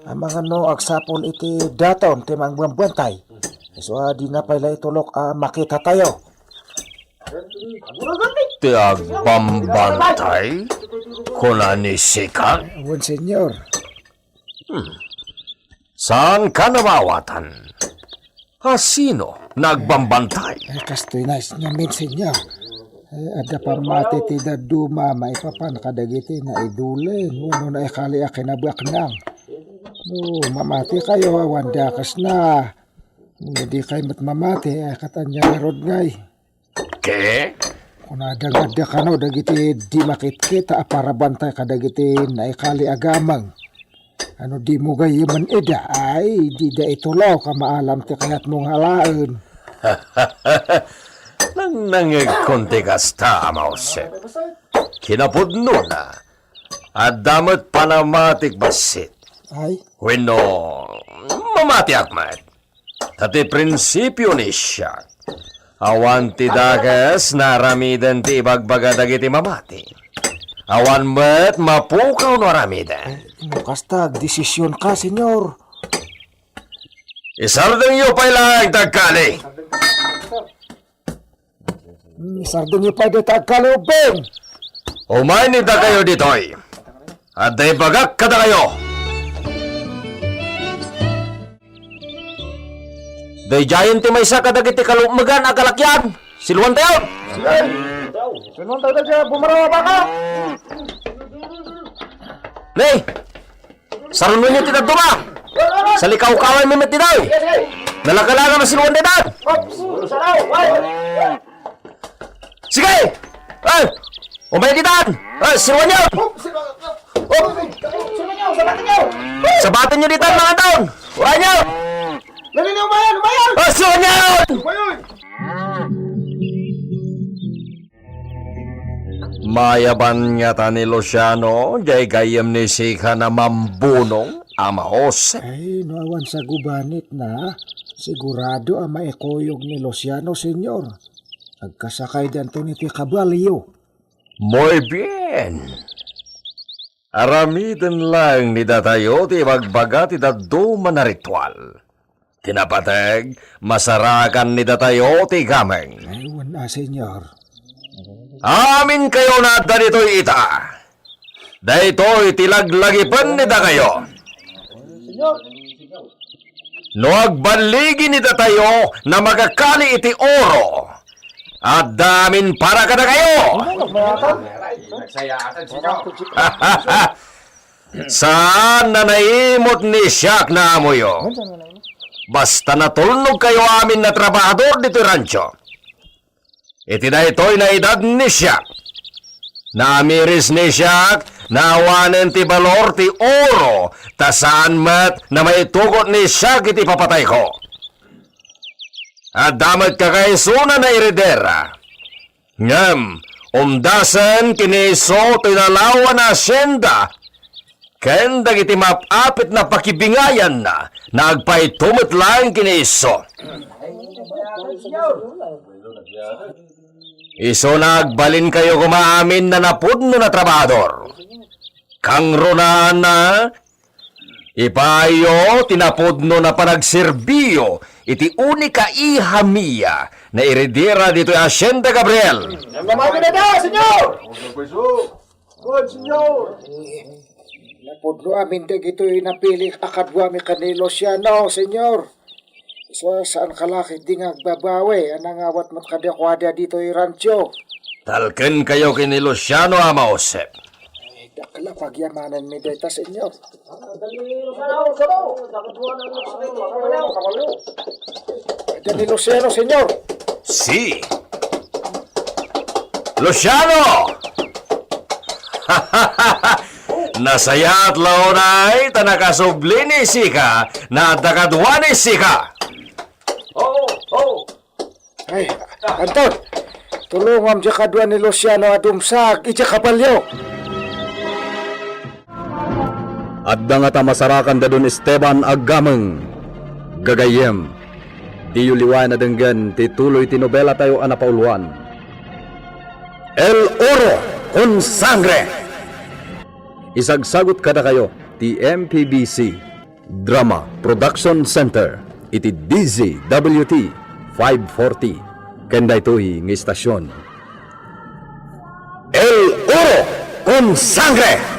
ang mga no agsapol iti daton, ti mangbambantay. So, di na pala itulok makita tayo. Ti agbambantay? Kuna ni Sika? Awan, senyor. Saan ka namawatan? Sino nagbambantay? Kastoy na isnyamin, senyor. Ada pa mati ti daduma, maipapan kadagiti na idulen. Uno na ikali akinabak nang. No, mamati kayo, awan dakas na. Hindi kayo matmamati, katanya na rod ngay. Ke? Kung nadagada ka no, dagiti di makitkita, para bantay kadagiti na ikali agamang. Ano di mo gayaman eda, ay di da itulaw ka maalam ti kayat mong halaan. Nang nangigkunti kasta, Mause. Kinapudno na. At damot panamatik basit. Ay? Wino, mamati akmat. Tati prinsipyo ni siya. Awan ti dagas naramidan ti ibagbaga dagiti mamati. Awan met mapukaw no aramidan. Kastag, desisyon ka, senyor. Isardang iyo pa ilang tagkali. Isardang iyo pa ilang tagkali, ubeng. Umay nida kayo ditoy. At day bagak kada kayo. Day giant ti may saka dagiti kalumagan agalakyan. Siluan tayo. Siluan tayo siya, bumarawa ba ka? Nay! Sarunod niyo tinaduma! Sa likaw-kaway may matinaw! Nalakalaga na siluan tayo! Sige! Ay! Umay ditan! Ay, siluan niyo! Sabatin niyo ditan mga taon! Uray niyo! Umayan! Ay, siluan niyo! Mayaban nga ta ni Luciano, jay gayam ni Sika na mambunong ama Jose. Ay, nawan sa gubanit na, sigurado ang maikoyog ni Luciano, senyor. Agkasakay danto ni ti kabalyo. Muy bien. Aramidan lang ni datayo ti magbaga ti daduma na ritual. Tinapateg, masarakan ni datayo ti gameng. Ay, wala, senyor. Amin kayo na danito'y ita. Dayto'y tilaglagipin nita kayo. No agbaligi nita tayo na magakali iti oro. At damin para ka na kayo. Saan na naimot ni Siak na amoyo? Basta natulnog kayo amin na trabahador dito rancho. iti daytoy na edad ni siya. Naamiris ni siya na awanen ti balor ti oro, ta saan mat na maitugot ni siya iti papatay ko. At damat kakaisuna na iridera. Ngam, umdasan kiniso tinalawa na asyenda, ken dagiti mapapit na pakibingayan na nagpaitumot lang kiniso. Iso nagbalin kayo kumaamin na napudno na trabador. Kang runaan na, ipayo tinapudno na panagserbiyo iti unika ihamiya na iridira dito yung Hacienda Gabriel. Napudno amin dagito napili akadwa mi kanilo siya, no, senyor. So, saan kalakit di nga agbabawi, anang awat mat kadekwada dito yung rancho. Talken kayo kini Luciano Ama Josep. Dakla pagyamanan mi deta, senyor. Dani Luciano, senyor. Si. Luciano! Nasayat launay tanakasubli ni Sika na dakadwa ni Sika. Ay, Anton, tulungam dya kadwa ni Luciano adumsag, ija kapalyo. Adda nga tamasarakan da don Esteban aggameng gagayem. Di yuliwan na denggan ti tuloy ti nobela tayo anapauluan. El Oro con Sangre. Isagsagot kada kayo ti MPBC Drama Production Center iti DZWT 540 kenda ito'y ng istasyon. El Oro con Sangre!